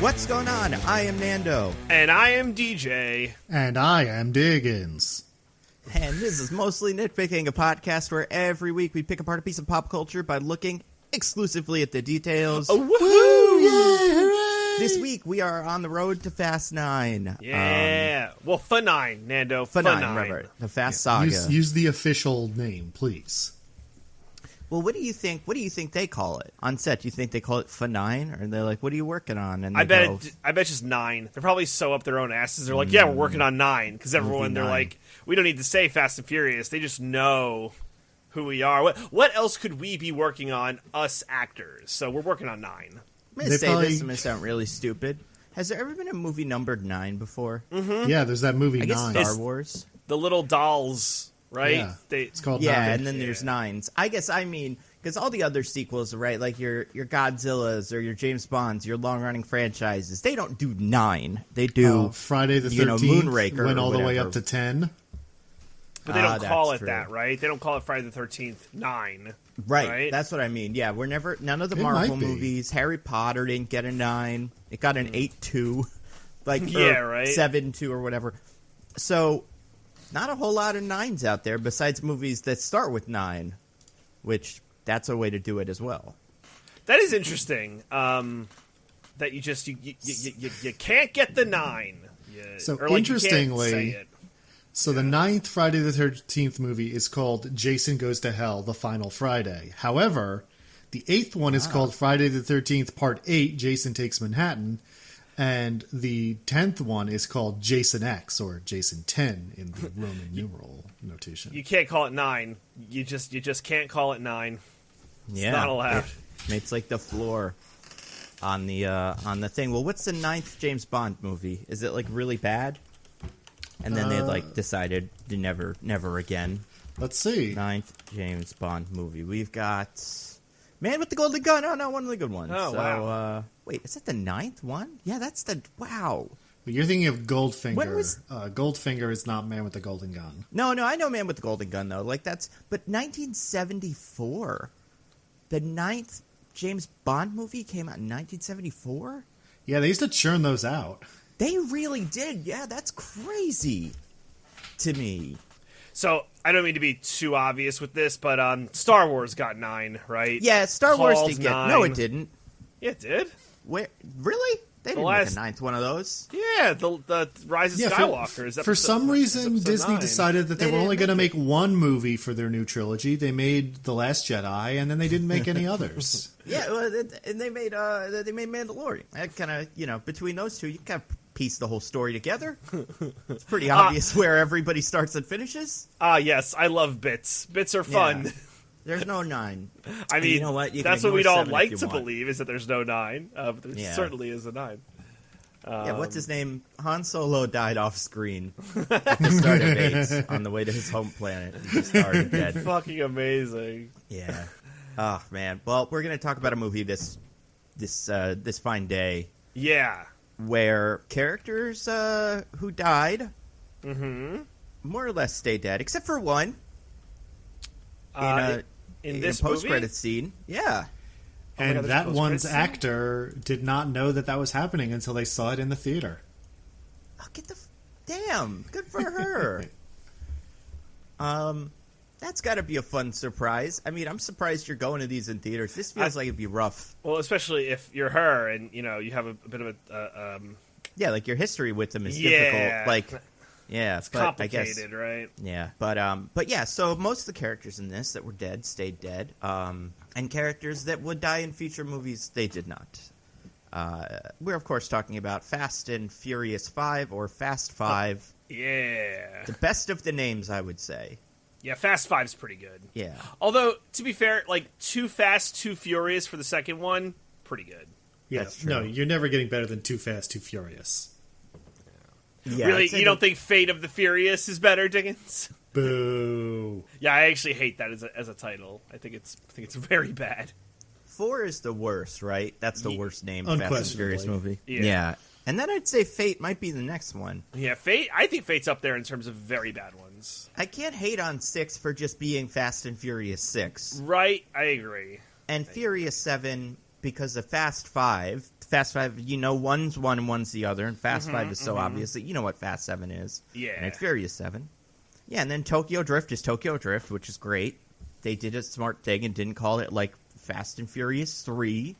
What's going on? I am Nando. And I am DJ. And I am Diggins. And this is Mostly Nitpicking, a podcast where every week we pick apart a piece of pop culture by looking exclusively at the details. Oh, woohoo! Yay, hooray! This week we are on the road to Fast 9. Yeah. Well, F9, Nando. F9, F9. remember. The Fast Saga. Use the official name, please. Well, what do you think? What do you think they call it on set? Do you think they call it F9, or are they like, "What are you working on?" And I bet it's just 9. They're probably so up their own asses. They're like, "Yeah, we're working on 9," because everyone they're like, "We don't need to say Fast and Furious." They just know who we are. What else could we be working on? Us actors. So we're working on 9. I'm going to say this. I'm going to sound really stupid. Has there ever been a movie numbered 9 before? Mm-hmm. Yeah, there's that movie I guess 9. Star Wars. The little dolls, right? Yeah, it's called 9. Nine. And then there's 9s. I guess I mean, because all the other sequels, right, like your Godzillas or your James Bonds, your long-running franchises, they don't do 9. They do Friday the 13th Moonraker went all the way whatever. up to 10. But they don't call it true. that, right? They don't call it Friday the 13th 9. Right, that's what I mean. Yeah, none of the It Marvel might be. movies. Harry Potter didn't get a 9. It got an 8-2. Yeah, right. 7-2 or whatever. So, not a whole lot of 9s out there besides movies that start with 9, which that's a way to do it as well. That is interesting. That you can't get the 9. So, or, like, interestingly, you can't say it. So the 9th Friday the 13th movie is called Jason Goes to Hell, The Final Friday. However, the 8th one is called Friday the 13th Part 8, Jason Takes Manhattan. And the 10th one is called Jason X, or Jason 10 in the Roman numeral notation. You can't call it 9. You just can't call it 9. It's not allowed. It's like the floor on the thing. Well, what's the 9th James Bond movie? Is it like really bad? And then they decided to never again. Let's see. 9th James Bond movie. We've got Man with the Golden Gun. Oh no, one of the good ones. Oh, wow. Wait, is that the 9th one? Yeah, that's the wow. But you're thinking of Goldfinger. When was- Goldfinger is not Man with the Golden Gun. No, I know Man with the Golden Gun though. But 1974, the 9th James Bond movie came out in 1974. Yeah, they used to churn those out. They really did. Yeah, that's crazy to me. So, I don't mean to be too obvious with this, but Star Wars got 9, right? Yeah, Star Wars Paul's did get... 9. No, it didn't. Yeah, it did. Where? Really? They didn't make a 9th one of those. Yeah, the Rise of Skywalker is for some reason, episode Disney 9. decided that they were only going to make one movie for their new trilogy. They made The Last Jedi, and then they didn't make any others. Yeah, well, and they made Mandalorian. That kind of, between those two, you kind of piece the whole story together. It's pretty obvious where everybody starts and finishes. Yes, I love bits. Bits are fun. Yeah. There's no 9. I mean, you know what? You that's can what we'd ignore all 7 like if to you want. believe is that there's no 9. But there certainly is a 9. Yeah, what's his name? Han Solo died off screen at the start of 8 on the way to his home planet. He just already dead. Fucking amazing. Yeah. Oh man. Well, we're gonna talk about a movie this fine day. Yeah. Where characters who died, more or less stay dead, except for one. In this post-credit movie? scene. Yeah. And God, that there's one's post-credit actor did not know that was happening until they saw it in the theater. Oh, damn. Good for her. That's got to be a fun surprise. I mean, I'm surprised you're going to these in theaters. This feels like it'd be rough. Well, especially if you're her and, you have a bit of a... Yeah, like your history with them is difficult. Like, yeah, it's complicated, I guess, right? Yeah, but yeah. So most of the characters in this that were dead stayed dead, and characters that would die in future movies they did not. We're of course talking about Fast and Furious 5 or Fast 5. Yeah, the best of the names, I would say. Yeah, Fast 5's pretty good. Yeah. Although to be fair, like Too Fast, Too Furious for the second one, pretty good. Yeah, That's true. no, you're never getting better than Too Fast, Too Furious. Yeah, really, you don't think Fate of the Furious is better, Dickens? Boo. Yeah, I actually hate that as a title. I think it's very bad. 4 is the worst, right? That's the worst named Fast and Unquestionably. Furious movie. Yeah. And then I'd say Fate might be the next one. Yeah, Fate. I think Fate's up there in terms of very bad ones. I can't hate on 6 for just being Fast and Furious 6. Right, I agree. And Furious 7 because of Fast Five, one's one and one's the other, and Fast Five is so obvious that you know what Fast 7 is. Yeah. And it's Furious 7. Yeah, and then Tokyo Drift is Tokyo Drift, which is great. They did a smart thing and didn't call it, like, Fast and Furious 3.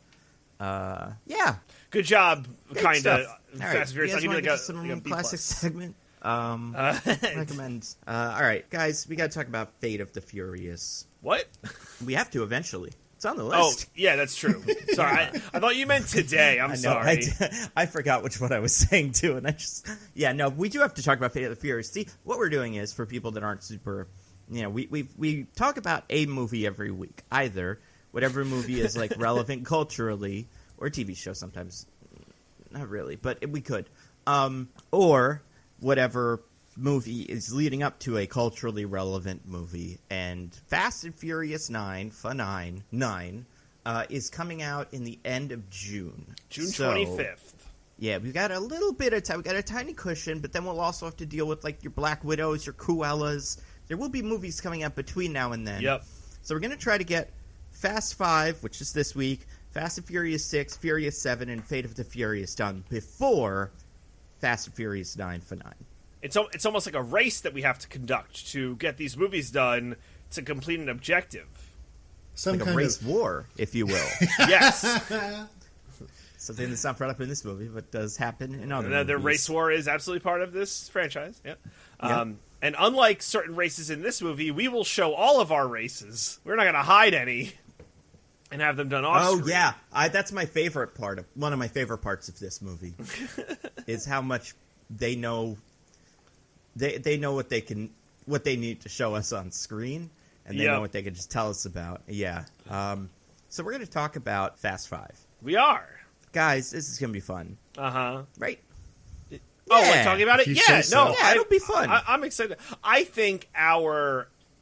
Yeah. Good job, kind of. Fast and Furious. I'll give you like some B+. classic segment. Recommend. All right, guys, we got to talk about Fate of the Furious. What? We have to eventually. It's on the list. Oh, yeah, that's true. Sorry, I thought you meant today. I'm sorry. I forgot which one I was saying, too, and we do have to talk about Fate of the Furious. See, what we're doing is, for people that aren't super, we talk about a movie every week. Either whatever movie is, like, relevant culturally, or a TV show sometimes. Not really, but we could. Or whatever movie is leading up to a culturally relevant movie. And Fast and Furious 9, is coming out in the end of June. June 25th. Yeah, we've got a little bit of time. We've got a tiny cushion, but then we'll also have to deal with, like, your Black Widows, your Cruellas. There will be movies coming out between now and then. Yep. So we're going to try to get Fast 5, which is this week, Fast and Furious 6, Furious 7, and Fate of the Furious done before Fast and Furious 9 for 9. It's almost like a race that we have to conduct to get these movies done to complete an objective. Some like kind a race of war, if you will. Yes. Something that's not brought up in this movie, but does happen in other movies. The race war is absolutely part of this franchise. Yep. Yep. And unlike certain races in this movie, we will show all of our races. We're not going to hide any and have them done off screen. Oh, yeah. That's my favorite part. One of my favorite parts of this movie is how much they know. They know what they need to show us on screen, and they know what they can just tell us about. Yeah. So we're going to talk about Fast 5. We are. Guys, this is going to be fun. Uh-huh. Right? Oh, we're talking about it? Yeah, No. Yeah, it'll be fun. I'm excited. I think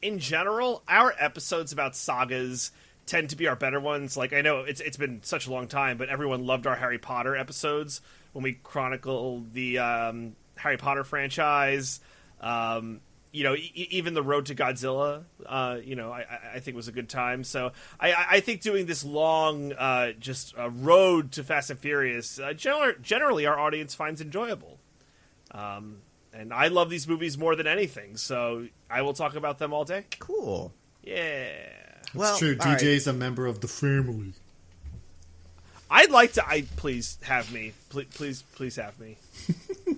in general, our episodes about sagas tend to be our better ones. Like, I know it's been such a long time, but everyone loved our Harry Potter episodes when we chronicled the Harry Potter franchise. Even the Road to Godzilla, I think was a good time. So I think doing this long, road to Fast and Furious, generally our audience finds enjoyable. And I love these movies more than anything, so I will talk about them all day. Cool. Yeah. It's true. DJ's a member of the family. I'd like to. Please have me. Please have me.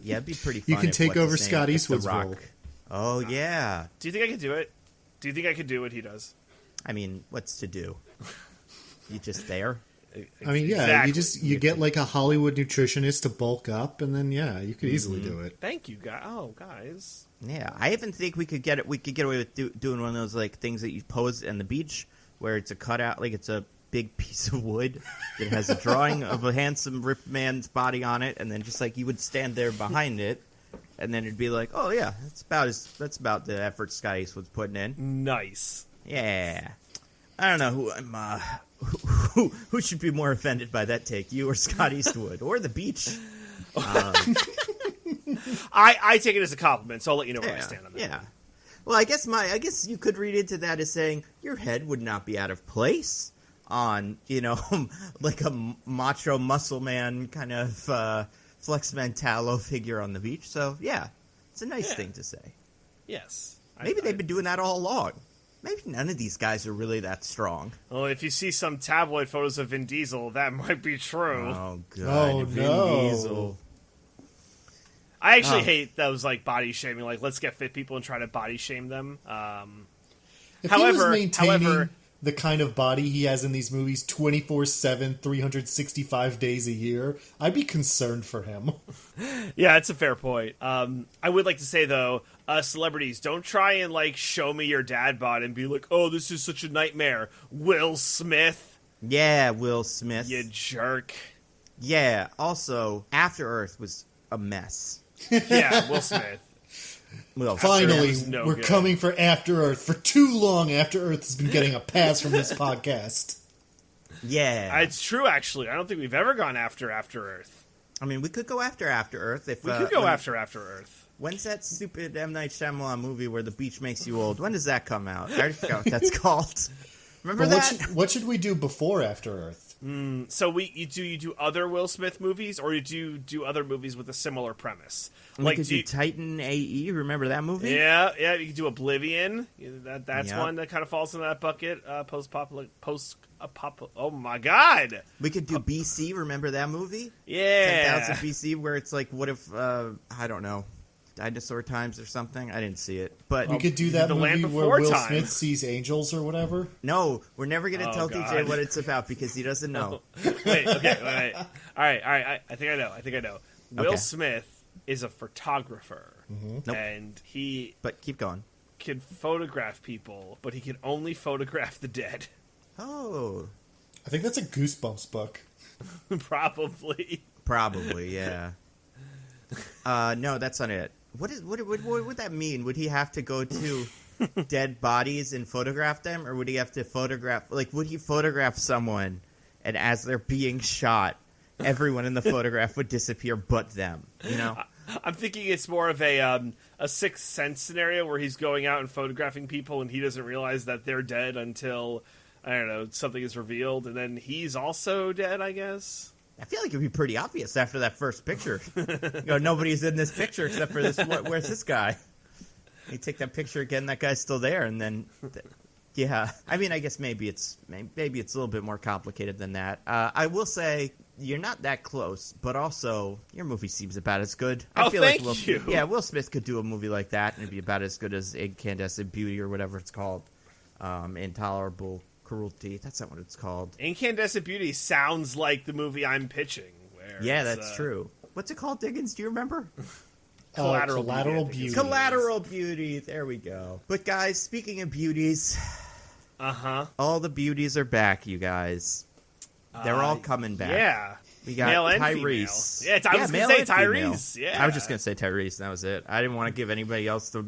Yeah, it'd be pretty fun. You can if, take what's over his name, Scott if Eastwood's The Rock. role. Oh, yeah. Do you think I could do it? Do you think I could do what he does? I mean, what's to do? You just there? I mean, yeah, Exactly. you get like a Hollywood nutritionist to bulk up, and then you could easily do it. Thank you, guys. Oh, guys. Yeah, I even think we could get it. We could get away with doing one of those like things that you pose on the beach, where it's a cutout, like it's a big piece of wood that has a drawing of a handsome ripped man's body on it, and then just like you would stand there behind it, and then it'd be like, oh yeah, that's about the effort Scott Eastwood's putting in. Nice. Yeah, I don't know who should be more offended by that take, you or Scott Eastwood, or the beach. I take it as a compliment, so I'll let you know where I stand on that. Yeah. Well, I guess you could read into that as saying your head would not be out of place on, like a macho muscle man kind of Flex Mentallo figure on the beach. So, yeah, it's a nice thing to say. Yes. Maybe they've been doing that all along. Maybe none of these guys are really that strong. Well, if you see some tabloid photos of Vin Diesel, that might be true. Oh, God. Oh, Vin no. Diesel. I actually hate those like body shaming. Like, let's get fit people and try to body shame them. If he was maintaining however, the kind of body he has in these movies 24/7, 365 days a year, I'd be concerned for him. yeah, it's a fair point. I would like to say though, celebrities, don't try and like show me your dad bod and be like, "Oh, this is such a nightmare." Will Smith, Yeah, Will Smith. you jerk. Yeah, also, After Earth was a mess. Yeah, Will Smith. Well, Finally, was no we're good. coming for After Earth. For too long, After Earth has been getting a pass from this podcast. yeah. It's true, actually. I don't think we've ever gone after Earth. I mean, we could go after Earth if We could go after Earth. When's that stupid M. Night Shyamalan movie where the beach makes you old? When does that come out? I already forgot what that's called. Remember But that? what should we do before After Earth? So you do other Will Smith movies, or you do other movies with a similar premise? We could do Titan AE. Remember that movie? Yeah. You could do Oblivion. That's one that kind of falls in that bucket. Oh my God! We could do BC. Remember that movie? Yeah, 10,000 BC, where it's like, what if I don't know, dinosaur times or something? I didn't see it, but We could do that The Land movie where Before Will Time. Smith sees angels or whatever. no, we're never gonna tell God. DJ what it's about because he doesn't know. wait. All right. I think I know. Will Okay. Smith is a photographer, Nope. and he But keep going. can photograph people, but he can only photograph the dead. Oh, I think that's a Goosebumps book. Probably. probably, yeah. No, that's not it. What would that mean? Would he have to go to dead bodies and photograph them, or would he have to photograph? Like, would he photograph someone, and as they're being shot, everyone in the photograph would disappear but them? You know. I'm thinking it's more of a Sixth Sense scenario where he's going out and photographing people, and he doesn't realize that they're dead until, I don't know, something is revealed, and then he's also dead, I guess. I feel like it'd be pretty obvious after that first picture. Nobody's in this picture except for this. Where's this guy? You take that picture again, that guy's still there, and then, yeah. I mean, I guess maybe it's a little bit more complicated than that. I will say you're not that close, but also your movie seems about as good. I feel thank like you. Yeah, Will Smith could do a movie like that, and it'd be about as good as Incandescent Beauty or whatever it's called. Intolerable Cruelty. That's not what it's called. Incandescent Beauty sounds like the movie I'm pitching. Yeah, that's true. What's it called, Diggins? Do you remember? Collateral Beauty. Collateral Beauty. There we go. But guys, speaking of beauties, all the beauties are back, you guys. They're all coming back. Yeah. We got Male and Tyrese. female. Yeah, I was going to say male and Tyrese. female. Yeah. I was just going to say Tyrese, and that was it. I didn't want to give anybody else the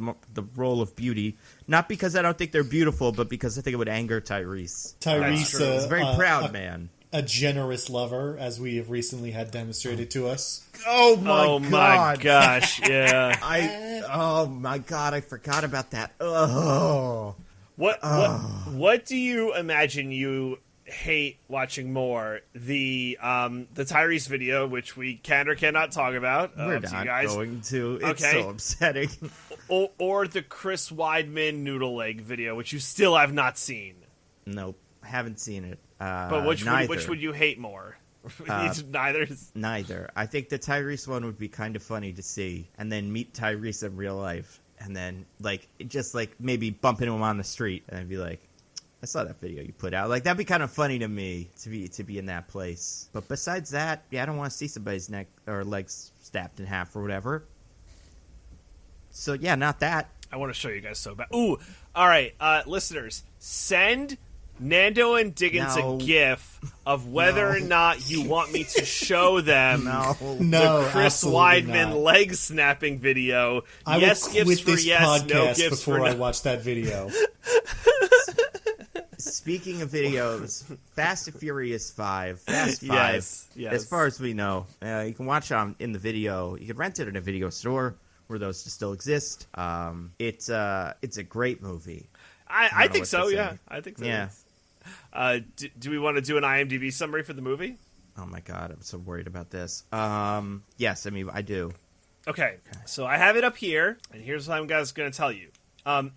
role of beauty. Not because I don't think they're beautiful, but because I think it would anger Tyrese. Tyrese, He's a very proud man. A generous lover, as we have recently had demonstrated to us. Oh my my gosh, yeah. Oh my god, I forgot about that. Oh. What do you imagine you hate watching more? The Tyrese video, which we can or cannot talk about. We're to not you guys. going to. It's Okay. so upsetting. Or the Chris Weidman noodle leg video, which you still have not seen. Nope, haven't seen it. But which neither. would you hate more? Neither. Neither. I think the Tyrese one would be kind of funny to see, and then meet Tyrese in real life, and then just maybe bump into him on the street, and I'd be like, I saw that video you put out. Like, that'd be kind of funny to me to be in that place. But besides that, yeah, I don't want to see somebody's neck or legs snapped in half or whatever. So yeah, not that. I want to show you guys so bad. Ooh, all right, listeners, send Nando and Diggins No. a GIF of whether or not you want me to show them No. No, the Chris absolutely Weidman not. leg snapping video. I Yes, will gifts quit for this yes, podcast no gifts before for I no. watch that video. Speaking of videos, Fast and Furious 5, Fast 5, Yes. as far as we know, you can watch it in the video. You can rent it in a video store where those still exist. It's a great movie. I know think what so, to yeah. say. I think so. Yeah. Do we want to do an IMDb summary for the movie? Oh my god, I'm so worried about this. Yes, I mean, I do. Okay, so I have it up here, and here's what I'm guys going to tell you.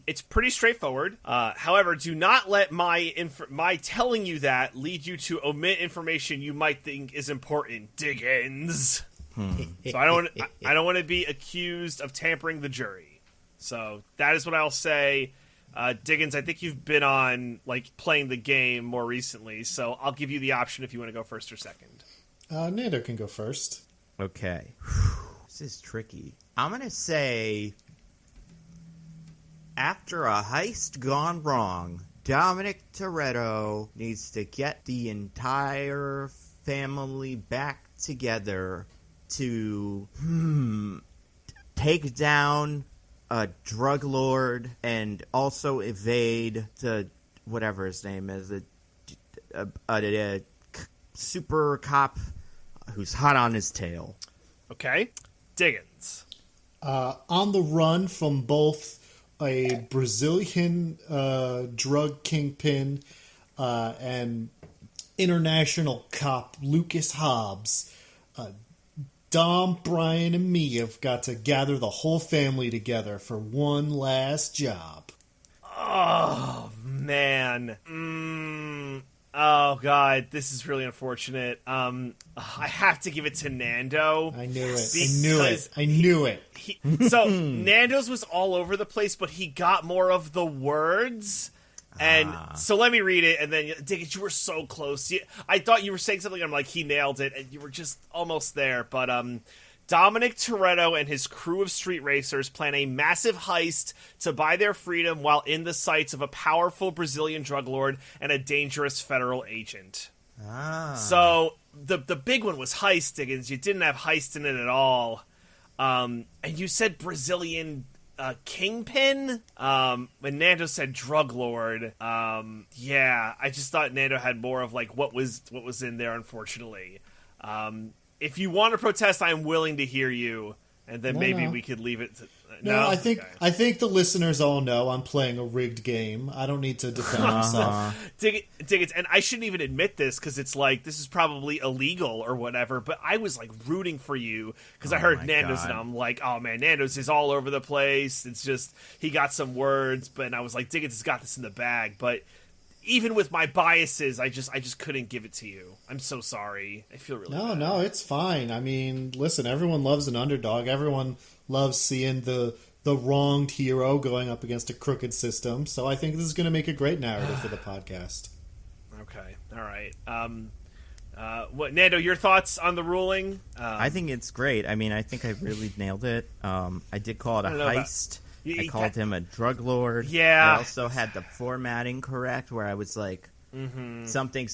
It's pretty straightforward. However, do not let my telling you that lead you to omit information you might think is important, Diggins. So I don't want to be accused of tampering the jury. So that is what I'll say. Diggins, I think you've been on playing the game more recently, so I'll give you the option if you want to go first or second. Nando can go first. Okay. This is tricky. I'm going to say, after a heist gone wrong, Dominic Toretto needs to get the entire family back together to take down a drug lord and also evade the whatever his name is, a super cop who's hot on his tail. Okay, Diggins. On the run from both a Brazilian drug kingpin and international cop Lucas Hobbs, Dom, Brian, and me have got to gather the whole family together for one last job. Oh, man. Oh, God. This is really unfortunate. I have to give it to Nando. I knew it. I knew it. So, Nando's was all over the place, but he got more of the words. And so let me read it, and then, Diggins, you were so close. I thought you were saying something, I'm like, he nailed it, and you were just almost there. But Dominic Toretto and his crew of street racers plan a massive heist to buy their freedom while in the sights of a powerful Brazilian drug lord and a dangerous federal agent. So the big one was heist, Diggins. You didn't have heist in it at all. And you said Brazilian kingpin, and Nando said drug lord. Yeah, I just thought Nando had more of like what was in there, unfortunately. If you want to protest, I'm willing to hear you, and then maybe we could leave it to... No, I think the listeners all know I'm playing a rigged game. I don't need to defend myself. Diggins, and I shouldn't even admit this because it's like this is probably illegal or whatever. But I was like rooting for you because I heard Nando's, and I'm like, oh man, Nando's is all over the place. It's just he got some words, but I was like, Diggins has got this in the bag. But even with my biases, I just couldn't give it to you. I'm so sorry. I feel really bad. No, it's fine. I mean, listen, everyone loves an underdog. Everyone loves seeing the wronged hero going up against a crooked system. So I think this is going to make a great narrative for the podcast. Okay. All right. What, Nando, your thoughts on the ruling? I think it's great. I mean, I think I really nailed it. I did call it a heist. I called him a drug lord. Yeah. I also had the formatting correct, where I was like, something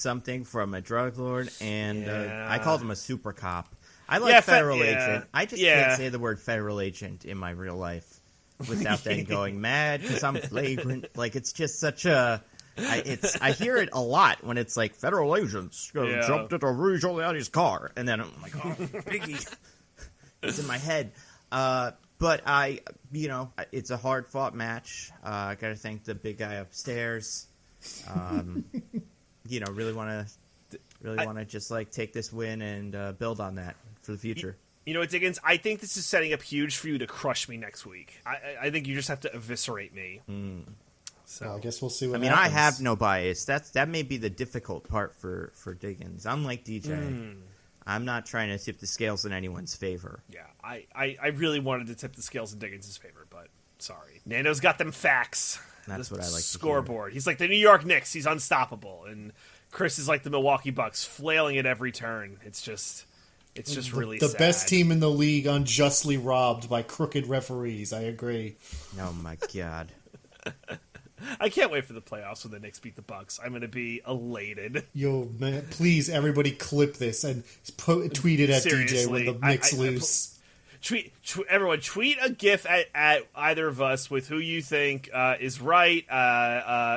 from a drug lord, and I called him a super cop. I like federal agent. I just can't say the word federal agent in my real life without then going mad because I'm flagrant. Like, it's just such a... I hear it a lot when it's like federal agents jumped into Rudy Giuliani's car, and then I'm like, oh, Biggie. It's in my head. But it's a hard fought match. I got to thank the big guy upstairs. Really want to just like take this win and build on that for the future. You know what, Diggins? I think this is setting up huge for you to crush me next week. I think you just have to eviscerate me. So well, I guess we'll see what happens. happens. I have no bias. That may be the difficult part for Diggins. I'm like DJ. I'm not trying to tip the scales in anyone's favor. Yeah, I really wanted to tip the scales in Diggins' favor, but sorry. Nando's got them facts. That's what I like scoreboard. to hear. He's like the New York Knicks. He's unstoppable. And Chris is like the Milwaukee Bucks, flailing at every turn. It's just really the sad. best team in the league, unjustly robbed by crooked referees. I agree. Oh my god. I can't wait for the playoffs when the Knicks beat the Bucks. I'm going to be elated. Yo, man, please, everybody clip this and tweet it at Seriously, DJ when the Knicks lose. Everyone, tweet a GIF at either of us with who you think is right.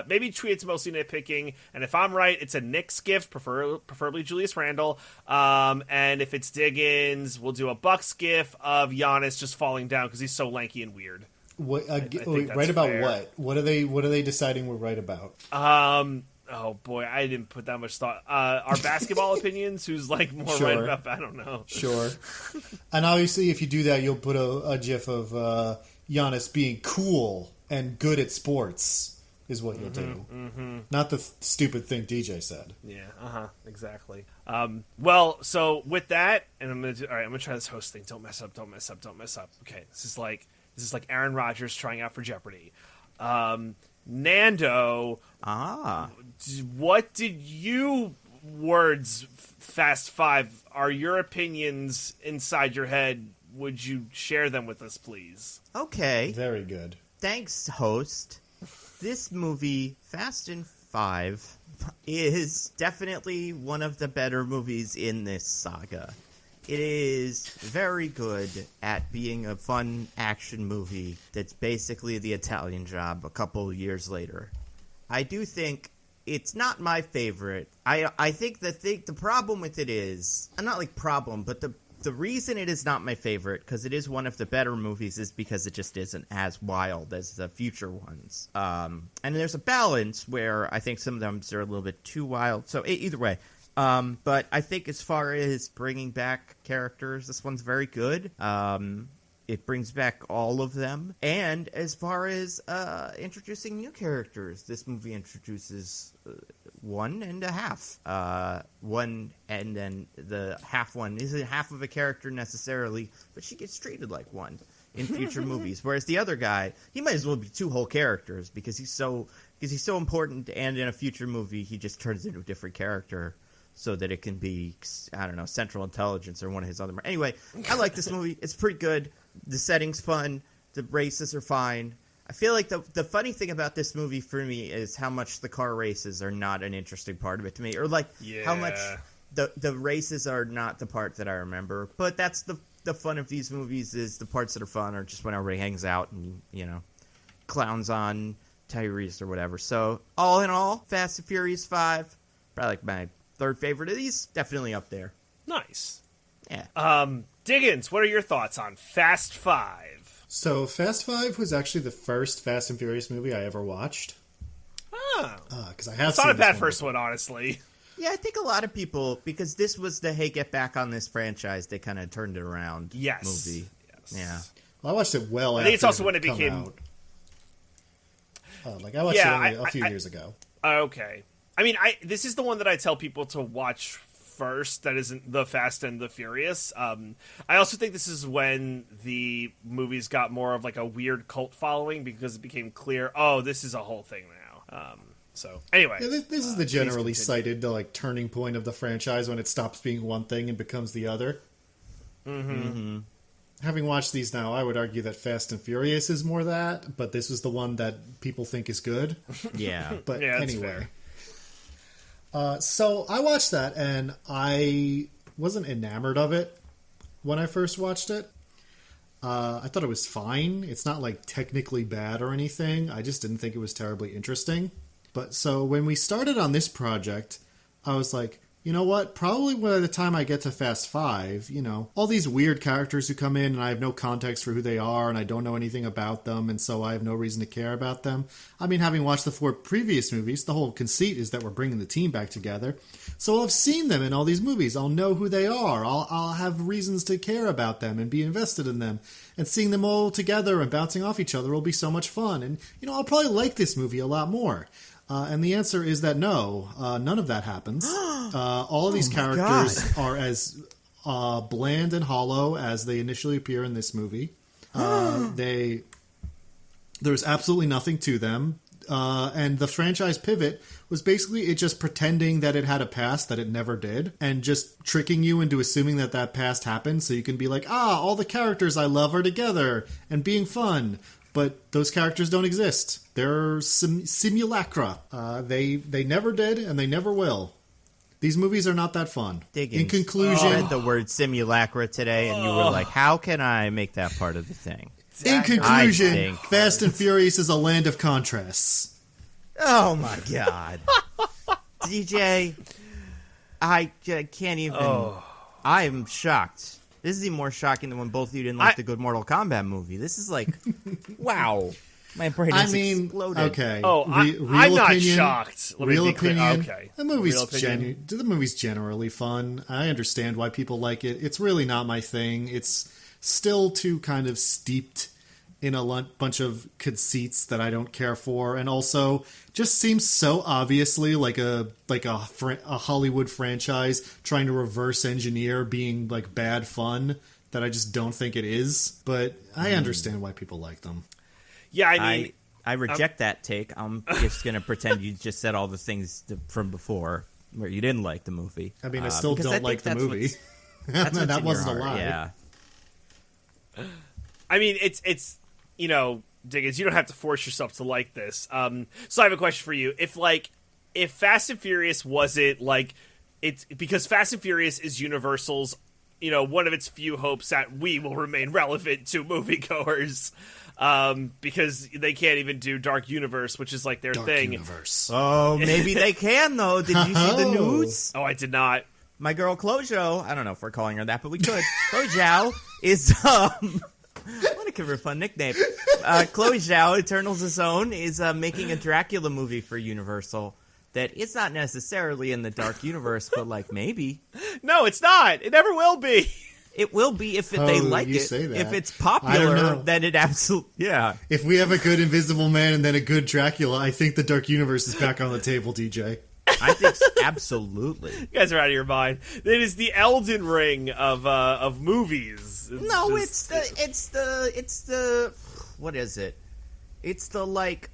Maybe tweet it's mostly nitpicking, and if I'm right, it's a Knicks GIF, preferably Julius Randle. And if it's Diggins, we'll do a Bucks GIF of Giannis just falling down because he's so lanky and weird. What, right about fair. What are they deciding we're right about? Oh boy, I didn't put that much thought. Our basketball opinions, who's like more right about, I don't know. Sure. And obviously if you do that, you'll put a gif of Giannis being cool and good at sports is what you'll do. Not the stupid thing DJ said. Yeah, exactly. Well, so with that, and I'm gonna try this host thing. Don't mess up. Okay, this is like Aaron Rodgers trying out for Jeopardy. Nando, what did you words Fast Five are your opinions inside your head? Would you share them with us, please? Okay. Very good. Thanks, host. This movie, Fast and 5, is definitely one of the better movies in this saga. It is very good at being a fun action movie that's basically the Italian Job a couple years later. I do think it's not my favorite. I think the problem with it is, not like problem, but the reason it is not my favorite, because it is one of the better movies, is because it just isn't as wild as the future ones. And there's a balance where I think some of them are a little bit too wild. So either way, But I think as far as bringing back characters, this one's very good. It brings back all of them. And as far as introducing new characters, this movie introduces one and a half. One, and then the half one isn't half of a character necessarily, but she gets treated like one in future movies. Whereas the other guy, he might as well be two whole characters because he's so important, and in a future movie, he just turns into a different character. So that it can be, I don't know, Central Intelligence or one of his other... Anyway, I like this movie. It's pretty good. The setting's fun. The races are fine. I feel like the funny thing about this movie for me is how much the car races are not an interesting part of it to me. Or, like, how much the races are not the part that I remember. But that's the fun of these movies, is the parts that are fun are just when everybody hangs out and, you know, clowns on Tyrese or whatever. So, all in all, Fast and Furious 5, probably like my... third favorite of these, definitely up there. Nice. Yeah. Diggins, what are your thoughts on Fast 5? So, Fast 5 was actually the first Fast and Furious movie I ever watched. Oh. Because I have it's not a bad first one, honestly. Yeah, I think a lot of people, because this was the, hey, get back on this franchise, they kind of turned it around movie. Yes. Yeah. Well, I watched it well I after think it's also when it come became... out. I watched it only a few years ago. Okay. I mean, this is the one that I tell people to watch first that isn't the Fast and the Furious. I also think this is when the movies got more of like a weird cult following because it became clear, oh, this is a whole thing now. So, anyway. Yeah, this is the generally cited like turning point of the franchise when it stops being one thing and becomes the other. Mm-hmm. Having watched these now, I would argue that Fast and Furious is more that, but this is the one that people think is good. Yeah. But yeah, anyway. fair. So I watched that, and I wasn't enamored of it when I first watched it. I thought it was fine. It's not, like, technically bad or anything. I just didn't think it was terribly interesting. But so when we started on this project, I was like, you know what? Probably by the time I get to Fast 5, you know, all these weird characters who come in and I have no context for who they are and I don't know anything about them, and so I have no reason to care about them. I mean, having watched the 4 previous movies, the whole conceit is that we're bringing the team back together. So I've seen them in all these movies. I'll know who they are. I'll have reasons to care about them and be invested in them. And seeing them all together and bouncing off each other will be so much fun. And, you know, I'll probably like this movie a lot more. And the answer is that no, none of that happens. All of these characters are as bland and hollow as they initially appear in this movie. There's absolutely nothing to them. And the franchise pivot was basically it just pretending that it had a past that it never did, and just tricking you into assuming that that past happened so you can be like, all the characters I love are together and being fun. But those characters don't exist. They're simulacra. They never did, and they never will. These movies are not that fun. Diggins. In conclusion... I read the word simulacra today, and you were like, how can I make that part of the thing? In conclusion, Fast and Furious is a land of contrasts. Oh, my God. DJ, I can't even... I am shocked. This is even more shocking than when both of you didn't like the good Mortal Kombat movie. This is like, wow. My brain is exploded. Okay. I'm not shocked. Real opinion. Okay. The movie's generally fun. I understand why people like it. It's really not my thing. It's still too kind of steeped in a bunch of conceits that I don't care for, and also just seems so obviously like a Hollywood franchise trying to reverse engineer being like bad fun that I just don't think it is. But I understand why people like them. Yeah, I mean, I reject that take. I'm just gonna pretend you just said all the things from before where you didn't like the movie. I mean, I still don't like the movie. That wasn't a lie. Yeah. I mean, it's you know, Diggins, you don't have to force yourself to like this. So I have a question for you. If Fast and Furious wasn't like it's because Fast and Furious is Universal's, you know, one of its few hopes that we will remain relevant to moviegoers. Because they can't even do Dark Universe, which is like their thing. Universe. Oh, maybe they can though. Did you see the news? Oh, I did not. My girl Chloe, I don't know if we're calling her that, but we could. Chloe Zhao is what a kind of a fun nickname. Chloe Zhao, Eternals' own, is making a Dracula movie for Universal that it's not necessarily in the Dark Universe, but like maybe No, it's not. It never will be. it will be if they like you it. say that. If it's I don't popular, know. then it absolutely If we have a good Invisible Man and then a good Dracula, I think the Dark Universe is back on the table, DJ. I think absolutely. You guys are out of your mind. It is the Elden Ring of movies. No, just- it's the what is it? It's the like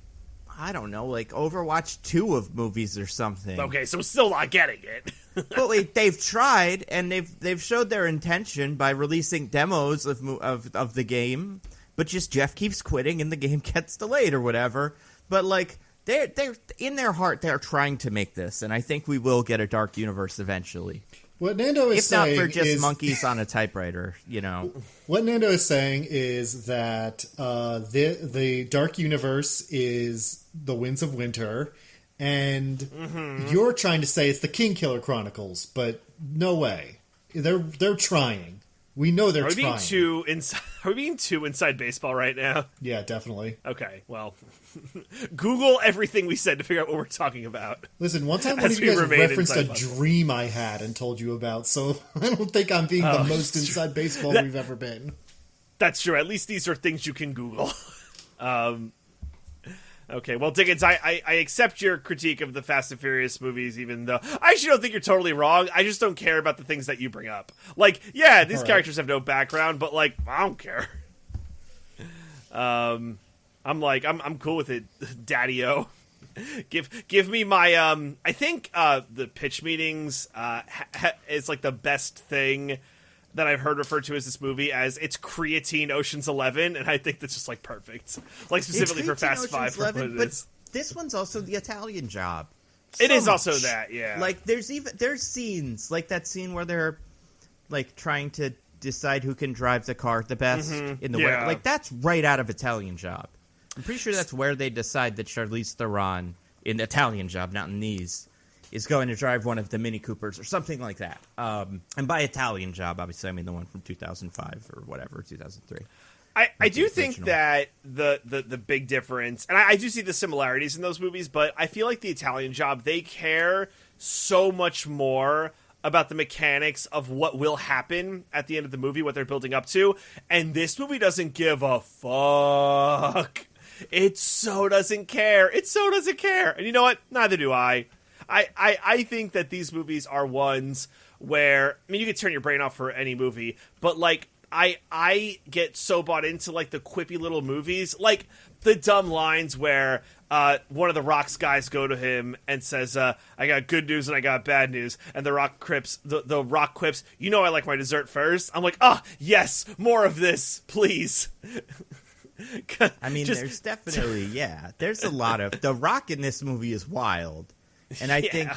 I don't know, like Overwatch 2 of movies or something. Okay, so I'm still not getting it. But wait, they've tried and they've showed their intention by releasing demos of the game, but just Jeff keeps quitting and the game gets delayed or whatever. But like they're in their heart they're trying to make this, and I think we will get a Dark Universe eventually. What Nando is If not saying for just is, monkeys on a typewriter, you know. What Nando is saying is that the Dark Universe is the Winds of Winter, and you're trying to say it's the King Killer Chronicles, but no way. They're trying. We know they're Are we trying. being too inside baseball right now? Yeah, definitely. Okay, well, Google everything we said to figure out what we're talking about. Listen, one time one As of you we guys remain referenced a inside baseball. dream I had and told you about, so I don't think I'm being the most inside baseball we've ever been. That's true. At least these are things you can Google. Okay, well, Dickens, I accept your critique of the Fast and Furious movies, even though I actually don't think you're totally wrong. I just don't care about the things that you bring up. Like, yeah, these All right. characters have no background, but like, I don't care. I'm cool with it, Daddy-O. Give me my I think the pitch meetings is like the best thing that I've heard referred to as this movie as it's creatine Ocean's 11, and I think that's just like perfect, like specifically for Fast 5 for what it but is. this one's also the Italian Job. It So is also much. that, yeah. Like there's scenes like that scene where they're like trying to decide who can drive the car the best in the Yeah. way. Like that's right out of Italian Job. I'm pretty sure that's where they decide that Charlize Theron in Italian Job, not in these, is going to drive one of the Mini Coopers or something like that. And by Italian Job, obviously, I mean the one from 2005 or whatever, 2003. I do think original. that the big difference, and I do see the similarities in those movies, but I feel like the Italian Job, they care so much more about the mechanics of what will happen at the end of the movie, what they're building up to, and this movie doesn't give a fuck. It so doesn't care. It so doesn't care. And you know what? Neither do I. I think that these movies are ones where, I mean, you can turn your brain off for any movie, but like, I get so bought into like the quippy little movies, like the dumb lines where one of the Rock's guys go to him and says, I got good news and I got bad news, and the Rock quips, you know I like my dessert first. I'm like, yes, more of this, please. I mean, there's definitely, there's a lot of... The Rock in this movie is wild. And I think...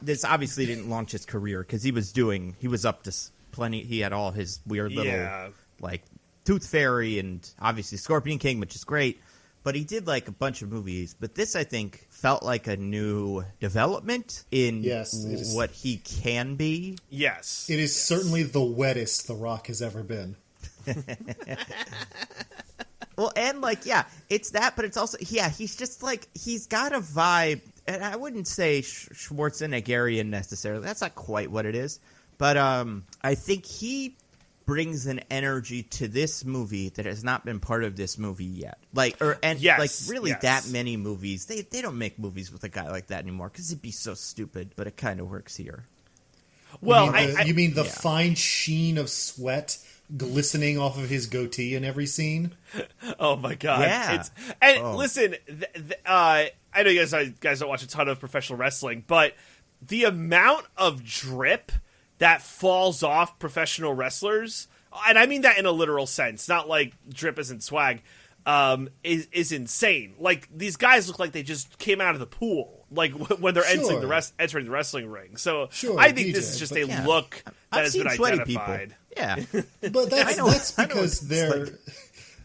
This obviously didn't launch his career, because he was up to plenty... He had all his weird little, like, Tooth Fairy and obviously Scorpion King, which is great. But he did, like, a bunch of movies. But this, I think, felt like a new development in what he can be. Yes. It is certainly the wettest The Rock has ever been. Well, and, like, it's that, but it's also... Yeah, he's just, like... He's got a vibe... And I wouldn't say Schwarzeneggerian necessarily. That's not quite what it is. But I think he brings an energy to this movie that has not been part of this movie yet. That many movies. They don't make movies with a guy like that anymore because it'd be so stupid, but it kind of works here. Well, you mean the fine sheen of sweat glistening off of his goatee in every scene? Oh my god! Yeah. Listen, I know you guys don't watch a ton of professional wrestling, but the amount of drip that falls off professional wrestlers, and I mean that in a literal sense, not like drip isn't swag, is insane. Like, these guys look like they just came out of the pool, like when they're entering the wrestling ring. So I think this is just a look that has been identified. Yeah, but that's because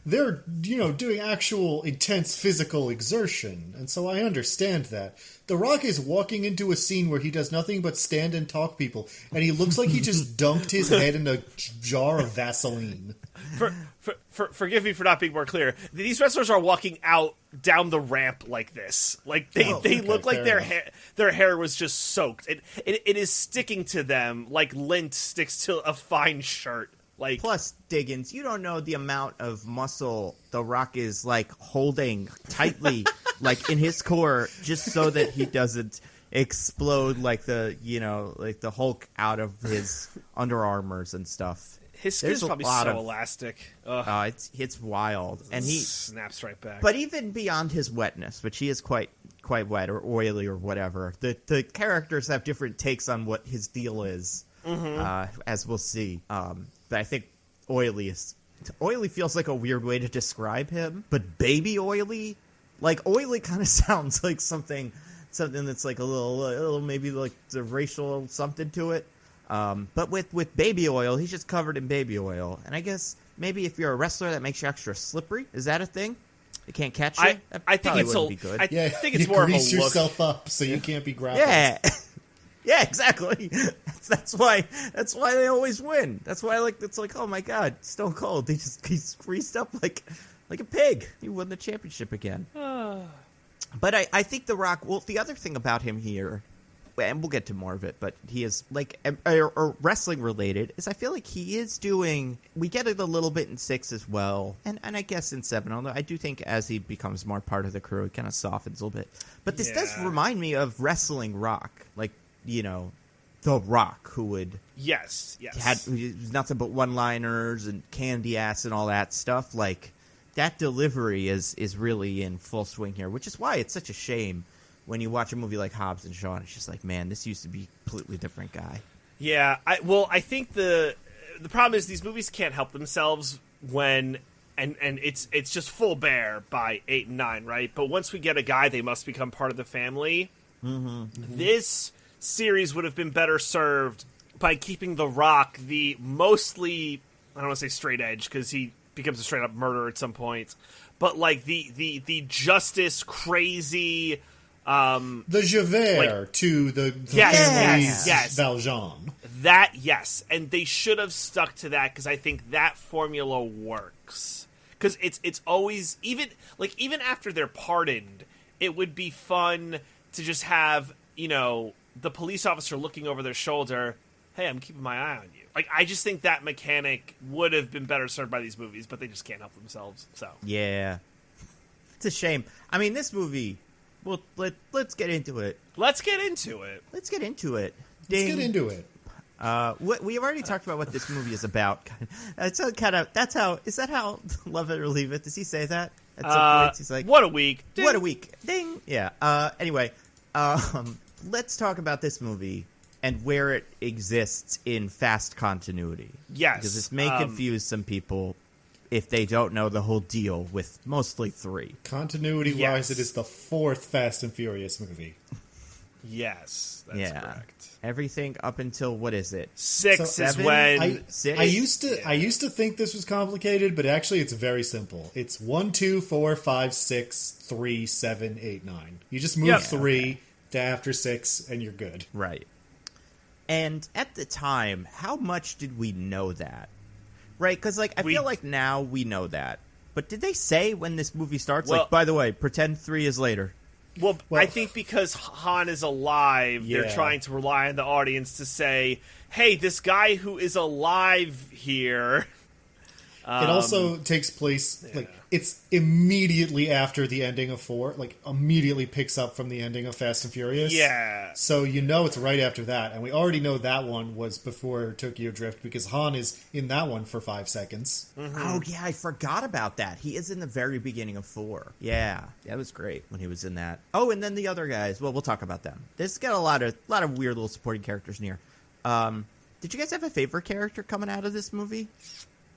they're, doing actual intense physical exertion. And so I understand that. The Rock is walking into a scene where he does nothing but stand and talk people, and he looks like he just dunked his head in a jar of Vaseline. Forgive me for not being more clear. These wrestlers are walking out down the ramp like this. Like they look like their hair was just soaked. It is sticking to them like lint sticks to a fine shirt. Like, plus, Diggins, you don't know the amount of muscle The Rock is like holding tightly, like in his core, just so that he doesn't explode like the Hulk out of his underarmors and stuff. His skin's probably so elastic. It's wild, and he snaps right back. But even beyond his wetness, which he is quite wet or oily or whatever, the characters have different takes on what his deal is, as we'll see. But I think oily feels like a weird way to describe him. But baby oily, like oily, kind of sounds like something that's like a little maybe like the racial something to it. But with baby oil, he's just covered in baby oil. And I guess maybe if you're a wrestler, that makes you extra slippery. Is that a thing? It can't catch you? I think it's wouldn't be good. I think it's more of a look. You grease yourself up so you can't be grappled. Yeah. Yeah, exactly. That's why they always win. That's why it's like, oh my God, Stone Cold. He's greased up like a pig. He won the championship again. But I think The Rock, well, the other thing about him here, and we'll get to more of it, but he is like or wrestling related, is I feel like he is doing, we get it a little bit in 6 as well, and I guess in 7, although I do think as he becomes more part of the crew, it kind of softens a little bit. But this does remind me of Wrestling Rock, like, The Rock, who would had nothing but one-liners and candy ass and all that stuff. Like, that delivery is really in full swing here, which is why it's such a shame when you watch a movie like Hobbs and Shaw. It's just like, man, this used to be a completely different guy. Yeah, I think the problem is these movies can't help themselves when and it's just full bear by 8 and 9, right? But once we get a guy, they must become part of the family. This series would have been better served by keeping The Rock the mostly, I don't want to say straight edge because he becomes a straight up murderer at some point, but like the justice crazy, the Javert to the yes. Valjean. That, yes, and they should have stuck to that because I think that formula works. Because it's always, even after they're pardoned, it would be fun to just have, the police officer looking over their shoulder, hey, I'm keeping my eye on you. Like, I just think that mechanic would have been better served by these movies, but they just can't help themselves. So yeah, it's a shame. I mean, this movie. Well, let's get into it. Let's get into it. Ding. Let's get into it. We have already talked about what this movie is about. Is that how Love It or Leave It? Does he say that? At some points, he's like, what a week. Ding. What a week. Ding. Yeah. Anyway, let's talk about this movie and where it exists in fast continuity. Yes. Because this may confuse some people if they don't know the whole deal with mostly 3. Continuity-wise, it is the 4th Fast and Furious movie. Yes, that's correct. Everything up until, what is it? 6 is when... I used to think this was complicated, but actually it's very simple. It's 1, 2, 4, 5, 6, 3, 7, 8, 9. You just move 3 to after 6, and you're good. Right. And at the time, how much did we know that? Right? Because, I feel like now we know that. But did they say when this movie starts, by the way, pretend 3 is later? Well, I think because Han is alive, they're trying to rely on the audience to say, hey, this guy who is alive here... it also takes place, it's immediately after the ending of 4, immediately picks up from the ending of Fast and Furious. Yeah. So it's right after that, and we already know that one was before Tokyo Drift, because Han is in that one for 5 seconds. Mm-hmm. Oh, yeah, I forgot about that. He is in the very beginning of 4. Yeah, that was great when he was in that. Oh, and then the other guys, well, we'll talk about them. This got a lot of weird little supporting characters in here. Did you guys have a favorite character coming out of this movie?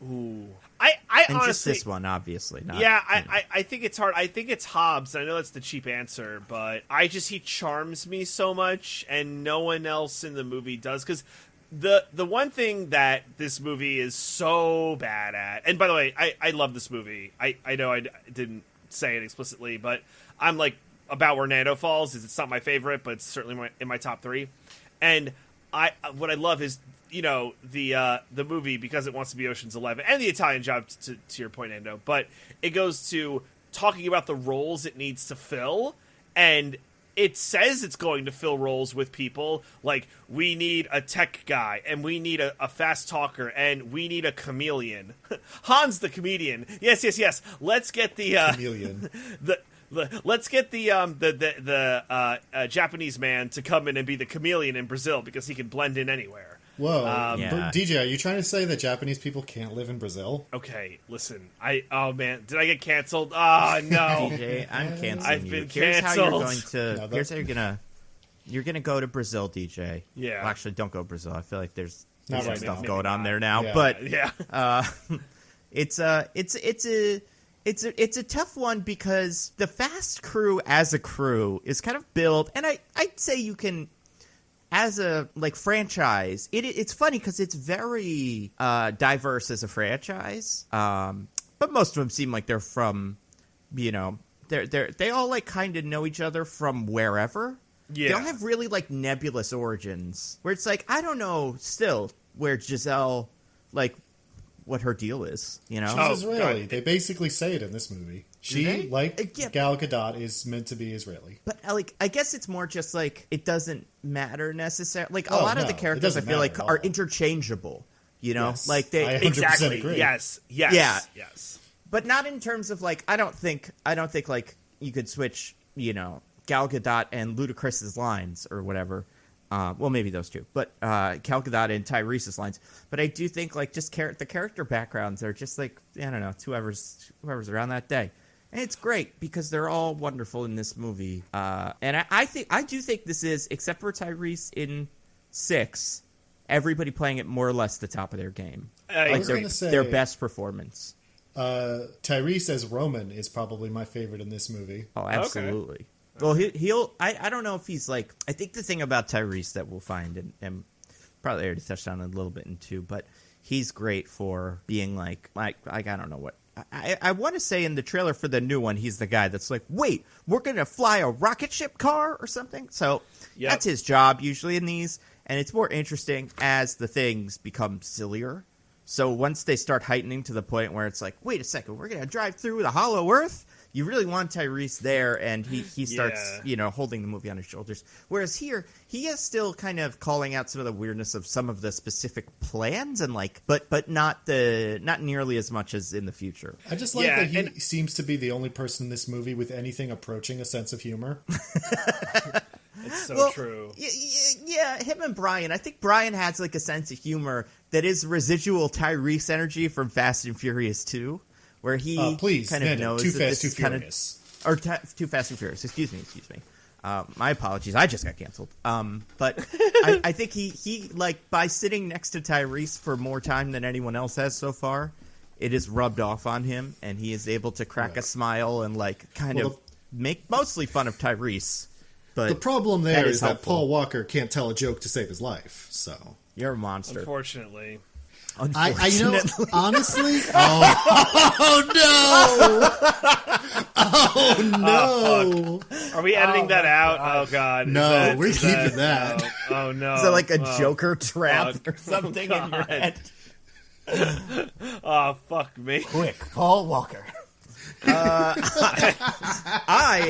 Ooh, I honestly, just this one, obviously. Not, I think it's hard. I think it's Hobbs. I know that's the cheap answer, but he charms me so much, and no one else in the movie does. Because The one thing that this movie is so bad at, and by the way, I love this movie. I know I didn't say it explicitly, but I'm like about where Nando falls. It's not my favorite, but it's certainly in my top 3. And what I love is, you know, the movie, because it wants to be Ocean's 11 and the Italian Job, to your point, Nando, but it goes to talking about the roles it needs to fill, and it says it's going to fill roles with people like, we need a tech guy, and we need a fast talker, and we need a chameleon. Hans the comedian. Yes. Let's get the Chameleon. Let's get the Japanese man to come in and be the chameleon in Brazil, because he can blend in anywhere. Whoa, Yeah. DJ, are you trying to say that Japanese people can't live in Brazil? Okay, listen. Oh man, did I get canceled? Oh no. DJ, I'm canceling I've you. been Here's how you're canceled. going to. Here's how you're gonna go to Brazil, DJ. Yeah. Well, actually, don't go to Brazil. I feel like there's Not some right stuff now. going on there now. Yeah. But Yeah. it's a tough one, because the Fast crew as a crew is kind of built, and I'd say you can, as a like franchise, it's funny because it's very diverse as a franchise, but most of them seem like they're from, you know, they all like kind of know each other from wherever. Yeah. They all have really like nebulous origins, where it's like, I don't know still where Giselle, like, what her deal is, you know? She's Israeli. They basically say it in this movie. She, they? like Yeah. Gal Gadot, is meant to be Israeli. But like, I guess it's more just like, it doesn't matter necessarily. Like, a Oh, lot of no, the it characters I doesn't feel like matter at are all. interchangeable. You know, Yes. like I they 100% Exactly. agree. Yes. Yeah. Yes. but not in terms of like, I don't think like you could switch, you know, Gal Gadot and Ludacris's lines or whatever. Well, maybe those two, but Gal Gadot and Tyrese's lines. But I do think like just the character backgrounds are just like, I don't know, whoever's around that day, and it's great because they're all wonderful in this movie. And I do think this is, except for Tyrese in 6, everybody playing at more or less the top of their game. I Like was gonna their say- best performance. Tyrese as Roman is probably my favorite in this movie. Oh, absolutely. Well, he'll. I don't know if he's like. I think the thing about Tyrese that we'll find, and probably already touched on it a little bit in 2, but he's great for being like I don't know what. I want to say in the trailer for the new one, he's the guy that's like, wait, we're going to fly a rocket ship car or something? So Yep. that's his job usually in these, and it's more interesting as the things become sillier. So once they start heightening to the point where it's like, wait a second, we're going to drive through the hollow earth? You really want Tyrese there, and he starts, Yeah. you know, holding the movie on his shoulders. Whereas here, he is still kind of calling out some of the weirdness of some of the specific plans, and like, but not nearly as much as in the future. I just like Yeah, that he and- seems to be the only person in this movie with anything approaching a sense of humor. It's so Well, true. Yeah, him and Brian. I think Brian has like a sense of humor that is residual Tyrese energy from Fast and Furious 2, where he Please, kind of Nando, knows Too that Fast, this Too is kind Furious. Too Fast and Furious. Excuse me. My apologies. I just got canceled. But I think he like, by sitting next to Tyrese for more time than anyone else has so far, it is rubbed off on him, and he is able to crack a smile and like kind Well, of make mostly fun of Tyrese. But The problem there that is that helpful. Paul Walker can't tell a joke to save his life. So You're a monster. Unfortunately. I you know, Unfortunately. honestly, oh no, Are we editing that out? Oh God. No, we're keeping that. Oh no. Is that like a Oh. Joker trap Oh, or something in your God. head? Oh fuck me. Quick, Paul Walker. I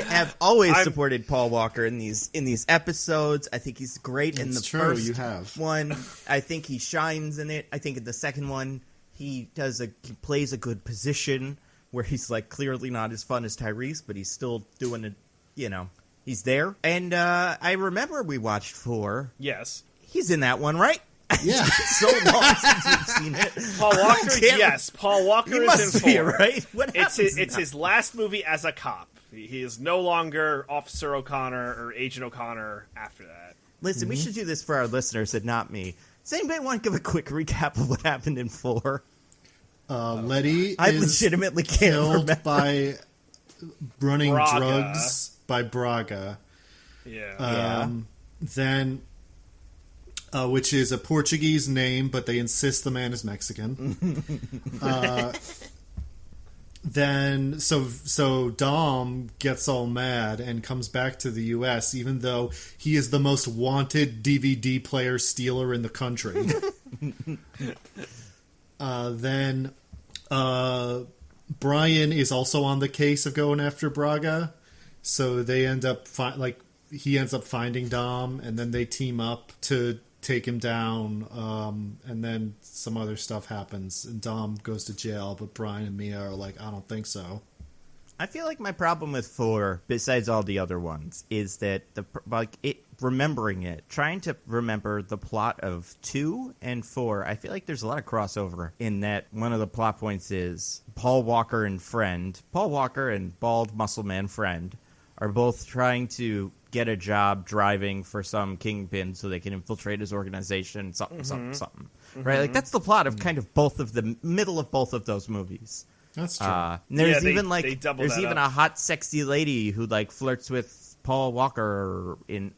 have always supported Paul Walker in these episodes. I think he's great in the It's true, first you have. one. I think he shines in it. I think in the second one he plays a good position where he's like clearly not as fun as Tyrese, but he's still doing it. You know, he's there. And I remember we watched 4. Yes. He's in that one, right? yeah. So long since we've seen it. Paul Walker. Can't- Yes. Paul Walker He is must in be 4. right. What It's happens his now? last movie as a cop. He is no longer Officer O'Connor or Agent O'Connor after that. Listen, we should do this for our listeners and not me. Does anybody want to give a quick recap of what happened in 4? Letty I is legitimately can't killed remember. by running Braga. drugs by Braga. Yeah. Yeah. Then which is a Portuguese name, but they insist the man is Mexican. Then, so Dom gets all mad and comes back to the U.S., even though he is the most wanted DVD player stealer in the country. Then Brian is also on the case of going after Braga, so they end up he ends up finding Dom, and then they team up to take him down, and then some other stuff happens, and Dom goes to jail, but Brian and Mia are like, I don't think so. I feel like my problem with 4, besides all the other ones, is that trying to remember the plot of 2 and 4, I feel like there's a lot of crossover in that one of the plot points is Paul Walker and bald muscle man friend are both trying to get a job driving for some kingpin so they can infiltrate his organization, something. Right? Like, that's the plot of kind of both of the middle of both of those movies. That's true. There's even a hot, sexy lady who, like, flirts with Paul Walker Vin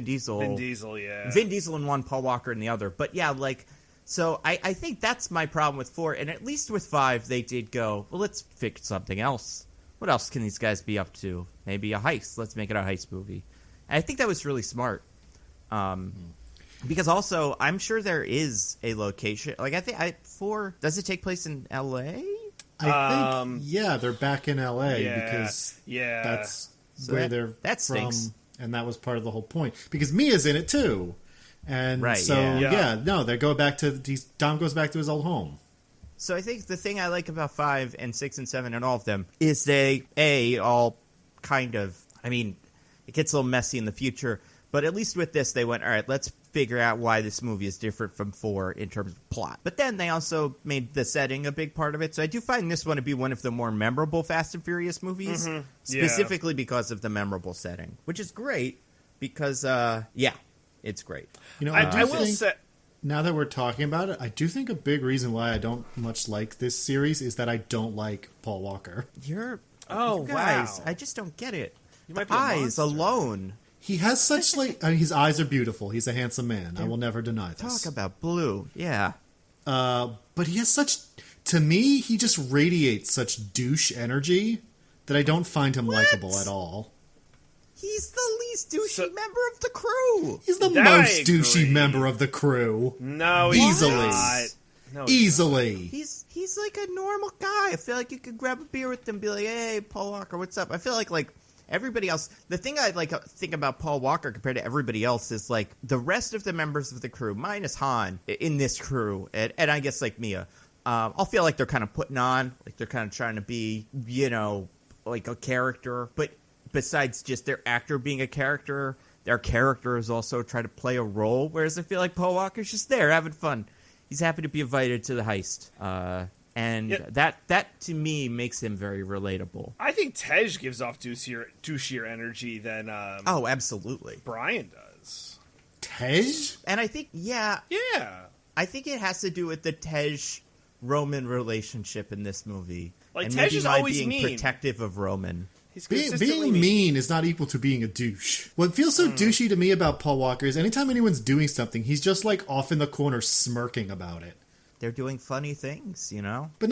Diesel. Vin Diesel, yeah. Vin Diesel in one, Paul Walker in the other. But, yeah, like, so I think that's my problem with 4. And at least with 5, they did go, well, let's fix something else. What else can these guys be up to? Maybe a heist. Let's make it a heist movie. And I think that was really smart. Because also, I'm sure there is a location. Like, I think 4, does it take place in L.A.? I think, yeah, they're back in L.A. because that's where they're that from. Stinks. And that was part of the whole point. Because Mia's in it, too. And right, so, they go back to... Dom goes back to his old home. So I think the thing I like about 5 and 6 and 7 and all of them is they, all kind of... I mean, it gets a little messy in the future, but at least with this, they went, all right, let's figure out why this movie is different from 4 in terms of plot. But then they also made the setting a big part of it, so I do find this one to be one of the more memorable Fast and Furious movies, specifically because of the memorable setting, which is great because, it's great. You know, I will say... Now that we're talking about it, I do think a big reason why I don't much like this series is that I don't like Paul Walker. You guys, wow. I just don't get it. You might The be a eyes monster. alone. He has such, his eyes are beautiful. He's a handsome man. I will never deny this. Talk about blue. Yeah. But he has such... To me, he just radiates such douche energy that I don't find him likable at all. He's the least douchey member of the crew. He's the That most I douchey agree. member of the crew. No, he's Easily. not. No, Easily. He's like a normal guy. I feel like you could grab a beer with him and be like, hey, Paul Walker, what's up? I feel like everybody else... The thing I think about Paul Walker compared to everybody else is like the rest of the members of the crew, minus Han, in this crew, and I guess like Mia, I'll feel like they're kind of putting on, like they're kind of trying to be, like a character, but besides just their actor being a character, their character is also trying to play a role, whereas I feel like Paul Walker's just there having fun. He's happy to be invited to the heist. That to me makes him very relatable. I think Tej gives off douchier energy than Oh, absolutely. Brian does. Tej? And I think, Yeah. I think it has to do with the Tej-Roman relationship in this movie. Like, and Tej maybe is my always being mean. protective of Roman. He's Being mean is not equal to being a douche. What feels so douchey to me about Paul Walker is anytime anyone's doing something, he's just like off in the corner smirking about it. They're doing funny things, But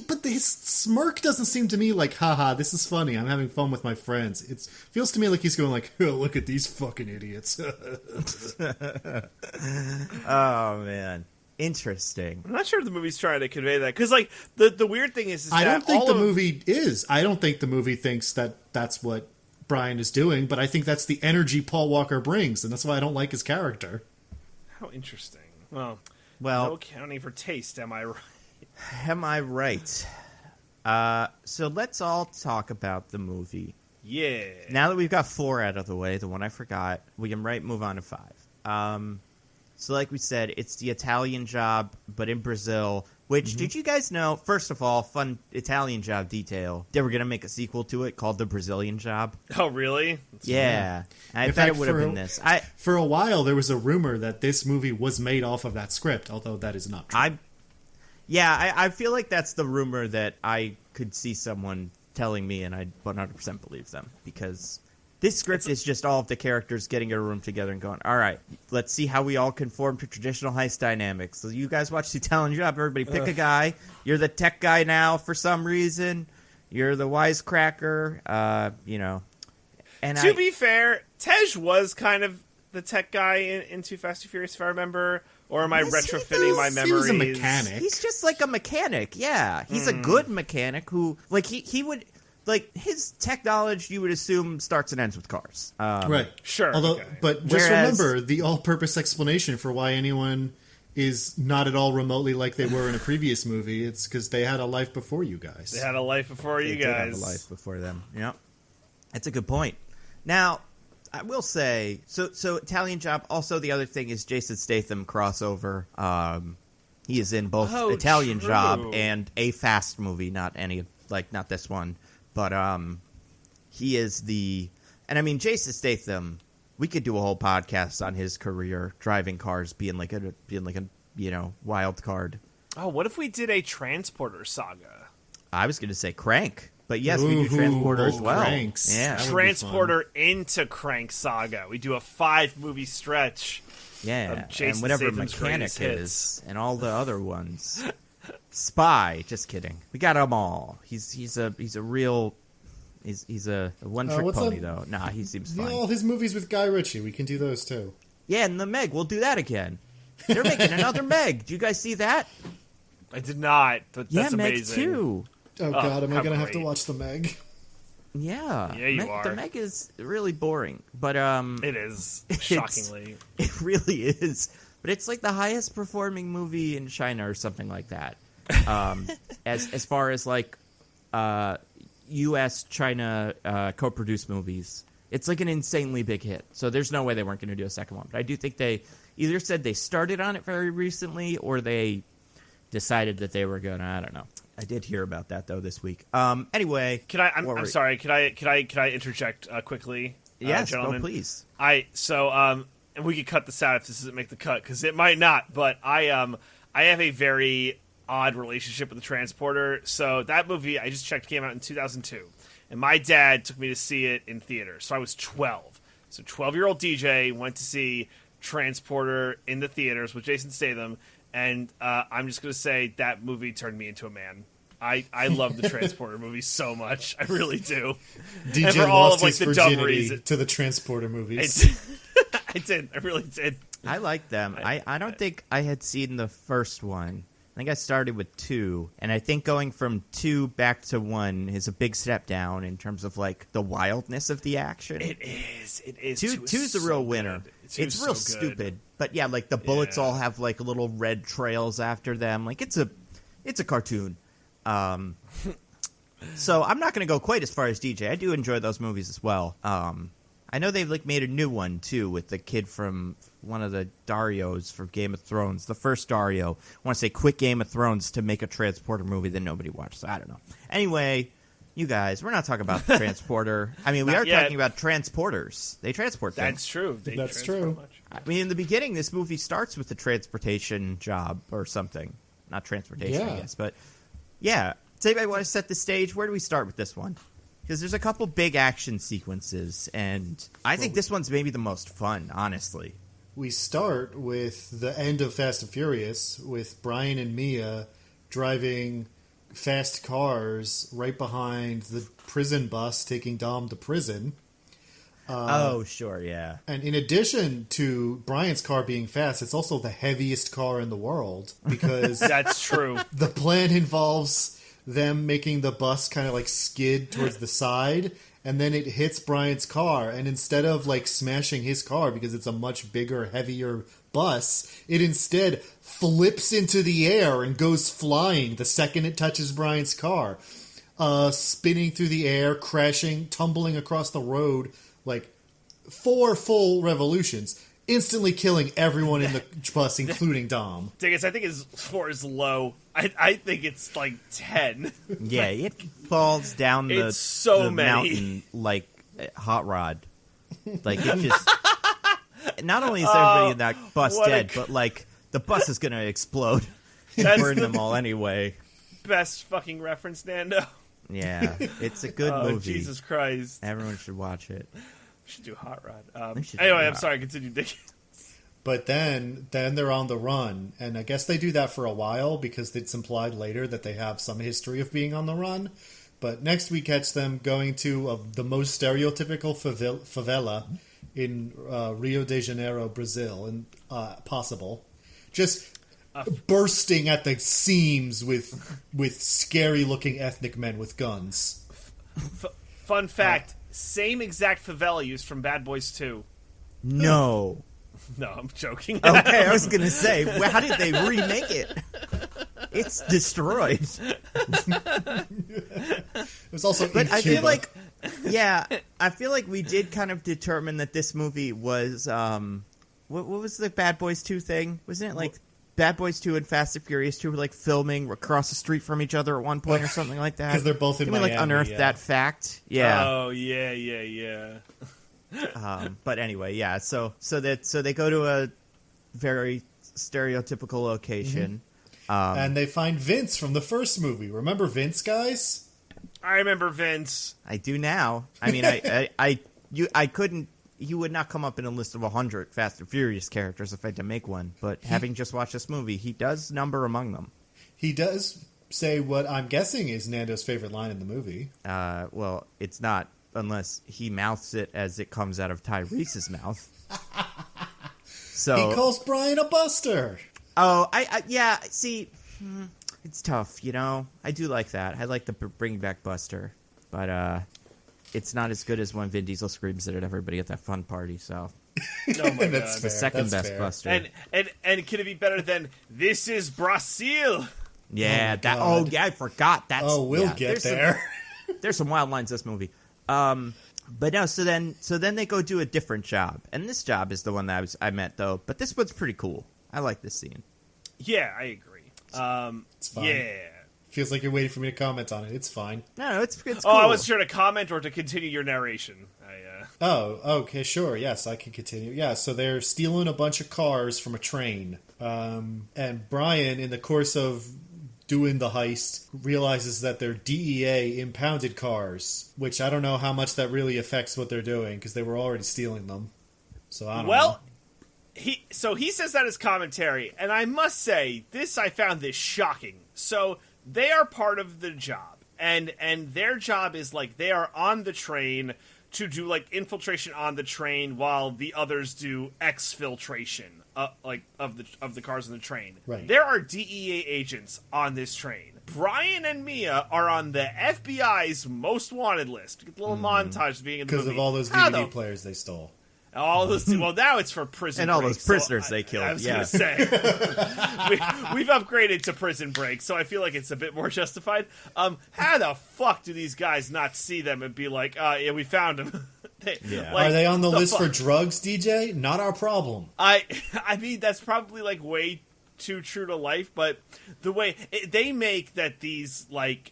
but his smirk doesn't seem to me like, haha, this is funny. I'm having fun with my friends. It feels to me like he's going like, oh, look at these fucking idiots. Oh, man. Interesting. I'm not sure if the movie's trying to convey that. Because, like, the weird thing is I that don't think all the of... movie is. I don't think the movie thinks that that's what Brian is doing, but I think that's the energy Paul Walker brings, and that's why I don't like his character. How interesting. Well, Well, no accounting for taste, am I right? am I right? So let's all talk about the movie. Yeah. Now that we've got 4 out of the way, the one I forgot, we can move on to 5. So like we said, it's the Italian Job, but in Brazil, which, did you guys know, first of all, fun Italian Job detail, they were going to make a sequel to it called The Brazilian Job. Oh, really? Yeah. I In bet fact, it would have been this. For a while, there was a rumor that this movie was made off of that script, although that is not true. I feel like that's the rumor that I could see someone telling me, and I'd 100% believe them, because This script is just all of the characters getting in a room together and going, all right, let's see how we all conform to traditional heist dynamics. So you guys watch the Italian Job. Everybody pick a guy. You're the tech guy now for some reason. You're the wisecracker, And to be fair, Tej was kind of the tech guy in Too Fast, Too Furious, if I remember. Or am I retrofitting my memories? He was a mechanic. He's just like a mechanic, yeah. He's a good mechanic who, like, he would... Like, his tech knowledge, you would assume, starts and ends with cars. Right. Sure. But just remember, the all-purpose explanation for why anyone is not at all remotely like they were in a previous movie, it's because they had a life before you guys. They had a life before you They did guys. have a life before them. Yep. That's a good point. Now, I will say, so Italian Job, also the other thing is Jason Statham crossover. He is in both Italian Job and a Fast movie, not this one. But he is and I mean, Jason Statham, we could do a whole podcast on his career driving cars, being like a wild card. Oh, what if we did a Transporter saga? I was going to say Crank, but yes, we do Transporter as well. Cranks. Yeah, Transporter into Crank saga. We do a 5-movie stretch. yeah, of Jason and whatever Statham's Mechanic greatest hits. is, and all the other ones. Spy, just kidding. We got them all. He's a real. He's a one-trick pony, though. Nah, he seems fine. All his movies with Guy Ritchie, we can do those too. Yeah, and the Meg, we'll do that again. They're making another Meg. Do you guys see that? I did not, but that's Meg amazing. too. Oh God, am I how going to have to great. watch the Meg? Yeah. Yeah, you are. The Meg is really boring, but It is, shockingly. it really is. But it's like the highest performing movie in China or something like that. As far as like U.S. China co-produced movies, it's like an insanely big hit. So there's no way they weren't going to do a second one. But I do think they either said they started on it very recently or they decided that they were gonna. I don't know. I did hear about that though this week. Anyway, I'm sorry. Could I interject quickly? Yes, gentlemen? go please. And we could cut this out if this doesn't make the cut because it might not. But I have a very odd relationship with the Transporter. So that movie I just checked came out in 2002, and my dad took me to see it in theaters. So I was 12. So 12-year-old DJ went to see Transporter in the theaters with Jason Statham, and I'm just gonna say that movie turned me into a man. I love the Transporter movie so much. I really do. DJ and for all lost of, like, his the dumb virginity reasons. to the Transporter movies. I did. I really did. I like them. I don't think I had seen the first one. I think I started with 2, and I think going from 2 back to 1 is a big step down in terms of like the wildness of the action. It is. 2's a real winner. It's real stupid, but yeah, like the bullets all have like little red trails after them. Like it's a cartoon. So I'm not going to go quite as far as DJ. I do enjoy those movies as well. I know they've like made a new one too with the kid from one of the Darios from Game of Thrones, the first Dario. I want to say quit Game of Thrones to make a Transporter movie that nobody watched. So I don't know. Anyway, you guys, we're not talking about the Transporter. I mean, we are talking about transporters. They transport things. That's true. That's true. Much. I mean, in the beginning, this movie starts with the transportation job or something. Not transportation, I guess, but yeah. Does anybody want to set the stage? Where do we start with this one? Because there's a couple big action sequences, and I think this one's maybe the most fun, honestly. We start with the end of Fast and Furious with Brian and Mia driving fast cars right behind the prison bus taking Dom to prison. Oh, sure, yeah. And in addition to Brian's car being fast, it's also the heaviest car in the world because That's true. the plan involves them making the bus kind of like skid towards the side, and then it hits Brian's car, and instead of like smashing his car because it's a much bigger, heavier bus, it instead flips into the air and goes flying the second it touches Brian's car, spinning through the air, crashing, tumbling across the road like 4 full revolutions, instantly killing everyone in the bus, including Dom. Dingus, I think his 4 is low. I think it's like 10. Yeah, it falls down It's so the many. mountain like Hot Rod. Like, it just... Not only is everybody in that bus what a dead, but like the bus is going to explode and That's burn the- them all anyway. Best fucking reference, Nando. Yeah, it's a good movie. Jesus Christ. Everyone should watch it. should do Hot Rod. We should Anyway, do I'm Hot sorry. Continue, Dick. But then they're on the run, and I guess they do that for a while because it's implied later that they have some history of being on the run. But next we catch them going to the most stereotypical favela in Rio de Janeiro, Brazil, and possible. Just bursting at the seams with scary-looking ethnic men with guns. Fun fact, same exact favela used from Bad Boys 2. No. No, I'm joking. Okay, I was going to say, how did they remake it? It's destroyed. It was also But in I Cuba. feel like, yeah, I feel like we did kind of determine that this movie was, what was the Bad Boys 2 thing? Wasn't it like Bad Boys 2 and Fast and Furious 2 were like filming across the street from each other at one point or something like that? Because they're both in Can we Miami. like unearth that fact? Yeah. Oh, yeah. But anyway, yeah. So they go to a very stereotypical location. And they find Vince from the first movie. Remember Vince, guys? I remember Vince. I do now. I mean, I couldn't. He would not come up in a list of 100 Fast and Furious characters if I had to make one. But having just watched this movie, he does number among them. He does say what I'm guessing is Nando's favorite line in the movie. Well, it's not unless he mouths it as it comes out of Tyrese's mouth. So He calls Brian a buster. Oh, yeah. See, it's tough, you know. I do like that. I like the bring back Buster, but it's not as good as when Vin Diesel screams it at everybody at that fun party. So, Oh my That's god. fair. the second That's best fair. Buster. And can it be better than "This is Brazil"? Yeah, Oh my that. God. Oh, yeah, I forgot. That's. Oh, we'll yeah, get there's there. There's some wild lines in this movie. But no. So then they go do a different job, and this job is the one that I meant though. But this one's pretty cool. I like this scene. Yeah, I agree. It's fine. Yeah. Feels like you're waiting for me to comment on it. It's fine. No, it's cool. Oh, I wasn't sure to comment or to continue your narration. Oh, okay, sure. Yes, I can continue. Yeah, so they're stealing a bunch of cars from a train. And Brian, in the course of doing the heist, realizes that they're DEA impounded cars, which I don't know how much that really affects what they're doing, because they were already stealing them. So I don't know. Well, he says that as commentary, and I must say, I found this shocking. So they are part of the job, and their job is like they are on the train to do like infiltration on the train while the others do exfiltration like of the cars on the train. Right. There are DEA agents on this train. Brian and Mia are on the FBI's most wanted list. Get a little montage being in the movie. because of all those How DVD the players they stole. All those, well, now it's for prison And all breaks, those prisoners they killed, I was yeah. going to say. We've upgraded to prison break, so I feel like it's a bit more justified. How the fuck do these guys not see them and be like, yeah, we found them? Yeah. Are they on the list fuck? for drugs, DJ? Not our problem. I mean, that's probably like way too true to life, but the way they make that these like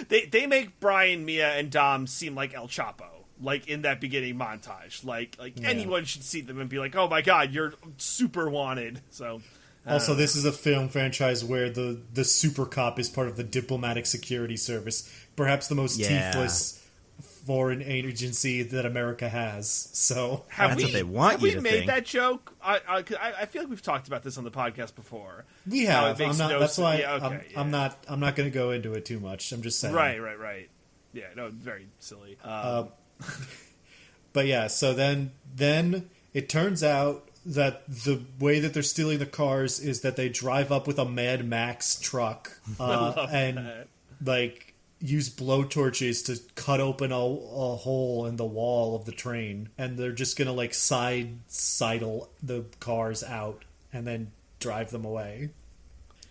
they make Brian, Mia, and Dom seem like El Chapo. Like in that beginning montage, like Yeah. anyone should see them and be like, "Oh my god, you're super wanted." So, Also, this is a film franchise where the super cop is part of the diplomatic security service, perhaps the most Yeah. teethless foreign agency that America has. So That's what they want have you we to made think. that joke? I feel like we've talked about this on the podcast before. we How it have. makes I'm not. no That's sen- why yeah, okay, I'm yeah. not. I'm not going to go into it too much. I'm just saying. Right. Yeah, no, very silly. But yeah, so then it turns out that the way that they're stealing the cars is that they drive up with a Mad Max truck and that. like use blowtorches to cut open a hole in the wall of the train, and they're just gonna like sidle the cars out and then drive them away,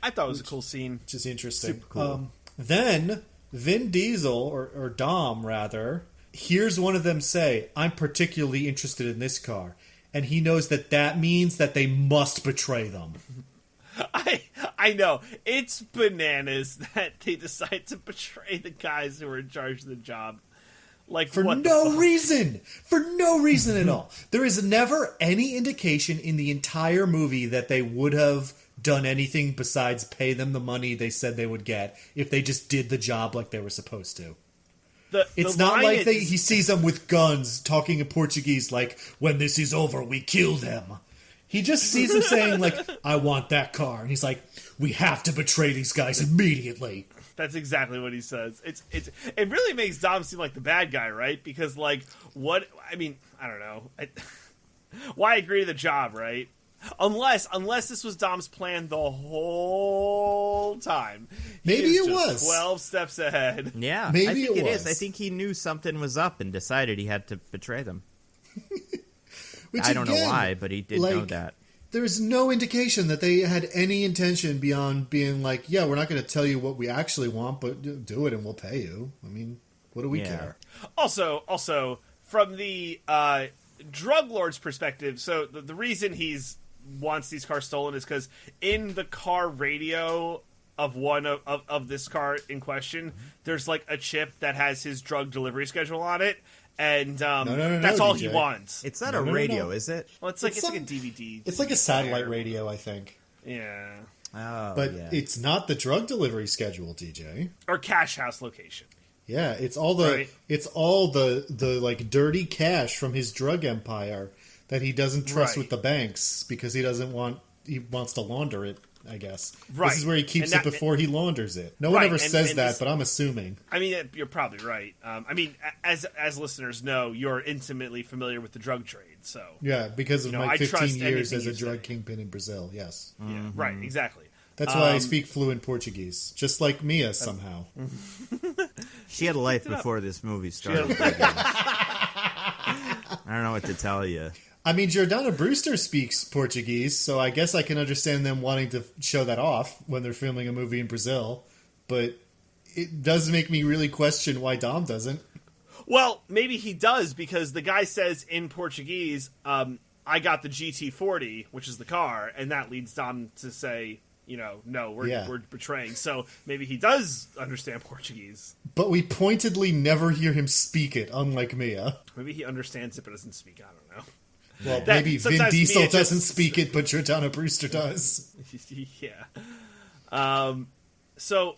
I thought it was a cool scene. which is interesting. Super cool. Then Vin Diesel or Dom rather hears one of them say, "I'm particularly interested in this car," and he knows that means that they must betray them. I know it's bananas that they decide to betray the guys who are in charge of the job. Like For what the no fuck? reason. For no reason at all. There is never any indication in the entire movie that they would have done anything besides pay them the money they said they would get if they just did the job like they were supposed to. It's the not line like is- he sees them with guns talking in Portuguese like, when this is over, we kill them. He just sees them saying, like, I want that car. And he's like, we have to betray these guys immediately. That's exactly what he says. It really makes Dom seem like the bad guy, right? Because, like, what... I mean, I don't know. Why agree to the job, right? Unless this was Dom's plan the whole time. Maybe He is it just was. 12 steps ahead. Yeah, Maybe I think it it is. was. I think he knew something was up and decided he had to betray them. Which, I don't know again, why, but he did know like, that. There's no indication that they had any intention beyond being like, yeah, we're not going to tell you what we actually want, but do it and we'll pay you. I mean, what do we care? Also, from the drug lord's perspective, so the reason he's wants these cars stolen is because in the car radio of one of this car in question, there's like a chip that has his drug delivery schedule on it, and that's all he DJ. wants. It's not No, a no, no, radio, no. is it? Well, it's like It's a DVD. It's like a satellite radio, I think. Yeah. Oh, But yeah. it's not the drug delivery schedule, DJ. Or cash house location. Yeah, it's all the Right. it's all the like dirty cash from his drug empire that he doesn't trust Right. with the banks because he wants to launder it, I guess. Right. This is where he keeps And it that- before he launders it. No one Right, ever and- says and that, this- but I'm assuming. I mean, you're probably right. I mean, as listeners know, you're intimately familiar with the drug trade, so Yeah, because of You know, my I trust 15 years anything as a you drug say. kingpin in Brazil, yes. yeah, right, exactly. That's why I speak fluent Portuguese, just like Mia somehow. She had a life before this movie started. I don't know what to tell you. I mean, Jordana Brewster speaks Portuguese, so I guess I can understand them wanting to show that off when they're filming a movie in Brazil, but it does make me really question why Dom doesn't. Well, maybe he does because the guy says in Portuguese, "I got the GT40," which is the car, and that leads Dom to say, no, we're betraying. So maybe he does understand Portuguese. But we pointedly never hear him speak it, unlike Mia. Maybe he understands it but doesn't speak. I don't know. Well, That- maybe Vin sometimes Diesel Mia just- doesn't speak it, but Jordana Brewster does. Yeah. So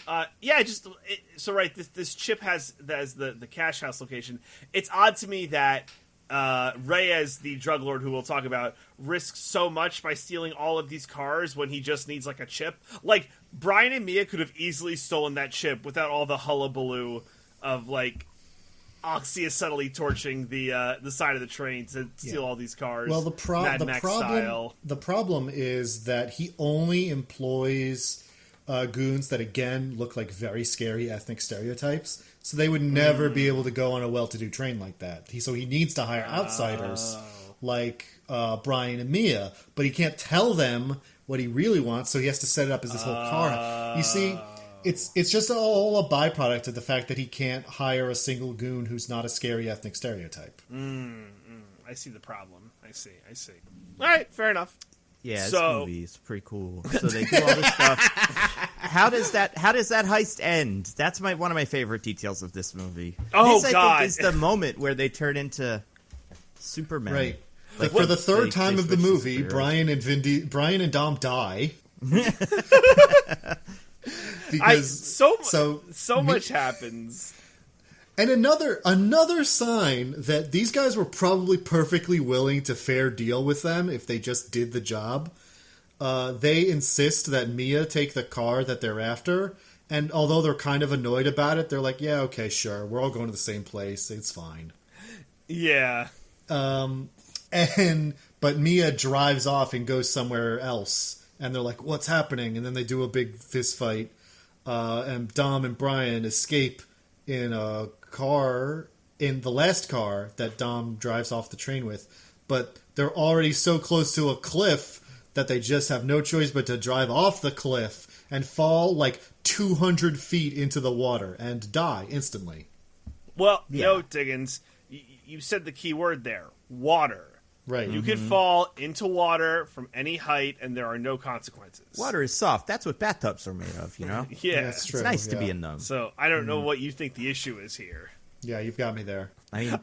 right. This chip has the cash house location. It's odd to me that Reyes, the drug lord who we'll talk about, risks so much by stealing all of these cars when he just needs like a chip. Like Brian and Mia could have easily stolen that chip without all the hullabaloo of like oxyacetylene torching the side of the train to steal all these cars. Well, Mad Max style. the problem is that he only employs goons that, again, look like very scary ethnic stereotypes. So they would never be able to go on a well-to-do train like that. So he needs to hire outsiders like Brian and Mia, but he can't tell them what he really wants, so he has to set it up as this whole car. You see, it's just all a byproduct of the fact that he can't hire a single goon who's not a scary ethnic stereotype. I see the problem. I see. All right, fair enough. Yeah, this So- movie is pretty cool. So they do all this stuff. How does that heist end? That's one of my favorite details of this movie. Oh, this, I God. think, is the moment where they turn into Superman. Right. Like, For the they- third time they of the switch to movie, superheroes. Brian and Dom die. Because So much happens. And another sign that these guys were probably perfectly willing to fair deal with them if they just did the job. They insist that Mia take the car that they're after, and although they're kind of annoyed about it, they're like, "Yeah, okay, sure, we're all going to the same place. It's fine." Yeah. But Mia drives off and goes somewhere else, and they're like, "What's happening?" And then they do a big fist fight, and Dom and Brian escape in a car, in the last car that Dom drives off the train with, but they're already so close to a cliff that they just have no choice but to drive off the cliff and fall like 200 feet into the water and die instantly. Well, Yeah. no, Diggins, you said the key word there. Water. Right. You could fall into water from any height, and there are no consequences. Water is soft. That's what bathtubs are made of, you know? Yeah. That's true. It's nice to yeah. be in them. So I don't know what you think the issue is here. Yeah, you've got me there. I mean,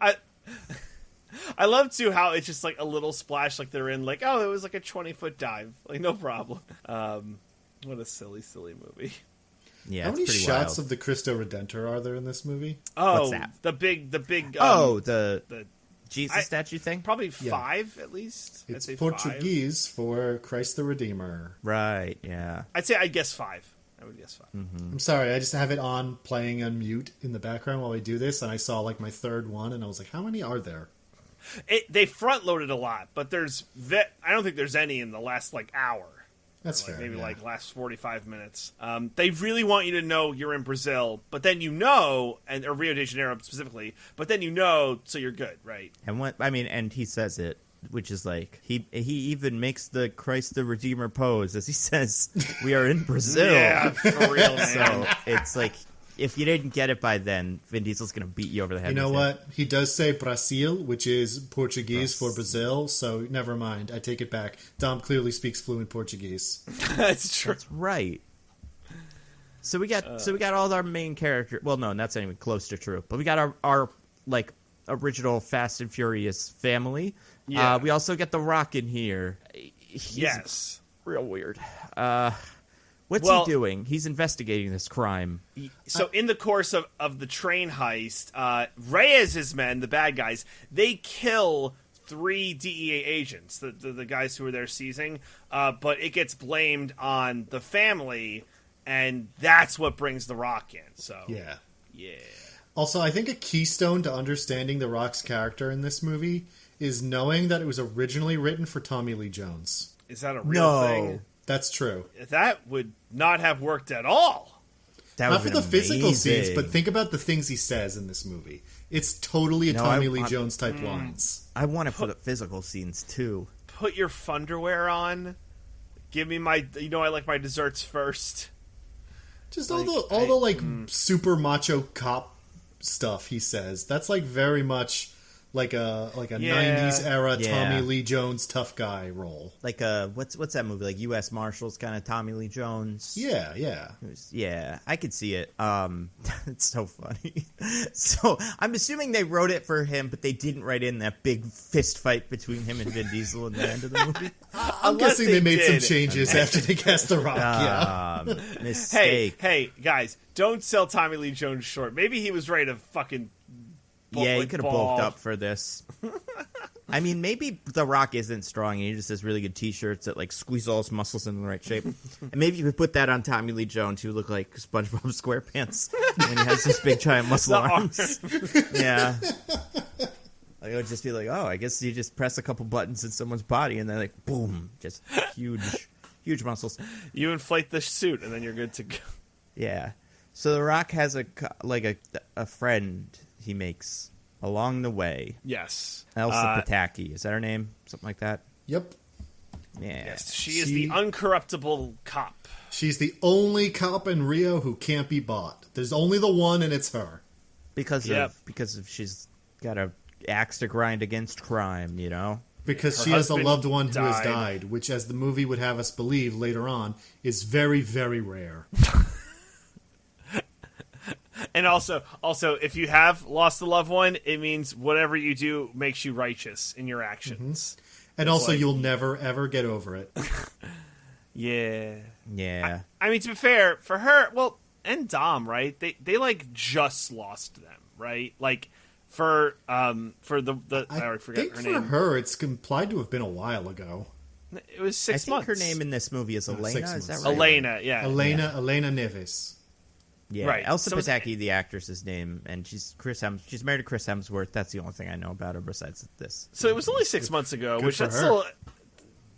I love too how it's just like a little splash, like they're in like, oh, it was like a 20-foot dive, like no problem. What a silly movie. Yeah, How it's many pretty shots wild. of the Cristo Redentor are there in this movie? Oh, What's that? the big. The Jesus statue thing? Probably 5 at least. It's I'd say Portuguese for Christ the Redeemer. Right, yeah. I'd guess 5. I would guess 5. I'm sorry, I just have it on playing on mute in the background while we do this, and I saw like my third one, and I was like, how many are there? They front loaded a lot, but I don't think there's any in the last hour. That's Or, fair. maybe yeah. last 45 minutes. They really want you to know you're in Brazil, but then or Rio de Janeiro specifically, but then so you're good, right? And and he says it, which is like he even makes the Christ the Redeemer pose as he says, "We are in Brazil." Yeah, for real, man. So it's like if you didn't get it by then, Vin Diesel's gonna beat you over the head. You know with it. what? He does say Brasil, which is Portuguese for Brazil, so never mind. I take it back. Dom clearly speaks fluent Portuguese. That's true. That's right. So we got all our main character. Well, no, that's not even close to true. But we got our original Fast and Furious family. Yeah. We also get The Rock in here. Yes. Real weird. What's he doing? He's investigating this crime. So in the course of the train heist, Reyes' men, the bad guys, they kill 3 DEA agents, the guys who were there seizing, but it gets blamed on the family, and that's what brings The Rock in. So Yeah. yeah. Also, I think a keystone to understanding The Rock's character in this movie is knowing that it was originally written for Tommy Lee Jones. Is that a real thing? That's true. That would not have worked at all. That Not for would've the been physical scenes, amazing. but think about the things he says in this movie. It's totally a No, Tommy I Lee want- Jones type lines. I want it for the physical scenes too. Put your funderwear on. Give me my. I like my desserts first. Just all the super macho cop stuff he says. That's like very much like a 90s era Yeah. Tommy Lee Jones tough guy role. Like what's that movie? Like U.S. Marshals, kind of Tommy Lee Jones. Yeah, yeah. Yeah, I could see it. It's so funny. So I'm assuming they wrote it for him, but they didn't write in that big fist fight between him and Vin Diesel in the end of the movie. I'm Unless guessing they made some did. changes after they cast The Rock. Yeah. Mistake. Hey, guys! Don't sell Tommy Lee Jones short. Maybe he was ready to fucking. Yeah, he could have bulked up for this. I mean, maybe The Rock isn't strong, and he just has really good T-shirts that squeeze all his muscles in the right shape. And maybe you could put that on Tommy Lee Jones, who would look like SpongeBob SquarePants when he has these big giant muscle arms. Yeah, it would just be like, oh, I guess you just press a couple buttons in someone's body, and then boom, just huge muscles. You inflate the suit, and then you're good to go. Yeah. So The Rock has a friend he makes along the way. Yes. Elsa Pataki. Is that her name? Something like that? Yep. Yeah. Yes. She is the uncorruptible cop. She's the only cop in Rio who can't be bought. There's only the one, and it's her. Because of she's got a axe to grind against crime, Because Her she has a husband loved one who has died. died, which, as the movie would have us believe later on, is very, very rare. And also, if you have lost a loved one, it means whatever you do makes you righteous in your actions. And also, you'll never, ever get over it. Yeah. Yeah. I mean, to be fair, for her, and Dom, right? They just lost them, right? For the I already forgot think her for name. her, it's implied to have been a while ago. It was I 6 think months. her name in this movie is Elena. 6 Is that months. right? Elena, yeah. Elena Neves. Yeah. Right. Elsa So it's- Pataki, the actress's name, and she's She's married to Chris Hemsworth. That's the only thing I know about her besides this. So it was only 6 months ago, Good which for that's her. still,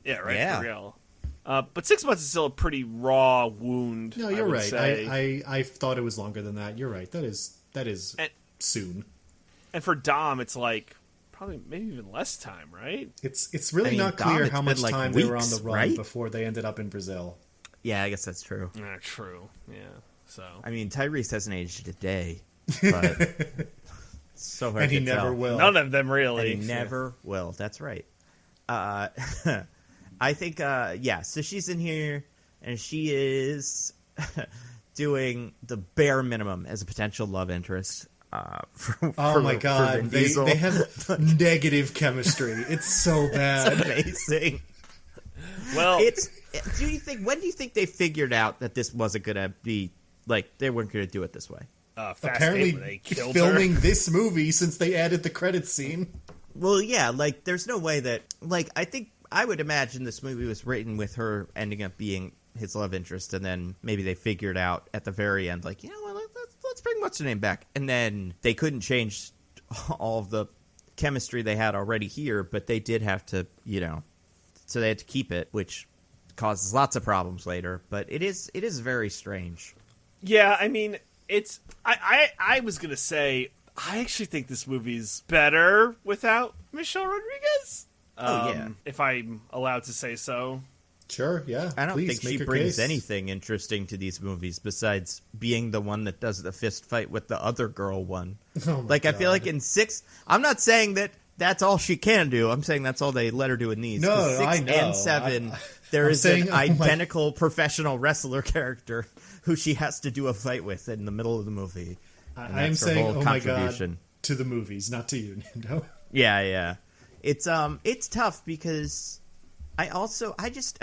yeah, right, Yeah. for real. But 6 months is still a pretty raw wound. No, I you're would right. say. I thought it was longer than that. You're right. That is And- soon. And for Dom, it's probably maybe even less time, right? It's really I mean, not Dom, clear it's how been, much like, time they were on weeks, the run right? before they ended up in Brazil. Yeah, I guess that's true. True. Yeah. So I mean, Tyrese hasn't aged a day, but it's so hard And he to never tell. will. none of them really. And he never will. That's right. I think, so she's in here, and she is doing the bare minimum as a potential love interest. Oh my god, Vin they Diesel. have negative chemistry. It's so bad. Amazing. Well, When do you think they figured out that this wasn't going to be Like, they weren't going to do it this way. Apparently they killed filming her. this movie since they added the credits scene. Well, yeah, like, there's no way that... Like, I would imagine this movie was written with her ending up being his love interest, and then maybe they figured out at the very end, like, you know what, let's bring what's-her-name back. And then they couldn't change all of the chemistry they had already here, but they did have to, you know... So they had to keep it, which causes lots of problems later. But it is very strange. Yeah, I mean, it's... I was going to say, I actually think this movie's better without Michelle Rodriguez. Yeah. If I'm allowed to say so. Sure, yeah. I don't Please think make she your brings case. anything interesting to these movies besides being the one that does the fist fight with the other girl one. Oh my Like, I feel God. like in 6... I'm not saying that that's all she can do. I'm saying that's all they let her do in these. No, 'Cause 6 I know. and 7, there I'm is saying, an oh my- identical professional wrestler character who she has to do a fight with in the middle of the movie. And I'm that's her saying, whole oh my God, contribution. to the movies, not to you, Nando. Yeah. It's tough because I just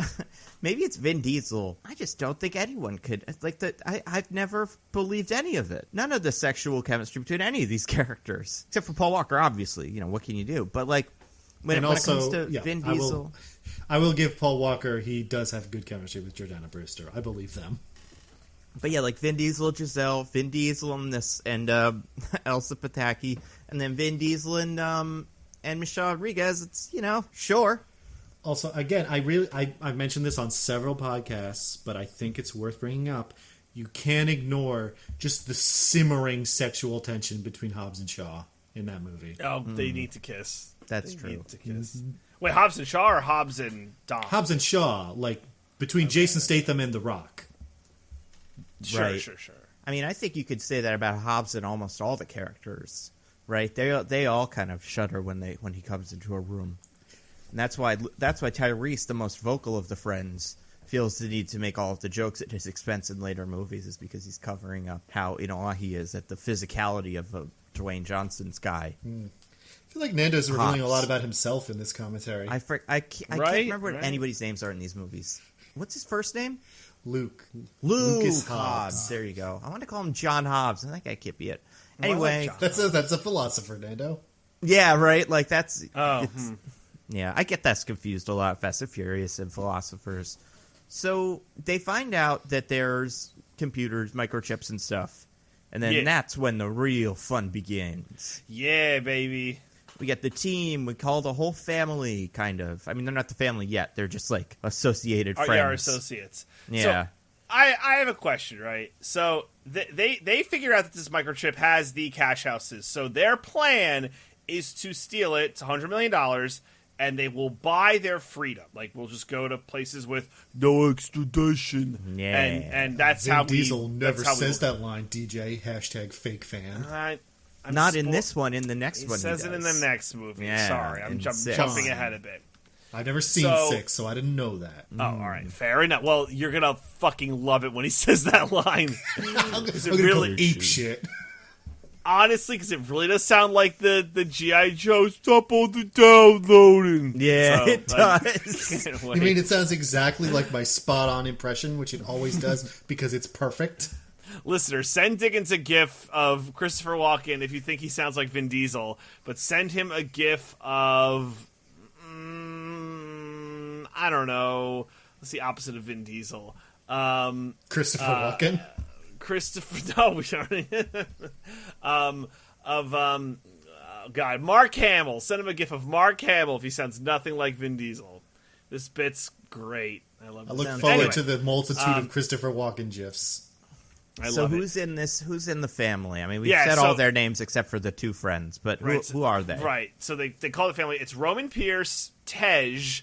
maybe it's Vin Diesel. I just don't think anyone could like that. I've never believed any of it. None of the sexual chemistry between any of these characters, except for Paul Walker, obviously. You know, what can you do? But like when it comes to Vin Diesel, I will give Paul Walker. He does have good chemistry with Jordana Brewster. I believe them. but yeah, like Vin Diesel, Giselle, Vin Diesel and Elsa Pataki, and then Vin Diesel and Michelle Rodriguez. It's, you know, sure. Also, again, I mentioned this on several podcasts, but I think it's worth bringing up. You can't ignore just the simmering sexual tension between Hobbs and Shaw in that movie. Oh, they need to kiss. That's They true. need to kiss. Wait, Hobbs and Shaw or Hobbs and Dom? Hobbs and Shaw, like between Jason Statham and The Rock. Sure, Right. sure. I mean, I think you could say that about Hobbs and almost all the characters, right? They all kind of shudder when he comes into a room, and that's why Tyrese, the most vocal of the friends, feels the need to make all of the jokes at his expense in later movies, is because he's covering up how in awe he is at the physicality of Dwayne Johnson's guy. I feel like Nando's revealing a Hobbs. lot about himself in this commentary. I can't remember what anybody's names are in these movies. What's his first name? Luke. Lucas Hobbs. Hobbs. There you go. I want to call him John Hobbs. I think that can't be it. I like Anyway, John. That's a philosopher, Nando. yeah, right. Like that's. Oh, Yeah, I get that's confused a lot. Fast and Furious and philosophers. So they find out that there's computers, microchips, and stuff, and then Yeah. that's when the real fun begins. yeah, baby. We get the team. We call the whole family, kind of. I mean, they're not the family yet. They're just like associated friends. Yeah, our associates. Yeah. So, I have a question, right? So they figure out that this microchip has the cash houses. So their plan is to steal it. It's $100 million, and they will buy their freedom. Like, we'll just go to places with no extradition. Yeah. And that's Vin how we... Diesel never that's how says we, that line, DJ. Hashtag fake fan. I'm Not in spo- this one. In the next He one, says he it in does. the next movie. Yeah, Sorry, I'm in six. jumping ahead a bit. I've never seen So- 6, so I didn't know that. Oh, all right, fair enough. Well, you're gonna fucking love it when he says that line. I'm it gonna really- go ape shit. Honestly, because it really does sound like the G.I. Joe stop all the downloading. Yeah, So, it does. can't You wait. mean it sounds exactly like my spot-on impression, which it always does because it's perfect? Listener, send Diggins a gif of Christopher Walken if you think he sounds like Vin Diesel, but send him a gif of I don't know. What's the opposite of Vin Diesel? Christopher Walken? Christopher. No, we already. God, Mark Hamill. Send him a gif of Mark Hamill if he sounds nothing like Vin Diesel. This bit's great. I love. I look it. forward Anyway, to the multitude of Christopher Walken gifs. I So love it. who's in this? Who's in the family? I mean, we've Yeah, said so- all their names except for the two friends, but Right, who are they? Right. So they call the family. It's Roman Pierce, Tej,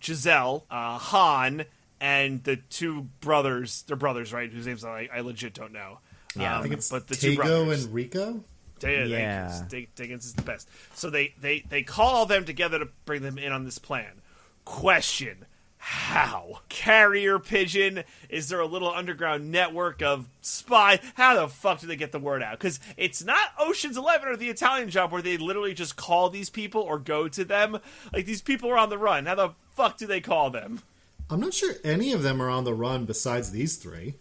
Giselle, Han, and the two brothers. They're brothers, right? Whose names I legit don't know. Yeah, I think it's but the two Tego brothers. and Rico? Yeah. Diggins is the best. So they call all them together to bring them in on this plan. Question: how? Carrier pigeon? Is there a little underground network of spy? How the fuck do they get the word out? Because it's not Ocean's 11 or the Italian Job where they literally just call these people or go to them. Like, these people are on the run. How the fuck do they call them? I'm not sure any of them are on the run besides these three.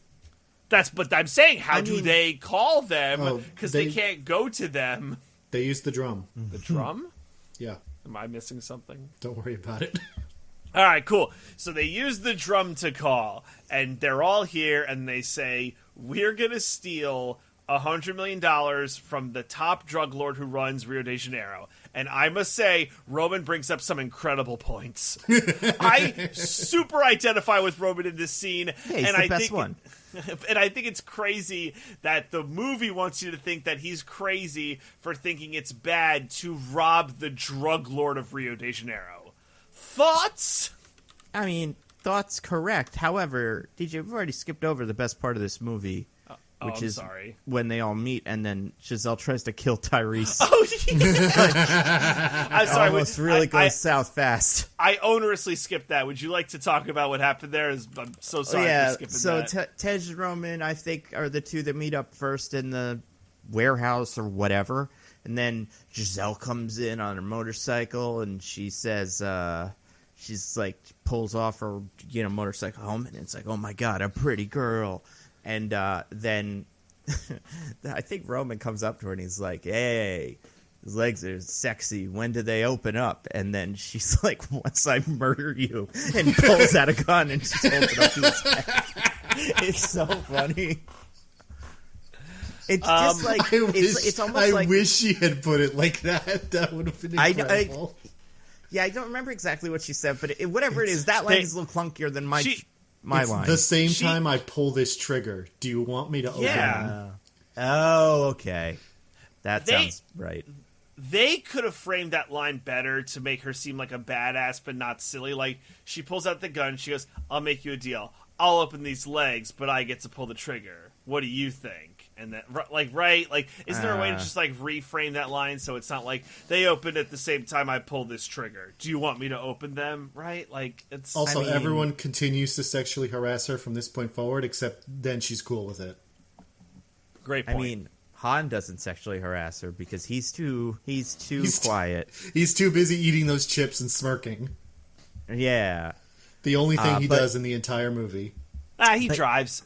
But I'm saying, how do they call them? Because they can't go to them. They use the drum. The drum? Yeah. Am I missing something? Don't worry about it. All right, cool. So they use the drum to call, and they're all here, and they say, we're going to steal $100 million from the top drug lord who runs Rio de Janeiro. And I must say, Roman brings up some incredible points. I super identify with Roman in this scene. Yeah, he's and the best one. And I think it's crazy that the movie wants you to think that he's crazy for thinking it's bad to rob the drug lord of Rio de Janeiro. Thoughts? I mean, thoughts correct. However, DJ, we've already skipped over the best part of this movie. Which is sorry. When they all meet, and then Giselle tries to kill Tyrese. Oh, yeah. I'm sorry. Almost really goes south fast. I onerously skipped that. Would you like to talk about what happened there? I'm so sorry for skipping that. So Tej and Roman, I think, are the two that meet up first in the warehouse or whatever. And then Giselle comes in on her motorcycle, and she says, she's like, pulls off her motorcycle helmet, and it's like, oh my God, a pretty girl. And then I think Roman comes up to her and he's like, hey, his legs are sexy. When do they open up? And then she's like, once I murder you. And pulls out a gun and just holds it up to his head. It's so funny. It's just like, it's almost like... I wish she had put it like that. That would have been incredible. I don't remember exactly what she said, but whatever it is, that line is a little clunkier than my line. The same time I pull this trigger, do you want me to open it? Oh, okay. That sounds right. They could have framed that line better to make her seem like a badass but not silly. Like, she pulls out the gun, she goes, I'll make you a deal. I'll open these legs, but I get to pull the trigger. What do you think? And that, right? Like, is there a way to just, like, reframe that line so it's not like, they open at the same time I pull this trigger. Do you want me to open them? Right? Like, it's... Also, everyone continues to sexually harass her from this point forward, except then she's cool with it. Great point. I mean, Han doesn't sexually harass her because he's too quiet. He's too busy eating those chips and smirking. Yeah. The only thing he does in the entire movie. He drives.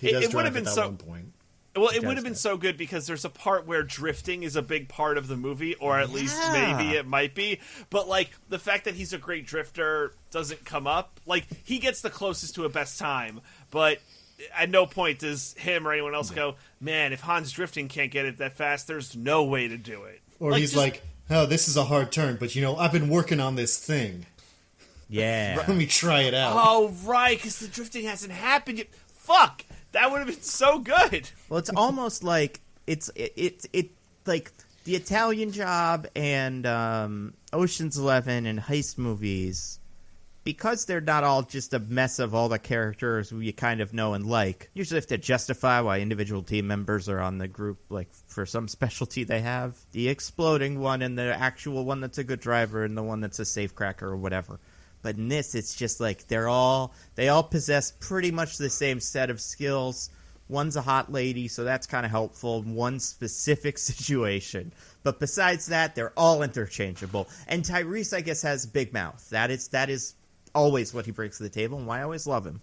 It would have been so. One point. Well, it would have been so good because there's a part where drifting is a big part of the movie, or at least maybe it might be. But, like, the fact that he's a great drifter doesn't come up. Like, he gets the closest to a best time, but at no point does him or anyone else go, man, if Han's drifting can't get it that fast, there's no way to do it. Or he's like, oh, this is a hard turn, but, I've been working on this thing. Yeah. Let me try it out. Oh, right, because the drifting hasn't happened yet. Fuck! That would have been so good. Well, it's almost like it's like the Italian Job and Ocean's 11 and heist movies, because they're not all just a mess of all the characters you kind of know and like. Usually have to justify why individual team members are on the group, like for some specialty they have. The exploding one and the actual one that's a good driver and the one that's a safecracker or whatever. But in this, it's just like they all possess pretty much the same set of skills. One's a hot lady, so that's kind of helpful in one specific situation. But besides that, they're all interchangeable. And Tyrese, I guess, has a big mouth. That is always what he brings to the table, and why I always love him.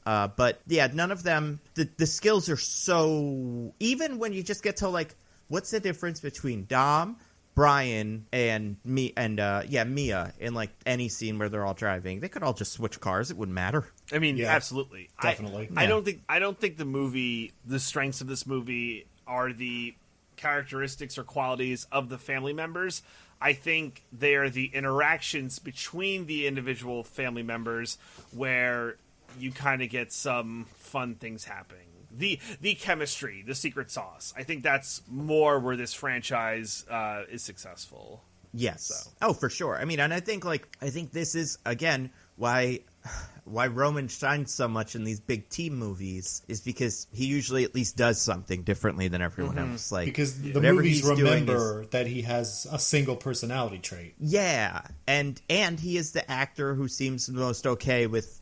But yeah, none of them. The skills are so. Even when you just get to like, what's the difference between Dom, Brian, and me and Mia in like any scene where they're all driving? They could all just switch cars; it wouldn't matter. I mean, absolutely, definitely. I don't think the strengths of this movie are the characteristics or qualities of the family members. I think they are the interactions between the individual family members where you kind of get some fun things happening. The chemistry, the secret sauce. I think that's more where this franchise is successful. Yes. So. Oh, for sure. I mean, and I think this is again why Roman shines so much in these big team movies is because he usually at least does something differently than everyone else. Like because the movies remember that he has a single personality trait. Yeah, and he is the actor who seems the most okay with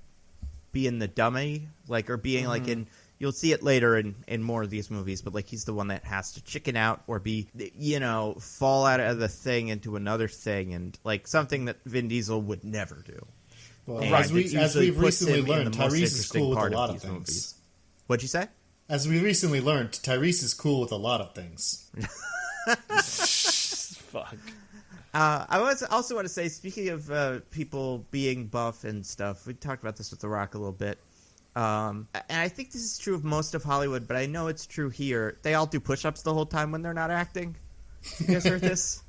being the dummy, like or being like in. You'll see it later in more of these movies, but like he's the one that has to chicken out or be, fall out of the thing into another thing, and like something that Vin Diesel would never do. Well, And as it we've puts recently him in learned, the most Tyrese is interesting cool with a part lot of these things. movies. What'd you say? As we recently learned, Tyrese is cool with a lot of things. Fuck. Also want to say, speaking of people being buff and stuff, we talked about this with The Rock a little bit. And I think this is true of most of Hollywood, but I know it's true here. They all do push-ups the whole time when they're not acting. You guys heard this?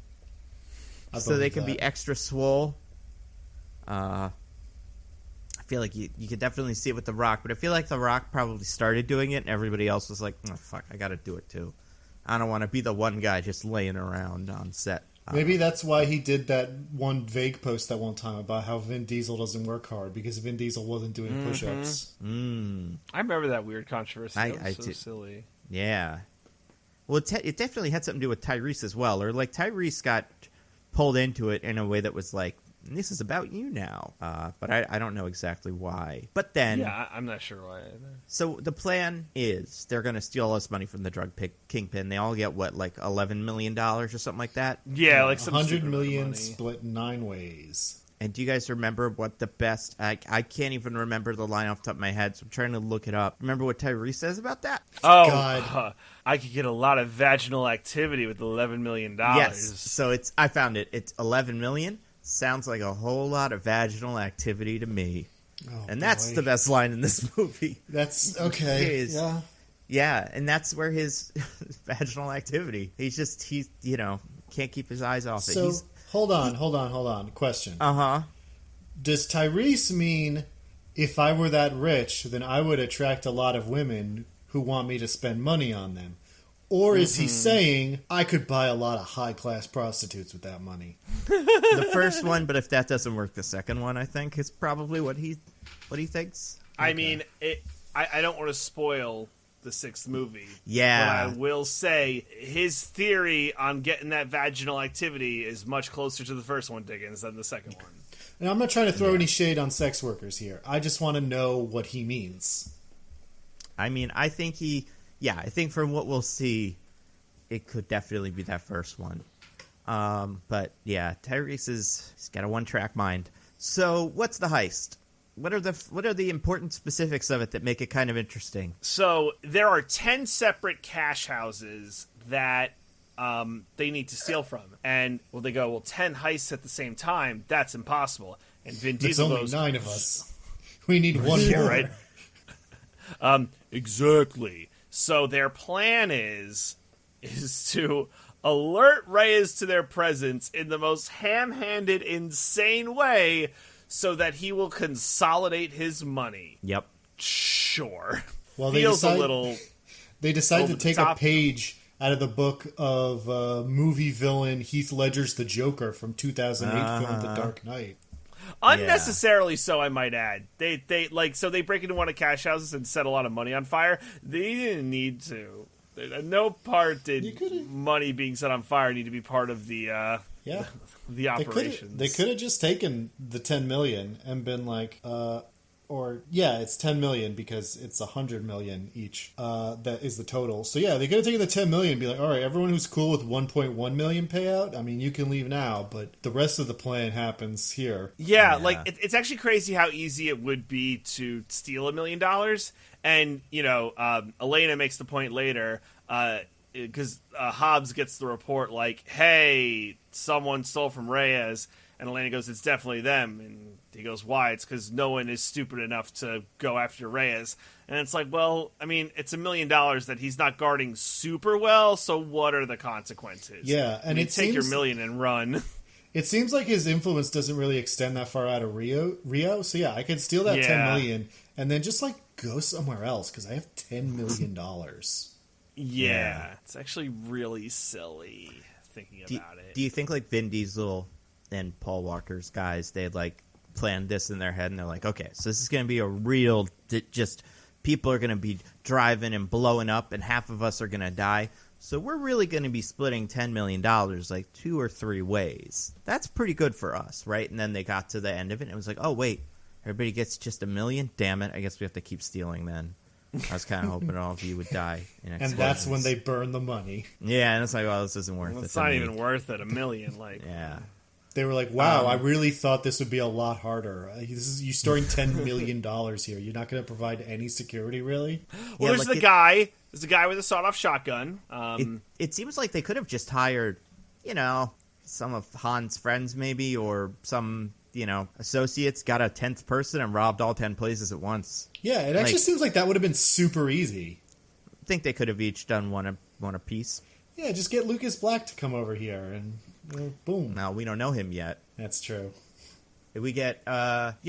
So they can be extra swole. I feel like you could definitely see it with The Rock, but I feel like The Rock probably started doing it, and everybody else was like, oh, fuck, I gotta do it too. I don't want to be the one guy just laying around on set. Maybe that's why he did that one vague post that one time about how Vin Diesel doesn't work hard, because Vin Diesel wasn't doing push-ups. I remember that weird controversy. That was so silly. Yeah. Well, it definitely had something to do with Tyrese as well. Or, like, Tyrese got pulled into it in a way that was like, this is about you now. But I don't know exactly why. But then... Yeah, I'm not sure why either. So the plan is they're going to steal all this money from the drug kingpin. They all get, what, like $11 million or something like that? Yeah, like some $100 million split 9 ways. And do you guys remember what the best... I can't even remember the line off the top of my head, so I'm trying to look it up. Remember what Tyrese says about that? Oh, God. I could get a lot of vaginal activity with $11 million. Yes, so I found it. It's $11 million. Sounds like a whole lot of vaginal activity to me. Oh, and that's boy. the best line in this movie. That's okay. Yeah. Yeah, and that's where his vaginal activity. He's can't keep his eyes off it. So, hold on. Question. Uh-huh. Does Tyrese mean if I were that rich, then I would attract a lot of women who want me to spend money on them? Or is he saying I could buy a lot of high-class prostitutes with that money? The first one, but if that doesn't work, the second one, I think, is probably what he thinks. I mean, I don't want to spoil the 6th movie. Yeah. But I will say his theory on getting that vaginal activity is much closer to the first one, Diggins, than the second one. And I'm not trying to throw any shade on sex workers here. I just want to know what he means. I mean, I think I think from what we'll see, it could definitely be that first one. But yeah, he's got a one-track mind. So what's the heist? What are the important specifics of it that make it kind of interesting? So there are 10 separate cash houses that they need to steal from. And they go, 10 heists at the same time? That's impossible. And Vin Diesel There's only goes, 9 of us. We need one yeah, more. right? Exactly. So their plan is to alert Reyes to their presence in the most ham-handed, insane way so that he will consolidate his money. Yep. Sure. Well, Feels a little... They decide over to the take a top. page out of the book of movie villain Heath Ledger's The Joker from 2008 film The Dark Knight. Unnecessarily so, I might add. They break into one of cash houses and set a lot of money on fire. They didn't need to. No part did money being set on fire need to be part of the operations. They could have just taken the 10 million and been like, it's 10 million because it's 100 million each. That is the total. So yeah, they could have taken the 10 million and be like, all right, everyone who's cool with 1.1 million payout, I mean, you can leave now, but the rest of the plan happens here. Yeah, like it's actually crazy how easy it would be to steal $1 million. And Elena makes the point later, because Hobbs gets the report like, hey, someone stole from Reyes. And Elena goes, it's definitely them. And he goes, why? It's because no one is stupid enough to go after Reyes. And it's like, well, I mean, it's $1 million that he's not guarding super well, so what are the consequences? Yeah, and you take your $1 million and run. It seems like his influence doesn't really extend that far out of Rio. So yeah, I could steal that 10 million and then just go somewhere else because I have $10 million. Yeah, it's actually really silly thinking about it. Do you think Vin Diesel and Paul Walker's guys, they had planned this in their head and they're like, okay, so this is going to be a real, just people are going to be driving and blowing up and half of us are going to die. So we're really going to be splitting $10 million 2 or 3 ways. That's pretty good for us, right? And then they got to the end of it and it was like, oh, wait, everybody gets just $1 million? Damn it, I guess we have to keep stealing then. I was kind of hoping all of you would die in explosions. And that's when they burn the money. Yeah, and it's like, oh, this isn't worth it. It's not even worth it, $1 million. Yeah. They were like, wow, I really thought this would be a lot harder. You're storing $10 million here. You're not going to provide any security, really? Well, there's the guy with a sawed-off shotgun. It seems like they could have just hired, some of Han's friends maybe, or some, associates, got a 10th person and robbed all 10 places at once. Yeah, it actually seems like that would have been super easy. I think they could have each done one apiece. Yeah, just get Lucas Black to come over here and boom. No, we don't know him yet. That's true. We get who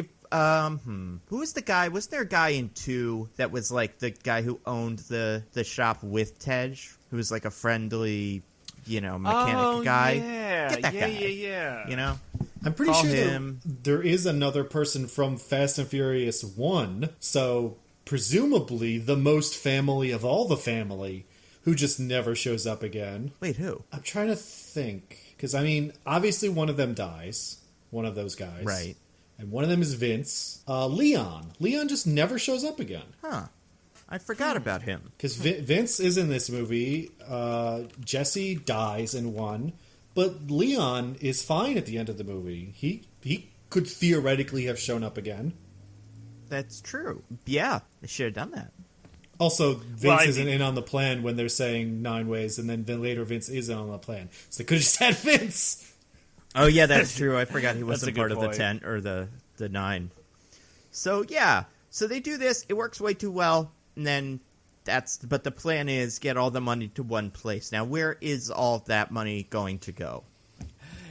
was the guy? Was there a guy in 2 that was like the guy who owned the shop with Tej, who was like a friendly, mechanic guy? Yeah. Get that guy. Yeah. I'm pretty Call sure him. there is another person from Fast and Furious 1, so presumably the most family of all the family, who just never shows up again. Wait, who? I'm trying to think. Because, obviously one of them dies. One of those guys. Right. And one of them is Vince. Leon. Leon just never shows up again. Huh. I forgot about him. Because Vince is in this movie. Jesse dies in 1. But Leon is fine at the end of the movie. He could theoretically have shown up again. That's true. Yeah, they should have done that. Also, Vince isn't in on the plan when they're saying 9 ways, and then later Vince is in on the plan. So they could have just had Vince. Oh, yeah, that's true. I forgot he wasn't That's a part good of the point. 10 or the 9. So, yeah. So they do this. It works way too well. And then but the plan is get all the money to one place. Now, where is all that money going to go?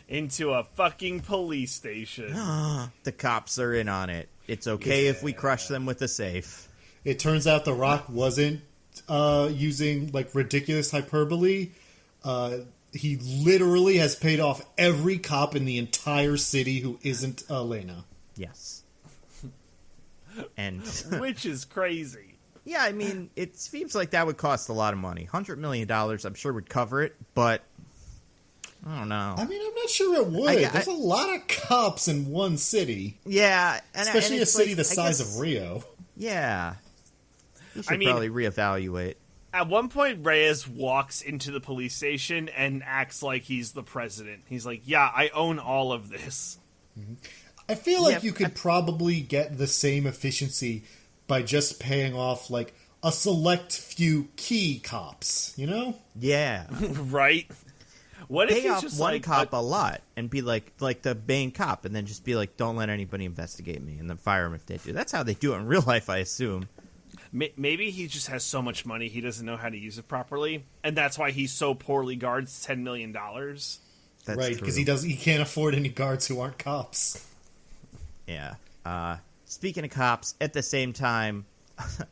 Into a fucking police station. The cops are in on it. It's okay if we crush them with a safe. It turns out The Rock wasn't using ridiculous hyperbole. He literally has paid off every cop in the entire city who isn't Elena. Yes. And Which is crazy. yeah, it seems like that would cost a lot of money. $100 million, I'm sure, would cover it, but I don't know. I'm not sure it would. There's a lot of cops in one city. Yeah. Especially and a city the I size guess- of Rio. Yeah. You should probably reevaluate. At one point, Reyes walks into the police station and acts like he's the president. He's like, yeah, I own all of this. I feel like Yeah, you could probably get the same efficiency by just paying off a select few key cops, Yeah. Right? What if Pay he's off just one cop a lot and be like the main cop, and then just be like, don't let anybody investigate me, and then fire him if they do. That's how they do it in real life, I assume. Maybe he just has so much money he doesn't know how to use it properly, and that's why he so poorly guards $10 million. That's Right, true. because he can't afford any guards who aren't cops. Yeah. Speaking of cops, at the same time,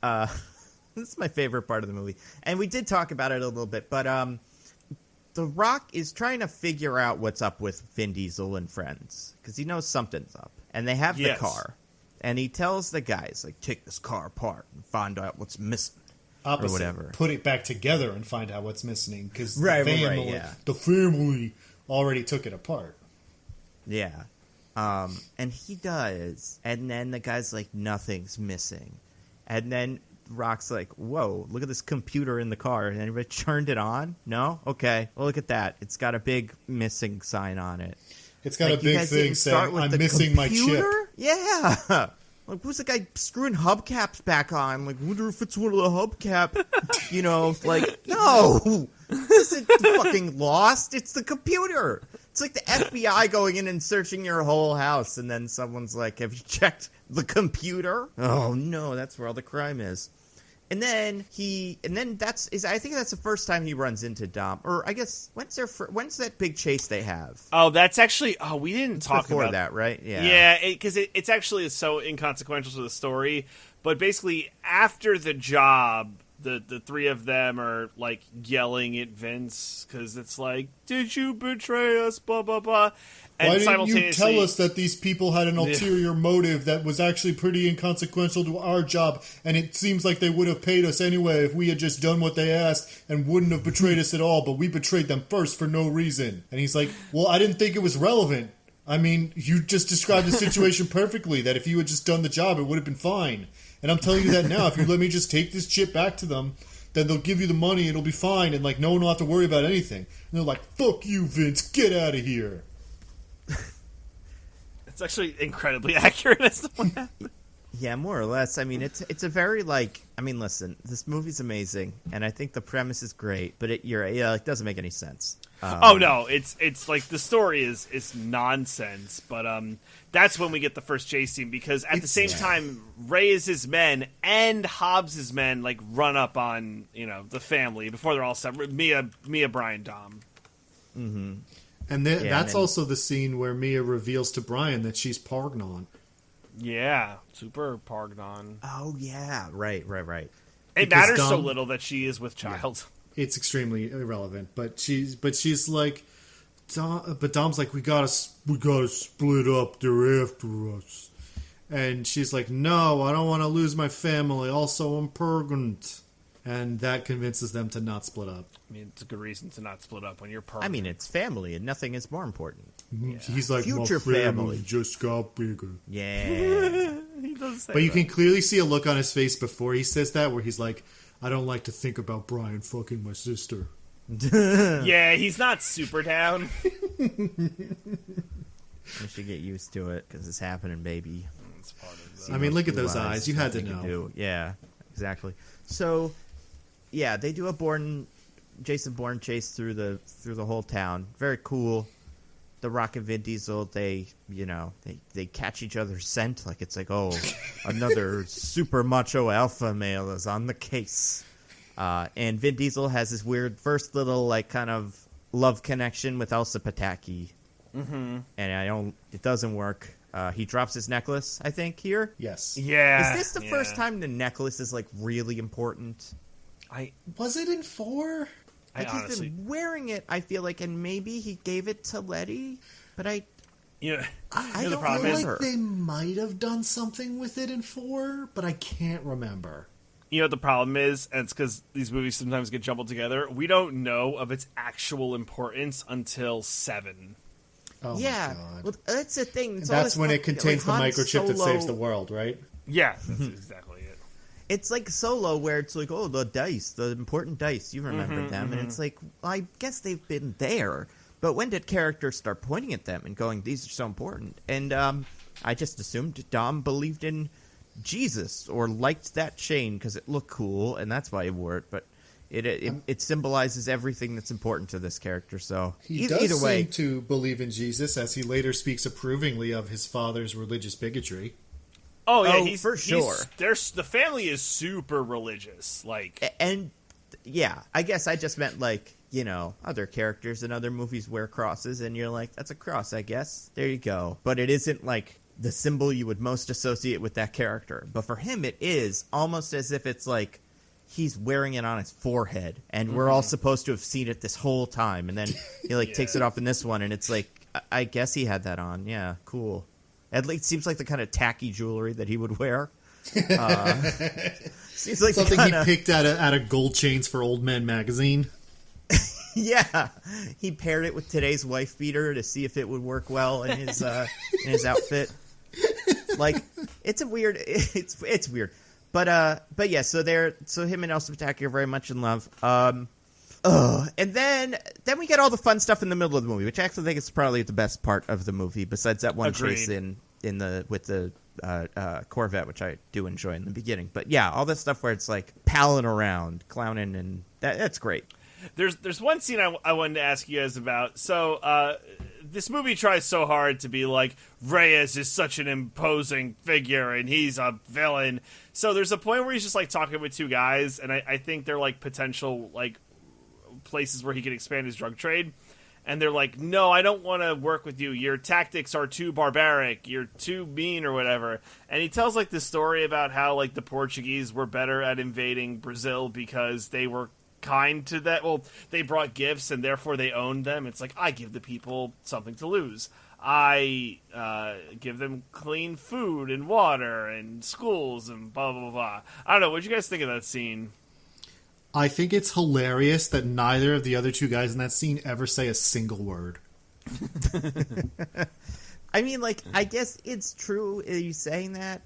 this is my favorite part of the movie, and we did talk about it a little bit, but The Rock is trying to figure out what's up with Vin Diesel and friends, because he knows something's up, and they have the car, and he tells the guys, take this car apart and find out what's missing. Opposite. Or whatever. Put it back together and find out what's missing, because Right, the family already took it apart. Yeah. And he does. And then the guy's like, nothing's missing. And then Rock's like, whoa, look at this computer in the car. And anybody turned it on? No? Okay. Well, look at that. It's got a big missing sign on it. It's got a you big guys thing didn't start saying, with I'm the missing my chip. computer? Yeah. Like, who's the guy screwing hubcaps back on? Like, wonder if it's one of the hubcap, no! This isn't fucking Lost. It's the computer. It's like the FBI going in and searching your whole house, and then someone's like, have you checked the computer? Oh, no, that's where all the crime is. And then I think that's the first time he runs into Dom. Or I guess, when's that big chase they have? Oh, that's actually, we didn't talk Before about that, right? Yeah. Yeah, because it's actually so inconsequential to the story. But basically, after the job, the three of them are yelling at Vince because it's like, "Did you betray us?" Blah blah blah. And Why didn't you simultaneously, tell us that these people had an ulterior motive that was actually pretty inconsequential to our job, and it seems like they would have paid us anyway if we had just done what they asked and wouldn't have betrayed us at all, but we betrayed them first for no reason. And he's like, well, I didn't think it was relevant. You just described the situation perfectly, that if you had just done the job, it would have been fine. And I'm telling you that now. If you let me just take this chip back to them, then they'll give you the money and it'll be fine, and no one will have to worry about anything. And they're like, fuck you, Vince, get out of here. It's actually incredibly accurate as to what happened. Yeah, more or less. I mean, it's a very like. I mean, listen, this movie's amazing, and I think the premise is great, but it doesn't make any sense. Oh no, it's like the story is nonsense, but that's when we get the first chase scene, because at the same time, Reyes' men and Hobbs' men like run up on the family before they're all separate. Mia, Brian, Dom. Mm-hmm. And that's also the scene where Mia reveals to Brian that she's Pargnon. Yeah, super Pargnon. Oh yeah, right. It matters so little that she is with child. Yeah, it's extremely irrelevant, but she's like, but Dom's like, we gotta split up. They're after us, and she's like, no, I don't want to lose my family. Also, I'm pregnant, and that convinces them to not split up. I mean, it's a good reason to not split up when you're pregnant. I mean, it's family, and nothing is more important. Yeah. He's like, future my family just got bigger. Yeah. He does say But you can clearly see a look on his face before he says that, where he's like, I don't like to think about Brian fucking my sister. Yeah, he's not super down. You should get used to it, because it's happening, baby. It's part of I mean, look at those eyes. You had to know. Yeah, exactly. So, yeah, they do a Jason Bourne chase through the whole town. Very cool. The Rock and Vin Diesel, they catch each other's scent. Like, it's like, oh, another super macho alpha male is on the case. And Vin Diesel has this weird first little, like, kind of love connection with Elsa Pataki. Mm-hmm. And it doesn't work. He drops his necklace, I think, here. Yes. Yeah. Is this the first time the necklace is, like, really important? Was it in 4? He's been wearing it, I feel like, and maybe he gave it to Letty, but I don't feel like they might have done something with it in 4, but I can't remember. You know what the problem is? And it's because these movies sometimes get jumbled together. We don't know of its actual importance until 7. Oh yeah, my God. well, that's the thing. That's when it contains like the microchip that Solo, saves the world, right? Yeah, that's exactly it. It's like Solo, where it's like, oh, the dice, the important dice, you remember them. And it's like, well, I guess they've been there, but when did characters start pointing at them and going, these are so important? And I just assumed Dom believed in Jesus or liked that chain because it looked cool, and that's why he wore it. But it symbolizes everything that's important to this character. So he does either way, seem to believe in Jesus, as he later speaks approvingly of his father's religious bigotry. Oh yeah, for sure. The family is super religious, like, and yeah, I guess I just meant like, other characters in other movies wear crosses, and you're like, that's a cross, I guess. There you go. But it isn't like the symbol you would most associate with that character. But for him, it is almost as if it's like he's wearing it on his forehead, and we're all supposed to have seen it this whole time. And then he takes it off in this one, and it's like, I guess he had that on. Yeah, cool. At least seems like the kind of tacky jewelry that he would wear. Seems like something he picked out of Gold Chains for Old Men magazine. Yeah, he paired it with today's wife beater to see if it would work well in his outfit. Like, it's weird. It's weird, but yeah. So him and Elsa Pataki are very much in love. And then we get all the fun stuff in the middle of the movie, which I actually think is probably the best part of the movie, besides that one chase with the Corvette, which I do enjoy in the beginning. But yeah, all this stuff where it's like palling around, clowning, and that's great. There's one scene I wanted to ask you guys about. So this movie tries so hard to be like, Reyes is such an imposing figure and he's a villain. So there's a point where he's just like talking with two guys, and I think they're like potential like places where he could expand his drug trade, and they're like, no, I don't want to work with you, your tactics are too barbaric, you're too mean or whatever. And he tells like this story about how like the Portuguese were better at invading Brazil because they were kind to that. Well, they brought gifts and therefore they owned them. It's like, I give the people something to lose. I give them clean food and water and schools and blah blah blah. I don't know, what'd you guys think of that scene? I think it's hilarious that neither of the other two guys in that scene ever say a single word. I mean, like, I guess it's true. Are you saying that?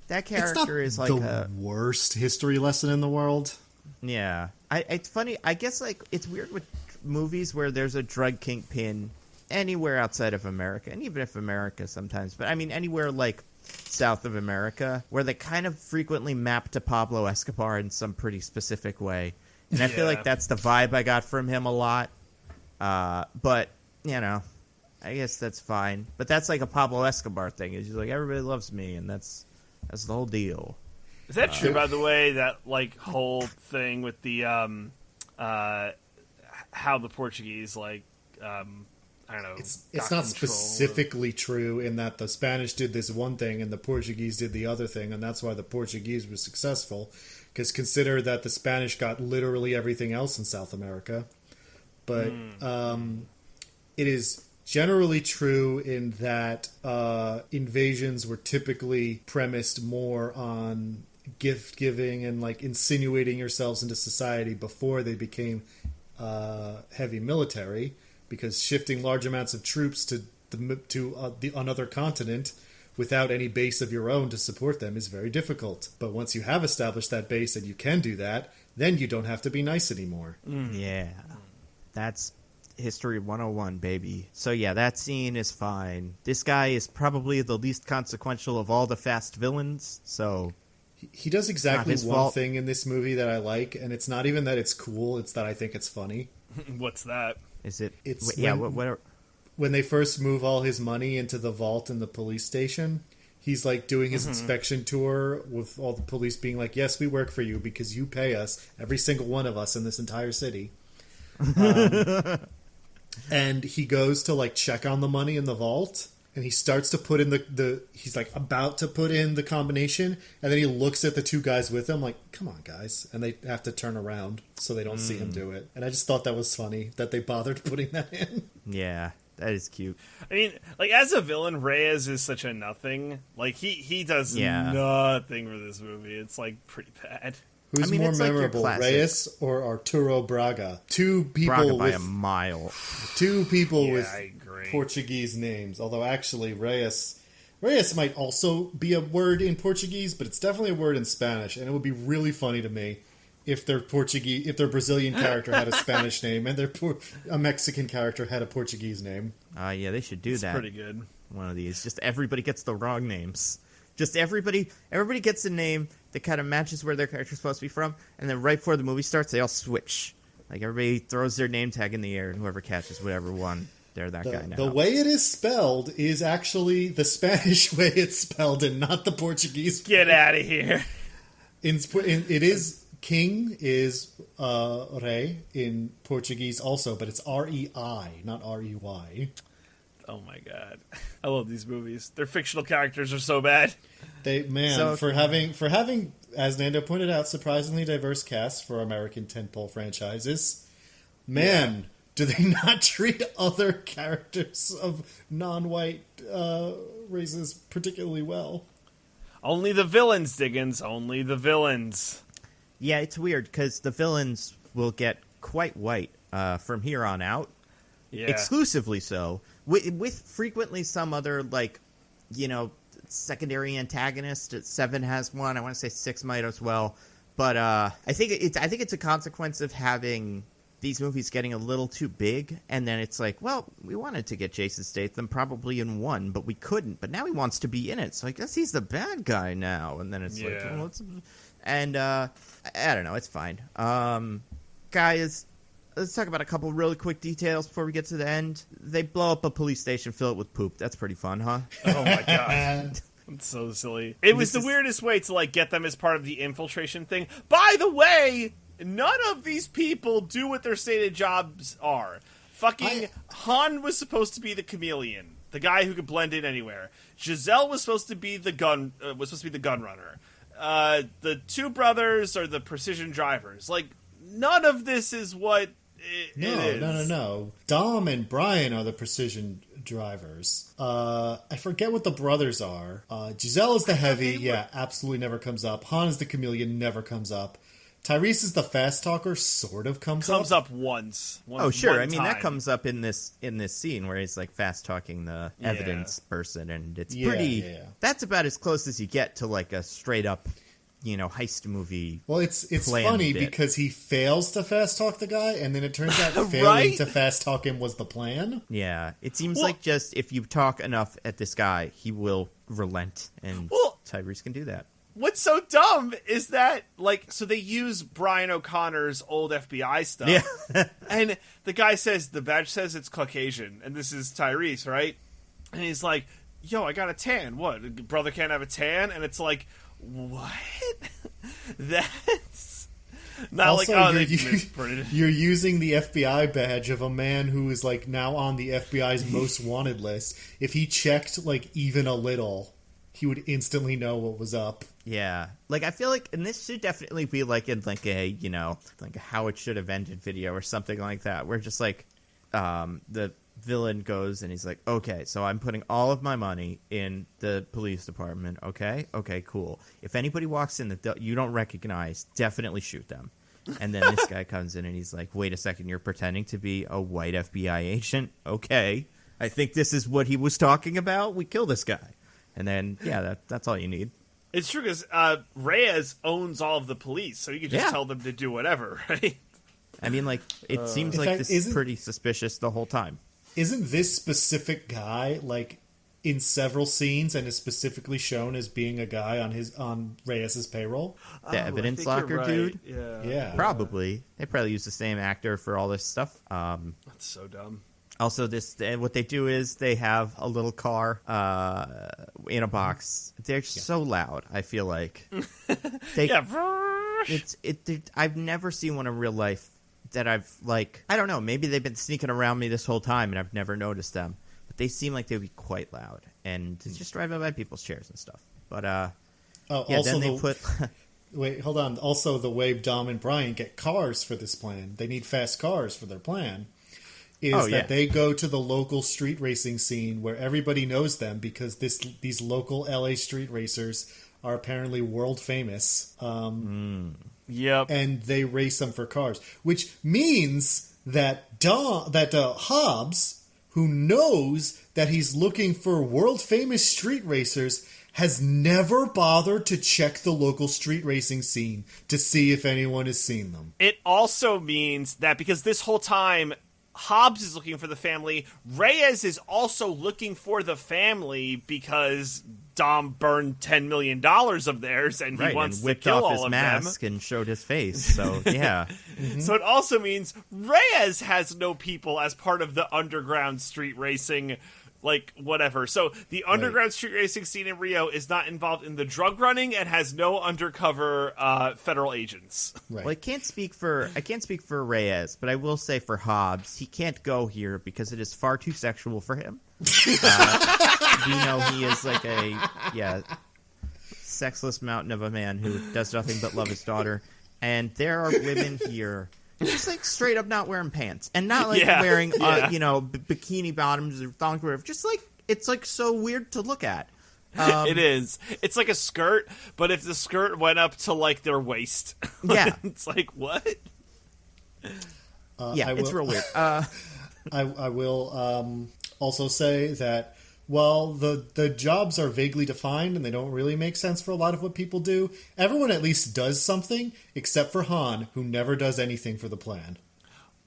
That character is like the worst history lesson in the world. Yeah, it's funny. I guess like it's weird with movies where there's a drug kingpin, anywhere outside of America, and even if America sometimes, but I mean anywhere like south of America, where they kind of frequently map to Pablo Escobar in some pretty specific way. And I feel like that's the vibe I got from him a lot. But, you know, I guess that's fine. But that's like a Pablo Escobar thing. He's like, everybody loves me, and that's the whole deal. Is that true, by the way, that, like, whole thing with the, how the Portuguese, like, I don't know. It's not specifically true in that the Spanish did this one thing and the Portuguese did the other thing, and that's why the Portuguese was successful. Because consider that the Spanish got literally everything else in South America. But it is generally true in that invasions were typically premised more on gift giving and like insinuating yourselves into society before they became heavy military. Because shifting large amounts of troops to another continent without any base of your own to support them is very difficult. But once you have established that base and you can do that, then you don't have to be nice anymore. Yeah. That's History 101, baby. So yeah, that scene is fine. This guy is probably the least consequential of all the fast villains, so... He does exactly one fault. thing in this movie that I like, and it's not even that it's cool, it's that I think it's funny. What's that? Is it? It's when they first move all his money into the vault in the police station. He's like doing his inspection tour with all the police being like, "Yes, we work for you because you pay us, every single one of us in this entire city." And he goes to like check on the money in the vault, and he starts to put in he's like about to put in the combination, and then he looks at the two guys with him like, "Come on, guys," and they have to turn around so they don't see him do it. And I just thought that was funny that they bothered putting that in. Yeah, that is cute. I mean, like, as a villain, Reyes is such a nothing. Like, he does nothing for this movie. It's like pretty bad. Who's more memorable, Reyes or Arturo Braga? Two people Braga by a mile. Two people I with agree. Portuguese names. Although actually Reyes might also be a word in Portuguese, but it's definitely a word in Spanish. And it would be really funny to me if their Brazilian character had a Spanish name and a Mexican character had a Portuguese name. Yeah, they should do that. Pretty good. One of these. Just everybody gets the wrong names. Just everybody gets a name that kind of matches where their character's supposed to be from, and then right before the movie starts, they all switch. Like, everybody throws their name tag in the air, and whoever catches whatever one, they're that guy now. The way it is spelled is actually the Spanish way it's spelled and not the Portuguese. Get out of here. It is... King is rei in Portuguese also, but it's R-E-I, not R-E-Y. Oh my god. I love these movies. Their fictional characters are so bad. For having, as Nando pointed out, surprisingly diverse casts for American tentpole franchises, do they not treat other characters of non-white races particularly well? Only the villains, Diggins. Only the villains. Yeah, it's weird, because the villains will get quite white from here on out. Yeah. Exclusively so. With frequently some other, like, you know, secondary antagonist. 7 has one. I want to say 6 might as well. But I think it's a consequence of having these movies getting a little too big, and then it's like, well, we wanted to get Jason Statham probably in 1, but we couldn't. But now he wants to be in it, so I guess he's the bad guy now. And then it's like, well, I don't know, it's fine. Guys, let's talk about a couple really quick details before we get to the end. They blow up a police station, fill it with poop. That's pretty fun, huh? Oh my god. It's so silly. It was the weirdest way to, like, get them as part of the infiltration thing. By the way, none of these people do what their stated jobs are. Han was supposed to be the chameleon, the guy who could blend in anywhere. Giselle was supposed to be the gun runner. The two brothers are the precision drivers. Like, none of this is what it is. No. Dom and Brian are the precision drivers. I forget what the brothers are. Giselle is the heavy. Yeah, absolutely never comes up. Han is the chameleon. Never comes up. Tyrese is the fast talker. Sort of comes up once. Oh, sure. I mean, time. that comes up in this scene where he's like fast talking the evidence person, and it's pretty. Yeah. That's about as close as you get to like a straight up heist movie. Well, it's planned funny bit. because he fails to fast talk the guy, and then it turns out failing Right? to fast talk him was the plan. Yeah, it seems Well- like just if you talk enough at this guy, he will relent, and Well- Tyrese can do that. What's so dumb is that, so they use Brian O'Connor's old FBI stuff. Yeah. And the guy says, the badge says it's Caucasian, and this is Tyrese, right? And he's like, yo, I got a tan. What? Brother can't have a tan? And it's like, what? That's not Also, they you're, misprinted. you're using the FBI badge of a man who is now on the FBI's most wanted list. If he checked even a little, he would instantly know what was up. Yeah, I feel like, and this should definitely be in a how it should have ended video or something like that, where just the villain goes and he's like, okay, so I'm putting all of my money in the police department. Okay, cool. If anybody walks in that you don't recognize, definitely shoot them. And then this guy comes in and he's like, wait a second, you're pretending to be a white FBI agent? Okay, I think this is what he was talking about. We kill this guy. And then, yeah, that's all you need. It's true because Reyes owns all of the police, so you can just tell them to do whatever, right? I mean, it seems In like fact, this is pretty suspicious the whole time. Isn't this specific guy in several scenes and is specifically shown as being a guy on Reyes's payroll? The evidence locker dude? Yeah. Probably. They probably use the same actor for all this stuff. That's so dumb. Also, what they do is they have a little car in a box. They're so loud, I feel like. I've never seen one in real life that I've, I don't know, maybe they've been sneaking around me this whole time and I've never noticed them. But they seem like they would be quite loud. And just driving by people's chairs and stuff. But, also then they put... Wait, hold on. Also, the way Dom and Brian get cars for this plan, they need fast cars for their plan, is that they go to the local street racing scene where everybody knows them because these local LA street racers are apparently world famous. Yep. And they race them for cars, which means that Hobbs, who knows that he's looking for world famous street racers, has never bothered to check the local street racing scene to see if anyone has seen them. It also means that because this whole time Hobbs is looking for the family, Reyes is also looking for the family because Dom burned $10 million of theirs and he wants and whipped to kill off all his of mask them. and showed his face. So, yeah. So it also means Reyes has no people as part of the underground street racing, whatever. So the underground street racing scene in Rio is not involved in the drug running and has no undercover federal agents. Right. Well, I can't speak for Reyes, but I will say for Hobbs, he can't go here because it is far too sexual for him. He is a sexless mountain of a man who does nothing but love his daughter. And there are women here just straight up not wearing pants and not wearing bikini bottoms or thongs or whatever. Just it's so weird to look at. It is. It's like a skirt, but if the skirt went up to their waist, Yeah. it's what? It's real weird. I will also say that while the jobs are vaguely defined and they don't really make sense for a lot of what people do, everyone at least does something, except for Han, who never does anything for the plan.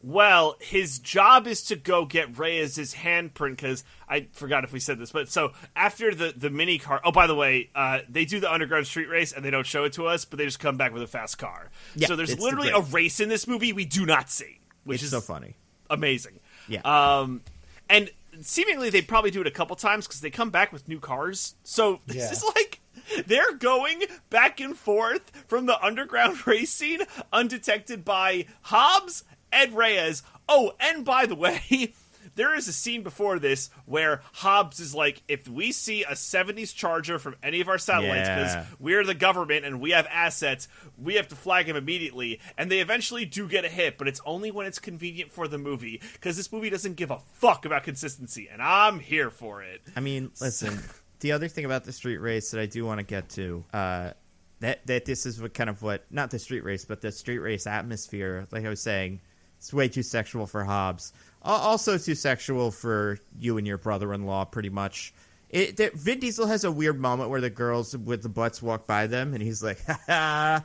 Well, his job is to go get Reyes' handprint, because I forgot if we said this, but so after the mini car... Oh, by the way, they do the underground street race, and they don't show it to us, but they just come back with a fast car. Yeah, so there's it's literally great. a race in this movie we do not see, which is so funny. Amazing. Yeah. And seemingly they probably do it a couple times, because they come back with new cars. So this is they're going back and forth from the underground race scene undetected by Hobbs and Reyes. Oh, and by the way, there is a scene before this where Hobbs is like, if we see a 70s Charger from any of our satellites, because we're the government and we have assets, we have to flag him immediately. And they eventually do get a hit, but it's only when it's convenient for the movie, because this movie doesn't give a fuck about consistency, and I'm here for it. I mean, listen, the other thing about the street race that I do want to get to, that this is not the street race, but the street race atmosphere, like I was saying, it's way too sexual for Hobbs. Also too sexual for you and your brother-in-law, pretty much. Vin Diesel has a weird moment where the girls with the butts walk by them, and he's like, "Ha ha!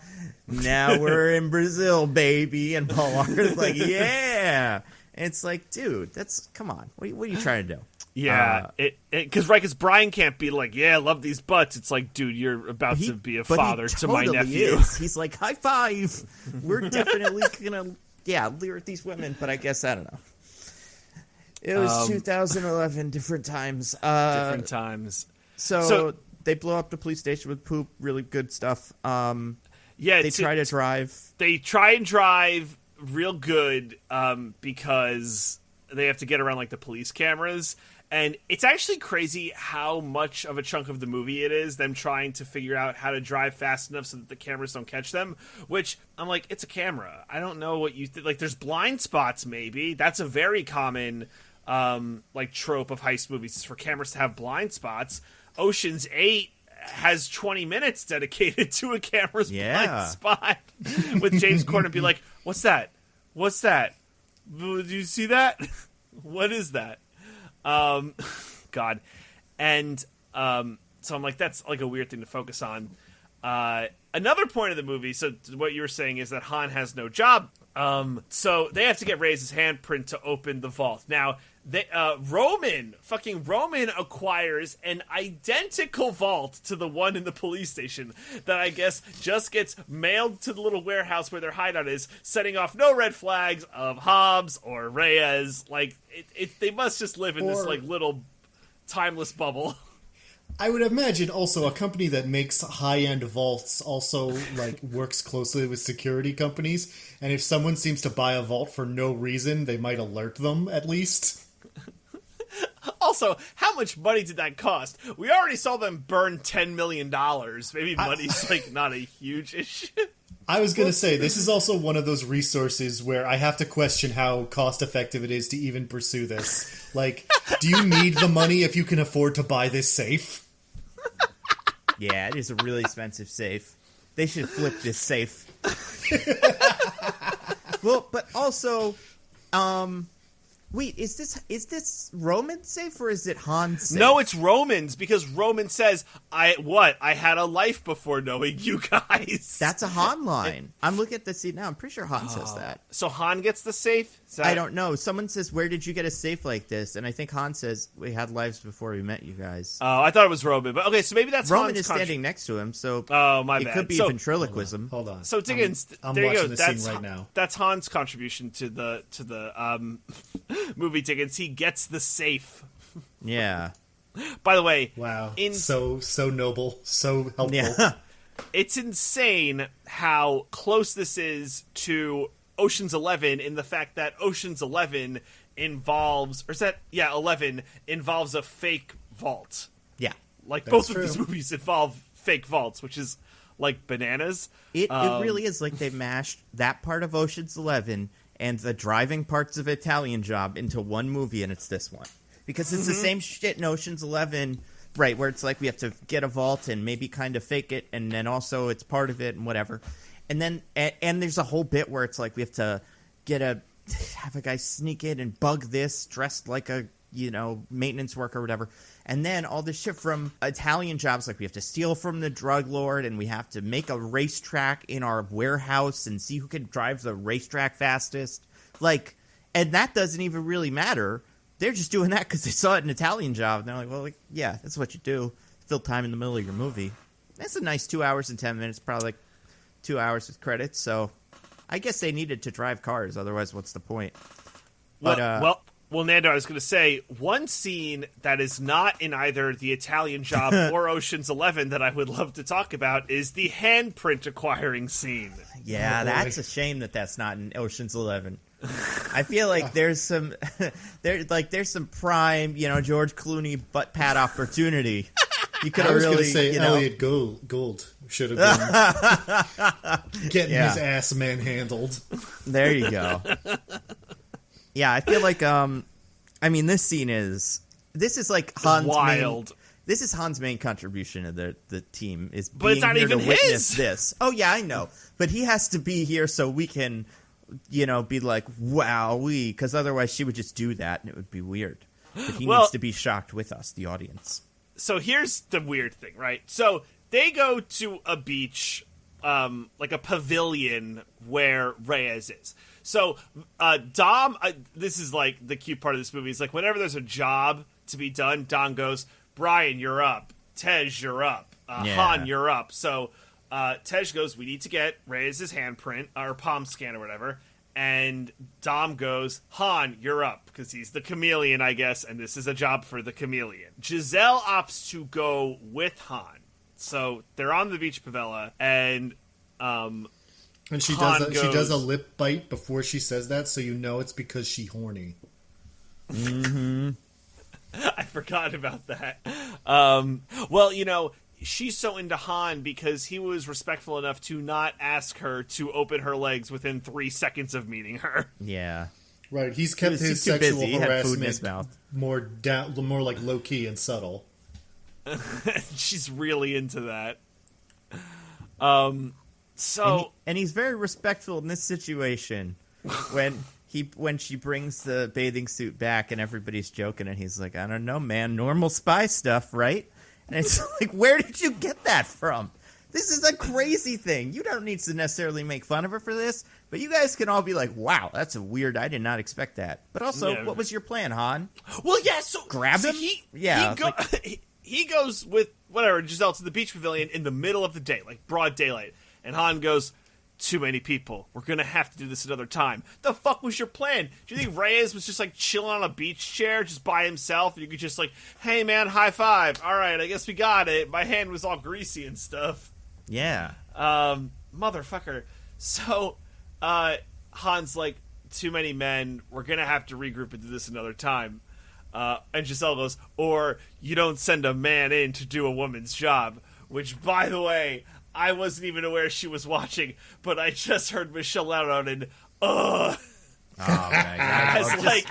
Now we're in Brazil, baby." And Paul Walker's like, "Yeah." And it's like, dude, come on. What are you trying to do? Yeah, because Brian can't be like, "Yeah, I love these butts." It's like, dude, you're about to be a father to my nephew. He's like, "High five! We're definitely gonna, leer at these women." But I guess I don't know. It was 2011, different times. Different times. So they blow up the police station with poop. Really good stuff. They try to drive. They try and drive real good because they have to get around like the police cameras. And it's actually crazy how much of a chunk of the movie it is them trying to figure out how to drive fast enough so that the cameras don't catch them, which I'm like, it's a camera. I don't know what you like. There's blind spots, maybe. That's a very common like trope of heist movies, is for cameras to have blind spots. Ocean's 8 has 20 minutes dedicated to a camera's blind spot with James Corden be like, "What's that? What's that? Do you see that? What is that?" God. And so I'm like, that's like a weird thing to focus on. Another point of the movie, so what you were saying is that Han has no job. So they have to get Reyes' handprint to open the vault. Now, Roman acquires an identical vault to the one in the police station that I guess just gets mailed to the little warehouse where their hideout is, setting off no red flags of Hobbs or Reyes. Like, they must just live in this like little timeless bubble. I would imagine also a company that makes high-end vaults also like works closely with security companies, and if someone seems to buy a vault for no reason, they might alert them at least. Also, how much money did that cost? We already saw them burn $10 million. Maybe money's like not a huge issue. I was going to say, this is also one of those resources where I have to question how cost-effective it is to even pursue this. Like, do you need the money if you can afford to buy this safe? Yeah, it is a really expensive safe. They should flip this safe. Well, but also, wait, is this Roman's safe or is it Han's safe? No, it's Roman's, because Roman says, I had a life before knowing you guys. That's a Han line. I'm looking at the scene now. I'm pretty sure Han says that. So Han gets the safe? I don't know. Someone says, "Where did you get a safe like this?" And I think Han says, "We had lives before we met you guys." Oh, I thought it was Roman. But okay, so maybe that's Roman Han's is standing next to him, so my it bad. could be ventriloquism. Hold on. So Diggins, I'm there you watching go. the That's scene right now. That's Han's contribution to the movie. Diggins. He gets the safe. Yeah. By the way, wow, so noble, so helpful. Yeah. It's insane how close this is to Ocean's 11 in the fact that Ocean's 11 involves, or is that, 11 involves a fake vault. Yeah. Like, That's both true. of these movies involve fake vaults, which is like bananas. It really is like they mashed that part of Ocean's 11 and the driving parts of Italian Job into one movie, and it's this one. Because it's the same shit in Ocean's 11, right, where it's like we have to get a vault and maybe kind of fake it, and then also it's part of it and whatever. And then, and there's a whole bit where it's like we have to have a guy sneak in and bug this, dressed like a, maintenance worker or whatever. And then all this shit from Italian Jobs, like we have to steal from the drug lord, and we have to make a racetrack in our warehouse and see who can drive the racetrack fastest. Like, and that doesn't even really matter. They're just doing that because they saw it in Italian Job. And they're like, well, yeah, that's what you do. Fill time in the middle of your movie. That's a nice 2 hours and 10 minutes, probably like 2 hours with credits. So I guess they needed to drive cars. Otherwise, what's the point? Well, Nando, I was going to say, one scene that is not in either the Italian Job or Ocean's 11 that I would love to talk about is the handprint acquiring scene. Yeah, that's a shame that that's not in Ocean's 11. I feel like there's some prime, George Clooney butt pat opportunity. You could have really, I was going to say Elliot Gould should have been getting his ass manhandled. There you go. Yeah, I feel like this scene is like Han's wild. This is Han's main contribution to the team is but it's being not here even to witness his. this. Oh yeah, I know, but he has to be here so we can, be like wowee, because otherwise she would just do that and it would be weird. But he needs to be shocked with us, the audience. So here's the weird thing, right? So they go to a beach, like a pavilion where Reyes is. So Dom, this is like the cute part of this movie. Is like whenever there's a job to be done, Dom goes, Brian, you're up. Tej, you're up. Han, you're up. So Tej goes, we need to get Reyes' handprint, or palm scan or whatever. And Dom goes, Han, you're up, because he's the chameleon, I guess, and this is a job for the chameleon. Giselle opts to go with Han. So they're on the beach pavella, and she Han she does a lip bite before she says that, so you know it's because she horny. Mm-hmm. I forgot about that. Well, you know, she's so into Han because he was respectful enough to not ask her to open her legs within 3 seconds of meeting her. Yeah. Right, he's kept his too sexual busy. He had food in his harassment mouth. more like low key and subtle. She's really into that. And he's very respectful in this situation when she brings the bathing suit back and everybody's joking and he's like, I don't know, man, normal spy stuff, right? And it's like, where did you get that from? This is a crazy thing. You don't need to necessarily make fun of her for this, but you guys can all be like, wow, that's a weird, I did not expect that. But also, what was your plan, Han? Well, yeah, so... Grab him? He goes with, whatever, Giselle to the beach pavilion in the middle of the day, like broad daylight. And Han goes, too many people. We're going to have to do this another time. The fuck was your plan? Do you think Reyes was just like chilling on a beach chair just by himself? And you could just like, hey man, high five. All right, I guess we got it. My hand was all greasy and stuff. Yeah. Motherfucker. So, Han's like, too many men. We're going to have to regroup and do this another time. And Giselle goes, or you don't send a man in to do a woman's job. Which, by the way, I wasn't even aware she was watching, but I just heard Michelle Loud and oh my god!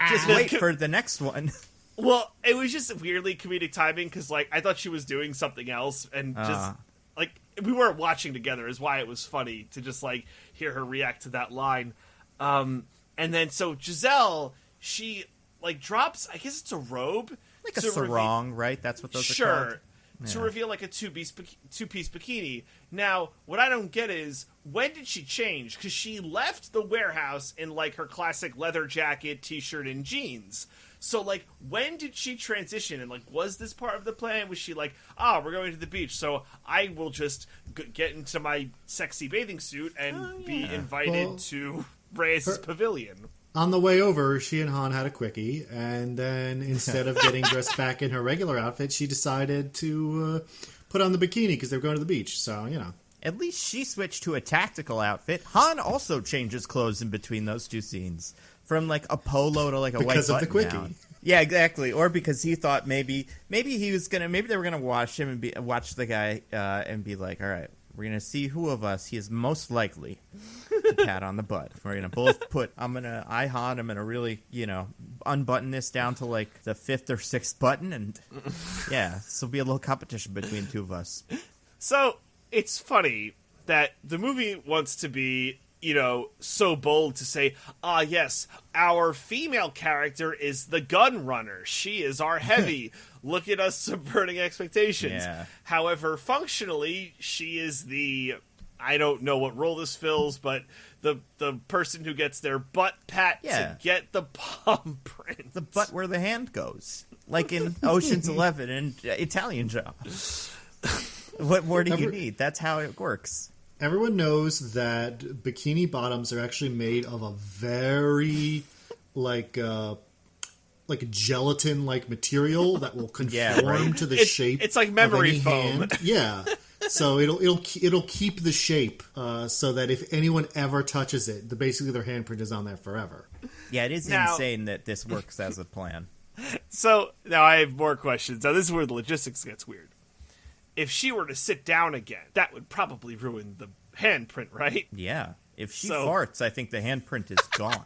Just wait for the next one. Well, it was just weirdly comedic timing because, like, I thought she was doing something else, and just like we weren't watching together, is why it was funny to just like hear her react to that line. And then so Giselle, she like drops, I guess it's a robe, like a sarong, right? That's what those are called. To reveal like a two-piece bikini. Now, what I don't get is, when did she change? Because she left the warehouse in like her classic leather jacket, t-shirt, and jeans. So like, when did she transition? And like, was this part of the plan? Was she like, we're going to the beach, so I will just get into my sexy bathing suit and be invited to Reyes' pavilion? On the way over, she and Han had a quickie, and then instead of getting dressed back in her regular outfit, she decided to put on the bikini because they were going to the beach. So, you know. At least she switched to a tactical outfit. Han also changes clothes in between those two scenes. From like a polo to like a white button because of the quickie. down. Yeah, exactly. Or because he thought maybe he was gonna, maybe they were gonna watch him and watch the guy and be like, all right, we're gonna see who of us he is most likely to pat on the butt. We're gonna both I'm gonna really, unbutton this down to like the 5th or 6th button, and yeah, this will be a little competition between the two of us. So it's funny that the movie wants to be, so bold to say, yes, our female character is the gun runner. She is our heavy. Look at us subverting expectations. Yeah. However, functionally, she is I don't know what role this fills, but the person who gets their butt pat to get the palm print. The butt where the hand goes. Like in Ocean's 11 and Italian Job. What more do you need? That's how it works. Everyone knows that bikini bottoms are actually made of a very like gelatin-like material that will conform to the shape. It's like memory of foam. Hand. Yeah, so it'll keep the shape so that if anyone ever touches it, basically their handprint is on there forever. Yeah, it is insane that this works as a plan. So now I have more questions. Now this is where the logistics gets weird. If she were to sit down again, that would probably ruin the handprint, right? Yeah. If she farts, I think the handprint is gone.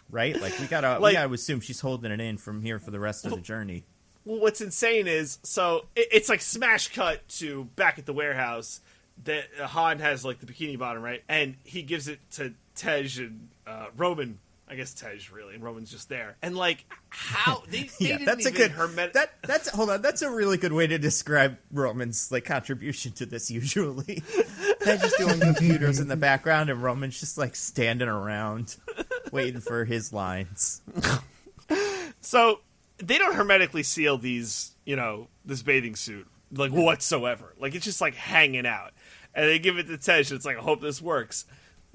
Right? Like we gotta assume she's holding it in from here for the rest of the journey. Well, what's insane is, so it's like smash cut to back at the warehouse that Han has like the bikini bottom, right? And he gives it to Tej and Roman, I guess Tej really, and Roman's just there. And like, how they didn't that's even a good that's hold on. That's a really good way to describe Roman's like contribution to this. Usually, Tej just doing computers in the background, and Roman's just like standing around, waiting for his lines. So they don't hermetically seal these, this bathing suit like whatsoever. Like it's just like hanging out, and they give it to Tej. It's like, I hope this works.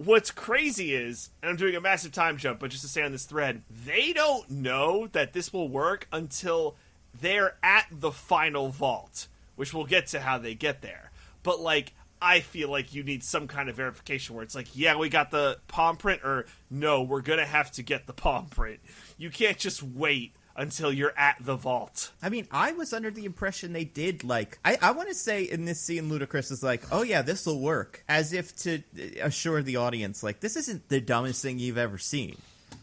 What's crazy is, and I'm doing a massive time jump, but just to stay on this thread, they don't know that this will work until they're at the final vault, which we'll get to how they get there. But, like, I feel like you need some kind of verification where it's like, yeah, we got the palm print, or no, we're going to have to get the palm print. You can't just wait until you're at the vault. I mean, I was under the impression they did, like... I want to say in this scene, Ludacris is like, oh yeah, this will work. As if to assure the audience, like, this isn't the dumbest thing you've ever seen.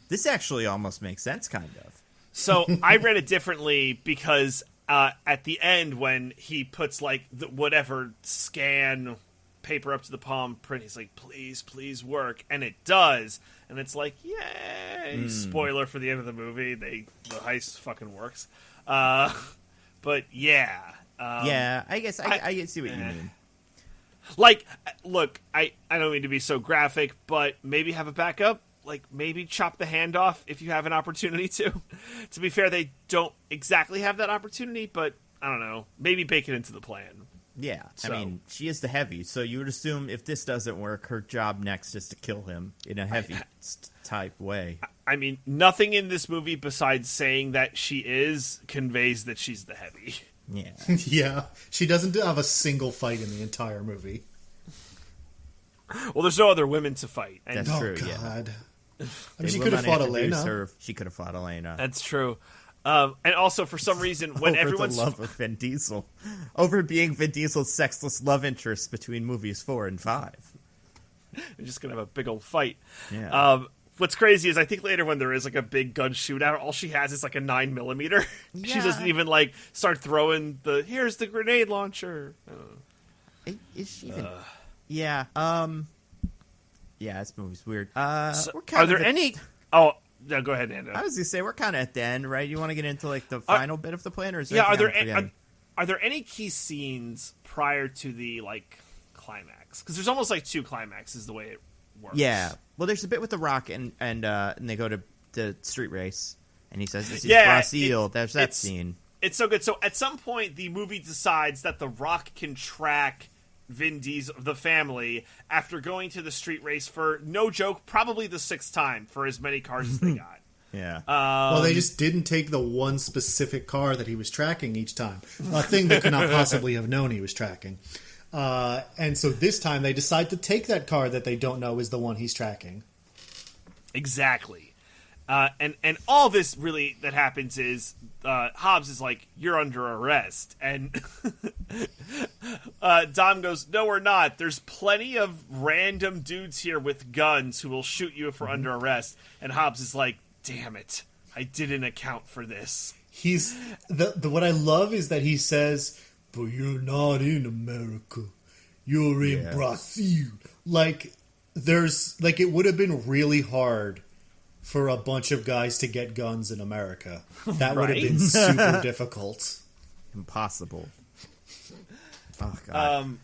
This actually almost makes sense, kind of. So, I read it differently because at the end, when he puts, like, whatever scan paper up to the palm print, he's like, please work. And it does. And it's like, yay! Spoiler for the end of the movie. The heist fucking works. But yeah. Yeah, I guess I see what you mean. Like, look, I don't mean to be so graphic, but maybe have a backup. Like, maybe chop the hand off if you have an opportunity to. To be fair, they don't exactly have that opportunity, but I don't know. Maybe bake it into the plan. Yeah, So. I mean, she is the heavy, so you would assume if this doesn't work, her job next is to kill him in a heavy type way. I mean, nothing in this movie besides saying that she is conveys that she's the heavy. Yeah. Yeah, she doesn't have a single fight in the entire movie. Well, there's no other women to fight. And That's true, God. yeah. I mean, she could have fought Elena. She could have fought Elena. that's true. And also, for some reason, when over everyone's... the love of Vin Diesel. Over being Vin Diesel's sexless love interest between movies 4 and 5. They're just going to have a big old fight. Yeah. What's crazy is I think later when there is like a big gun shootout, all she has is like a 9mm. Yeah. She doesn't even like start throwing here's the grenade launcher. Is she even... Yeah. Yeah, this movie's weird. So, we're kind are there of any... Oh, no, go ahead, Nando. I was going to say, we're kind of at the end, right? You want to get into like the final bit of the plan? Or is Yeah, are there there any key scenes prior to the like climax? Because there's almost like two climaxes the way it works. Yeah. Well, there's a bit with The Rock, and they go to the street race, and he says, "This is Yeah, Brazil." There's that scene. It's so good. So at some point, the movie decides that The Rock can track Vin Diesel, the family, after going to the street race for, no joke, probably the 6th time for as many cars as they got. Yeah. Well, they just didn't take the one specific car that he was tracking each time. A thing they could not possibly have known he was tracking. And so this time they decide to take that car that they don't know is the one he's tracking. Exactly. And all this really that happens is Hobbs is like, you're under arrest. And Dom goes, no, we're not. There's plenty of random dudes here with guns who will shoot you if we're under arrest. And Hobbs is like, damn it. I didn't account for this. He's what I love is that he says, but you're not in America. You're in Brazil. Like, it would have been really hard for a bunch of guys to get guns in America. That would have been super difficult. Impossible. Oh, God.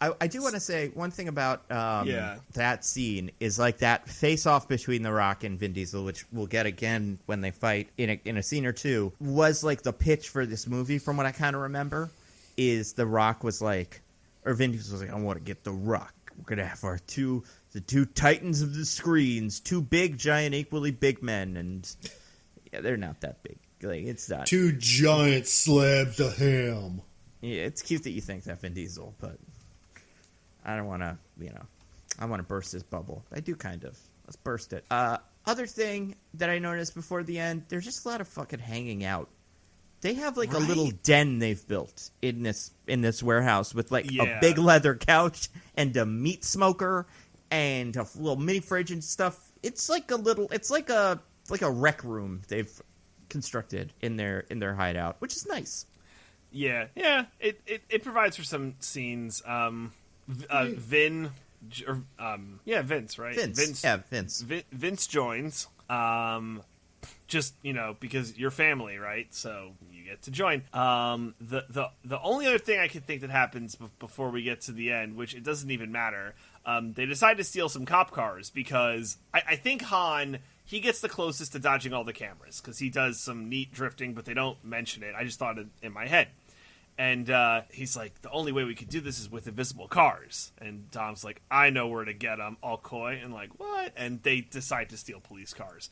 I do want to say one thing about that scene is like that face-off between The Rock and Vin Diesel, which we'll get again when they fight in a scene or two, was like the pitch for this movie from what I kind of remember, is The Rock was like, or Vin Diesel was like, I want to get The Rock. We're going to have the two titans of the screens, two big, giant, equally big men, and yeah, they're not that big. Like, it's not. Two giant slabs of ham. Yeah, it's cute that you think that, Vin Diesel, but I don't want to, I want to burst this bubble. I do kind of. Let's burst it. Other thing that I noticed before the end, there's just a lot of fucking hanging out. They have like a little den they've built in this warehouse with like a big leather couch and a meat smoker and a little mini fridge and stuff. It's like a rec room they've constructed in their hideout, which is nice. Yeah. It provides for some scenes. Vince, right? Vince. Vince joins. Just, because you're family, right? So you get to join. The only other thing I can think that happens before we get to the end, which it doesn't even matter, they decide to steal some cop cars because I think Han, he gets the closest to dodging all the cameras because he does some neat drifting, but they don't mention it. I just thought it in my head. And he's like, the only way we could do this is with invisible cars. And Dom's like, I know where to get them, all coy. And like, what? And they decide to steal police cars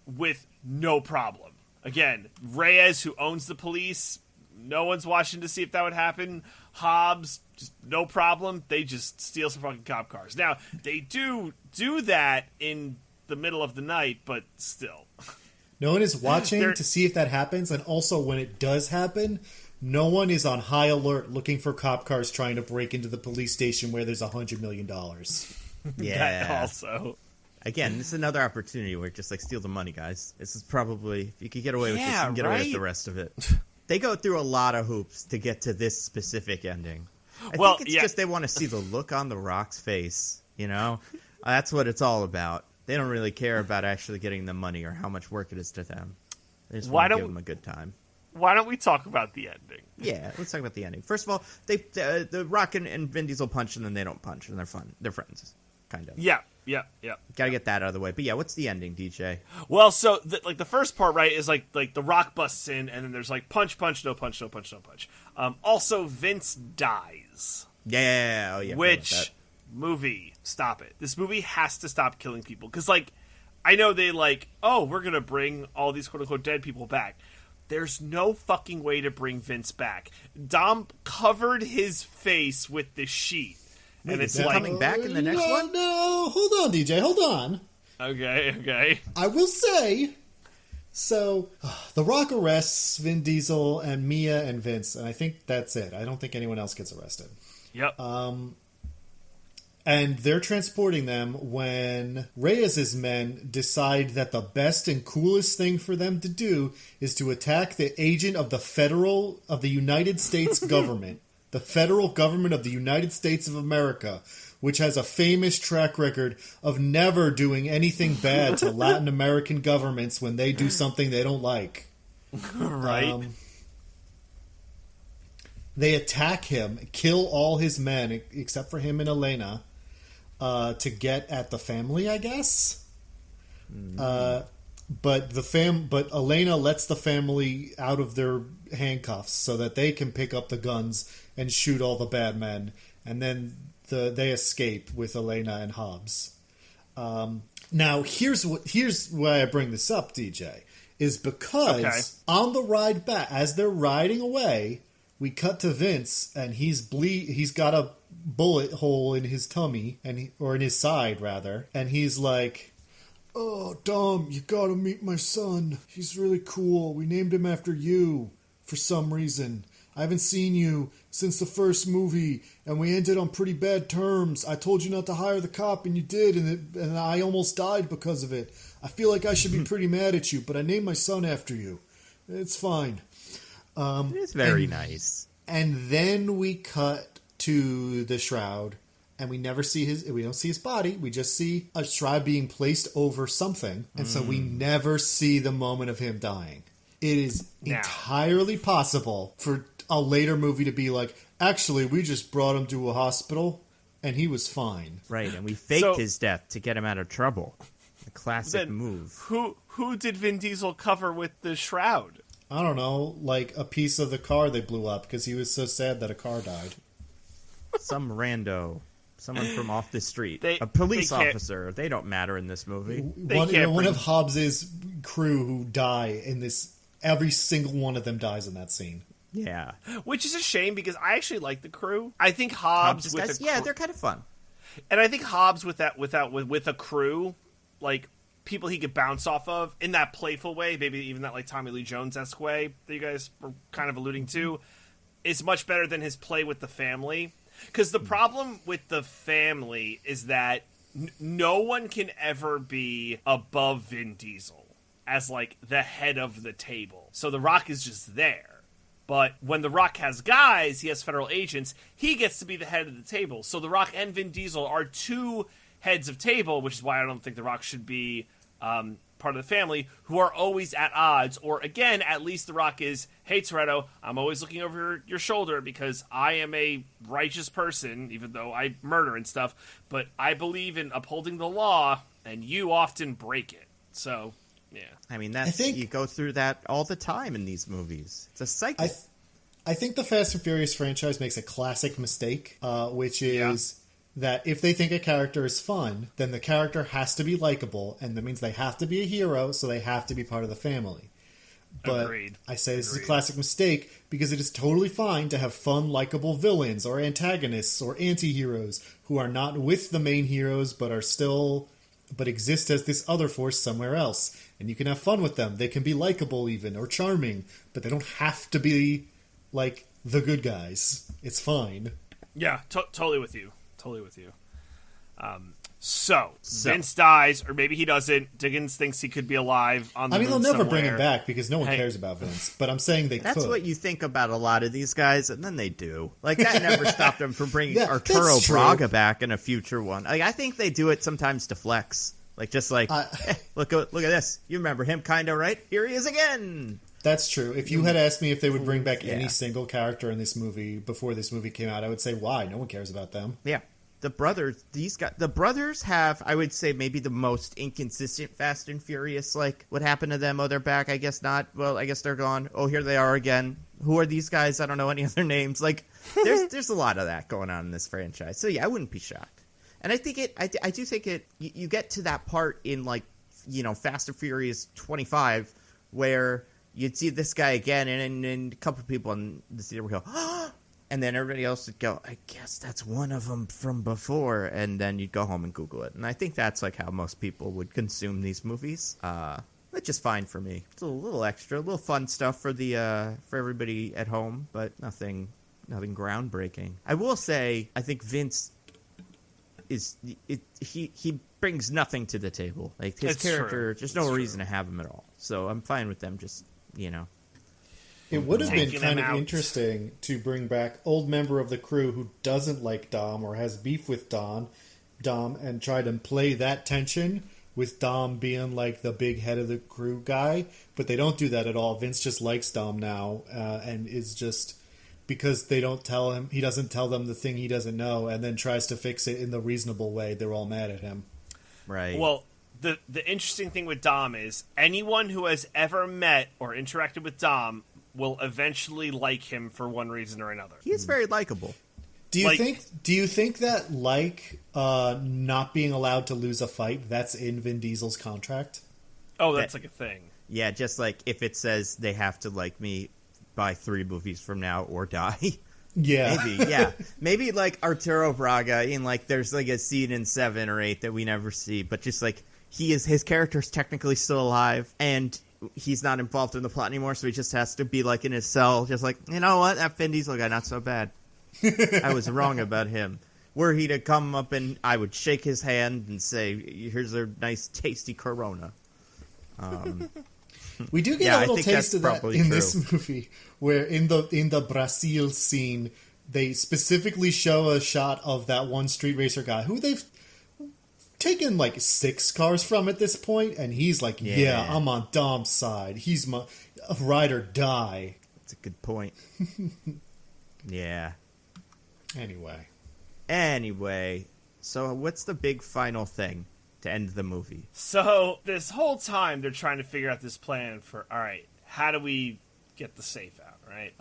with no problem. Again, Reyes, who owns the police, no one's watching to see if that would happen. Hobbs, just no problem. They just steal some fucking cop cars. Now, they do that in the middle of the night, but still. No one is watching to see if that happens. And also, when it does happen, no one is on high alert looking for cop cars trying to break into the police station where there's $100 million. Yeah. That also. Again, this is another opportunity where just steal the money, guys. This is probably, if you could get away with this, you can get away with the rest of it. They go through a lot of hoops to get to this specific ending. I think it's just they want to see the look on the Rock's face, That's what it's all about. They don't really care about actually getting the money or how much work it is to them. They just want to give them a good time. Why don't we talk about the ending? Yeah, let's talk about the ending. First of all, the Rock and Vin Diesel punch, and then they don't punch, and they're fun. They're friends, kind of. Yeah. Gotta get that out of the way. But yeah, what's the ending, DJ? Well, so the first part, right, is like the Rock busts in, and then there's punch, no punch, no punch, no punch. Also, Vince dies. Yeah. Oh yeah. Which movie? Stop it! This movie has to stop killing people because, I know they we're gonna bring all these quote unquote dead people back. There's no fucking way to bring Vince back. Dom covered his face with the sheet. And it's coming back in the next one? No, hold on, DJ, hold on. Okay. I will say, so The Rock arrests Vin Diesel and Mia and Vince, and I think that's it. I don't think anyone else gets arrested. Yep. And they're transporting them when Reyes' men decide that the best and coolest thing for them to do is to attack the agent of the United States government. The federal government of the United States of America, which has a famous track record of never doing anything bad to Latin American governments when they do something they don't like. Right. They attack him, kill all his men, except for him and Elena, to get at the family, I guess. But Elena lets the family out of their handcuffs so that they can pick up the guns and shoot all the bad men, and then they escape with Elena and Hobbs. Now, here's why I bring this up, DJ, is because on the ride back, as they're riding away, we cut to Vince, and he's got a bullet hole in his tummy, or in his side rather, and he's like, "Oh, Dom, you gotta meet my son. He's really cool. We named him after you for some reason. I haven't seen you since the first movie, and we ended on pretty bad terms. I told you not to hire the cop, and you did, and I almost died because of it. I feel like I should be pretty mad at you, but I named my son after you. It's fine." It's very nice. And then we cut to the shroud, and we don't see his body. We just see a shroud being placed over something, and so we never see the moment of him dying. It is entirely possible for a later movie to be like, actually, we just brought him to a hospital, and he was fine. Right, and we faked his death to get him out of trouble. A classic move. Who did Vin Diesel cover with the shroud? I don't know, like a piece of the car they blew up because he was so sad that a car died. Some rando. Someone from off the street. A police officer. They don't matter in this movie. One of Hobbs's crew who die in this. Every single one of them dies in that scene. Yeah. Which is a shame because I actually like the crew. I think Hobbs with guys, they're kind of fun. And I think Hobbs with a crew, like people he could bounce off of in that playful way, maybe even that like Tommy Lee Jones-esque way that you guys were kind of alluding to, is much better than his play with the family. Because the problem with the family is that no one can ever be above Vin Diesel as like the head of the table. So The Rock is just there. But when The Rock has guys, he has federal agents, he gets to be the head of the table. So The Rock and Vin Diesel are two heads of table, which is why I don't think The Rock should be part of the family who are always at odds. Or again, at least The Rock is, hey Toretto, I'm always looking over your shoulder because I am a righteous person, even though I murder and stuff, but I believe in upholding the law, and you often break it. So, yeah. I mean, you go through that all the time in these movies. It's a cycle. I think the Fast and Furious franchise makes a classic mistake, which is that if they think a character is fun, then the character has to be likable, and that means they have to be a hero, so they have to be part of the family. But Agreed. I say this is a classic mistake because it is totally fine to have fun, likable villains or antagonists or anti-heroes who are not with the main heroes but exist as this other force somewhere else. And you can have fun with them. They can be likable even or charming, but they don't have to be like the good guys. It's fine. Yeah, totally with you. Totally with you. So, Vince dies, or maybe he doesn't. Diggins thinks he could be alive on the moon they'll never somewhere. bring him back because no one cares about Vince. But I'm saying they That's could. what you think about a lot of these guys, and then they do. Like, that never stopped them from bringing Arturo that's true. Braga back in a future one. Like, I think they do it sometimes to flex. Like, just like, hey, look at this. You remember him, kind of, right? Here he is again. That's true. If you had asked me if they would bring back any single character in this movie before this movie came out, I would say, why? No one cares about them. Yeah. The brothers have, I would say, maybe the most inconsistent Fast and Furious. Like, what happened to them? Oh, they're back. I guess not. Well, I guess they're gone. Oh, here they are again. Who are these guys? I don't know any other names. Like, there's a lot of that going on in this franchise. So yeah, I wouldn't be shocked. And I think I do think you get to that part in, like, you know, Fast and Furious 25 where you'd see this guy again, and a couple of people in the theater would go, oh! And then everybody else would go, I guess that's one of them from before. And then you'd go home and Google it. And I think that's like how most people would consume these movies. Which is fine for me. It's a little extra, a little fun stuff for for everybody at home, but nothing groundbreaking. I will say, I think Vince he brings nothing to the table. Like, his character, there's no reason to have him at all. So I'm fine with them just, you know. It would have been kind of out. interesting to bring back old member of the crew who doesn't like Dom or has beef with Dom, and try to play that tension with Dom being like the big head of the crew guy. But they don't do that at all. Vince just likes Dom now, and is just, because they don't tell him, he doesn't tell them the thing he doesn't know, and then tries to fix it in the reasonable way. They're all mad at him. Right. Well, the interesting thing with Dom is anyone who has ever met or interacted with Dom will eventually like him for one reason or another. He is very likable. Do you think that not being allowed to lose a fight, that's in Vin Diesel's contract? Oh, that's like a thing. Yeah, just like if it says they have to like me by 3 movies from now or die. Yeah. Maybe, yeah. Maybe like Arturo Braga in, like, there's like a scene in 7 or 8 that we never see, but just like his character's technically still alive and he's not involved in the plot anymore, so he just has to be like in his cell, just like, you know what, that Vin Diesel guy, not so bad. I was wrong about him. Were he to come up and I would shake his hand and say, here's a nice tasty Corona. We do get a little taste of that in true. this movie, where in the Brazil scene, they specifically show a shot of that one street racer guy who they've taken like 6 cars from at this point, and he's like, yeah I'm on Dom's side. He's my ride or die. That's a good point. Yeah. Anyway, so what's the big final thing to end the movie? So this whole time they're trying to figure out this plan for, all right, how do we get the safe out, right?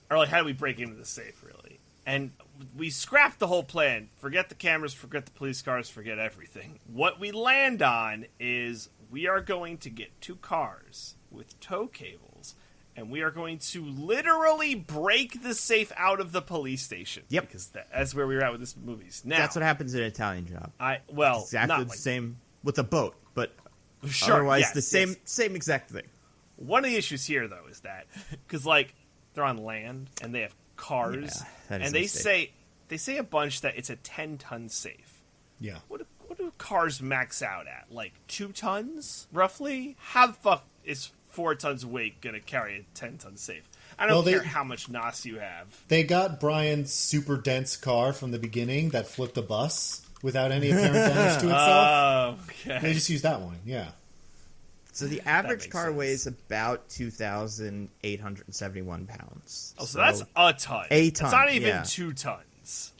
Or like, how do we break into the safe, really? And we scrapped the whole plan. Forget the cameras, forget the police cars, forget everything. What we land on is we are going to get 2 cars with tow cables, and we are going to literally break the safe out of the police station. Yep. Because that's where we were at with this movies. Now, That's what happens in an Italian Job. Exactly Exactly the same with a boat, but Sure, otherwise yes, the same exact thing. One of the issues here, though, is that because like they're on land and they have cars, that is and a they mistake. say a bunch that it's a 10-ton safe. Yeah. What do cars max out at? Like 2 tons, roughly? How the fuck is 4 tons of weight gonna carry a 10-ton safe? I don't care how much NOS you have. They got Brian's super dense car from the beginning that flipped a bus without any apparent damage to itself. Oh, okay. They just used that one, yeah. So the average makes car sense. weighs about 2,871 pounds. Oh, so that's a ton. A ton, It's not even yeah. 2 tons.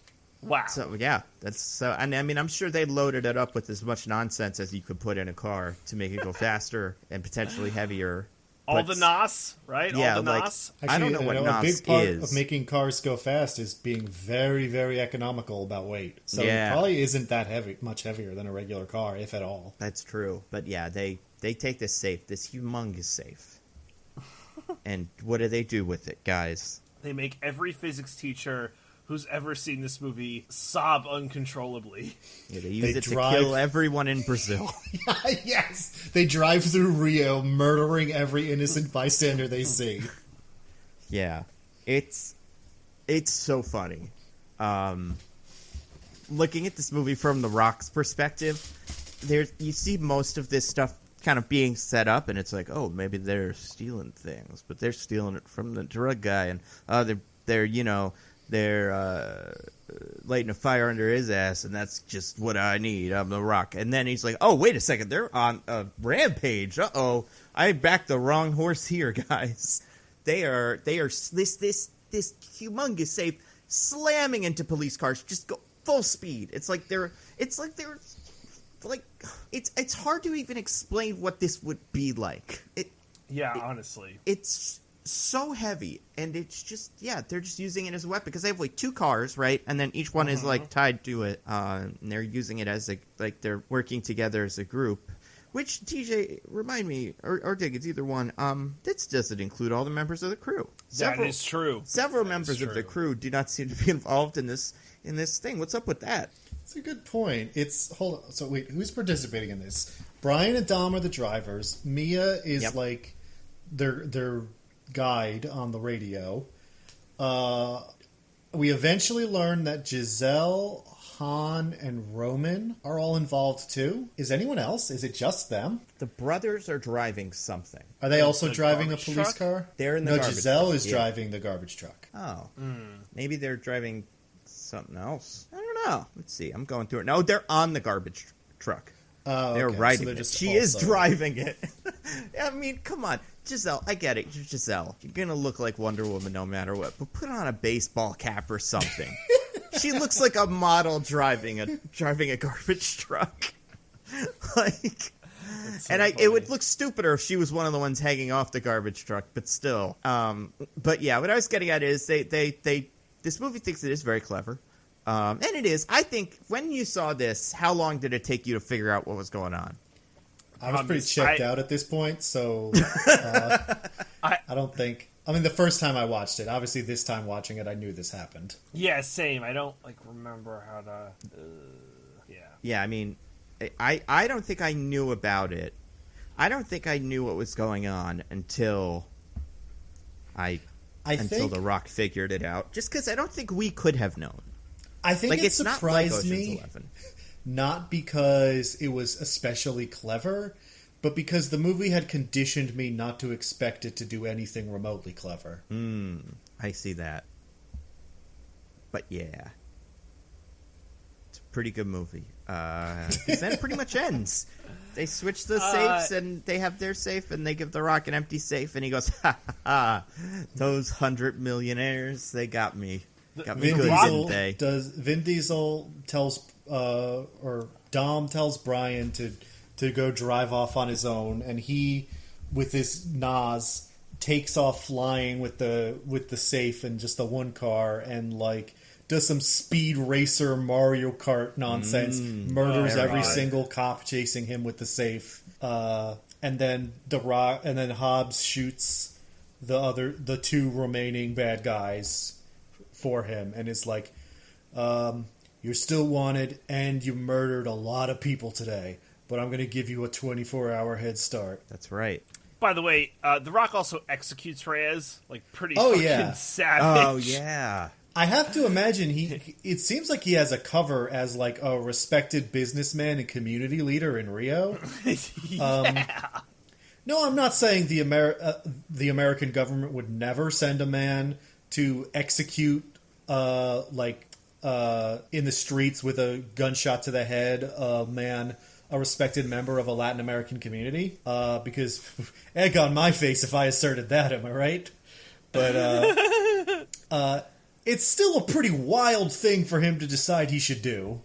Wow. So yeah, that's so. And I mean, I'm sure they loaded it up with as much nonsense as you could put in a car to make it go faster and potentially heavier. All But- the NOS, right? Yeah, All the like- NOS. Actually, I don't know what a NOS big part is. of making cars go fast is being very, very economical about weight. So Yeah. it probably isn't that heavy, much heavier than a regular car, if at all. That's true. But yeah, they take this safe, this humongous safe. And what do they do with it, guys? They make every physics teacher who's ever seen this movie sob uncontrollably. Yeah, they use They it to drive- kill everyone in Brazil. Yes! They drive through Rio, murdering every innocent bystander they see. Yeah, it's so funny. Looking at this movie from The Rock's perspective, you see most of this stuff kind of being set up, and it's like, oh, maybe they're stealing things, but they're stealing it from the drug guy, and they're lighting a fire under his ass, and that's just what I need. I'm The Rock. And then he's like, oh, wait a second, they're on a rampage. Uh-oh, I backed the wrong horse here, guys. They are this humongous safe slamming into police cars, just go full speed. It's hard to even explain what this would be like. Yeah, honestly. It's so heavy, and it's just, yeah, they're just using it as a weapon because they have like 2 cars, right? And then each one is like tied to it, and they're using it as they're working together as a group. Which, TJ, remind me, or Dig, it's either one. This doesn't include all the members of the crew. That is true. Several That members is of the true. crew do not seem to be involved in this thing. What's up with that? It's a good point. Hold on. So wait, who's participating in this? Brian and Dom are the drivers. Mia is Yep. like their guide on the radio. We eventually learn that Giselle, Han, and Roman are all involved too. Is anyone else? Is it just them? The brothers are driving something. Are they also the driving a garbage police truck? car? They're in the no, garbage Giselle truck, is yeah. driving the garbage truck. Oh. Maybe they're driving something else. I don't know. Let's see. I'm going through it. No, they're on the garbage truck. Oh, They're okay. So riding they're it. just She is also- driving it. I mean, come on. Giselle, I get it. You're Giselle. You're going to look like Wonder Woman no matter what. But put on a baseball cap or something. She looks like a model driving a garbage truck. Like... So And it funny. would look stupider if she was one of the ones hanging off the garbage truck, but still. But yeah, what I was getting at is this movie thinks it is very clever. And it is. I think when you saw this, how long did it take you to figure out what was going on? I was pretty checked out at this point, so I don't think. I mean, the first time I watched it, obviously this time watching it, I knew this happened. Yeah, same. I don't remember how to. Yeah. Yeah, I mean, I don't think I knew about it. I don't think I knew what was going on until until think The Rock figured it out. Just because I don't think we could have known. I think Like, it it's not like surprised Ocean's me, 11. not because it was especially clever, but because the movie had conditioned me not to expect it to do anything remotely clever. I see that. But yeah. It's a pretty good movie. 'Cause then it pretty much ends. They switch the safes, and they have their safe, and they give The Rock an empty safe, and he goes, ha ha ha, those 100 millionaires, they got me. Got me good, didn't they? Vin Diesel tells or Dom tells Brian to go drive off on his own, and he, with his Nas, takes off flying with the safe and just the one car, and like does some speed racer Mario Kart nonsense, murders Oh, every God. single cop chasing him with the safe, and then Hobbs shoots the 2 remaining bad guys for him, and is like, you're still wanted, and you murdered a lot of people today, but I'm going to give you a 24-hour head start. That's right. By the way, The Rock also executes Reyes like pretty Oh, fucking yeah. savage. Oh, yeah. I have to imagine it seems like he has a cover as like a respected businessman and community leader in Rio. No, I'm not saying the American government would never send a man to execute in the streets with a gunshot to the head a man a respected member of a Latin American community, because egg on my face if I asserted that, am I right? But it's still a pretty wild thing for him to decide he should do.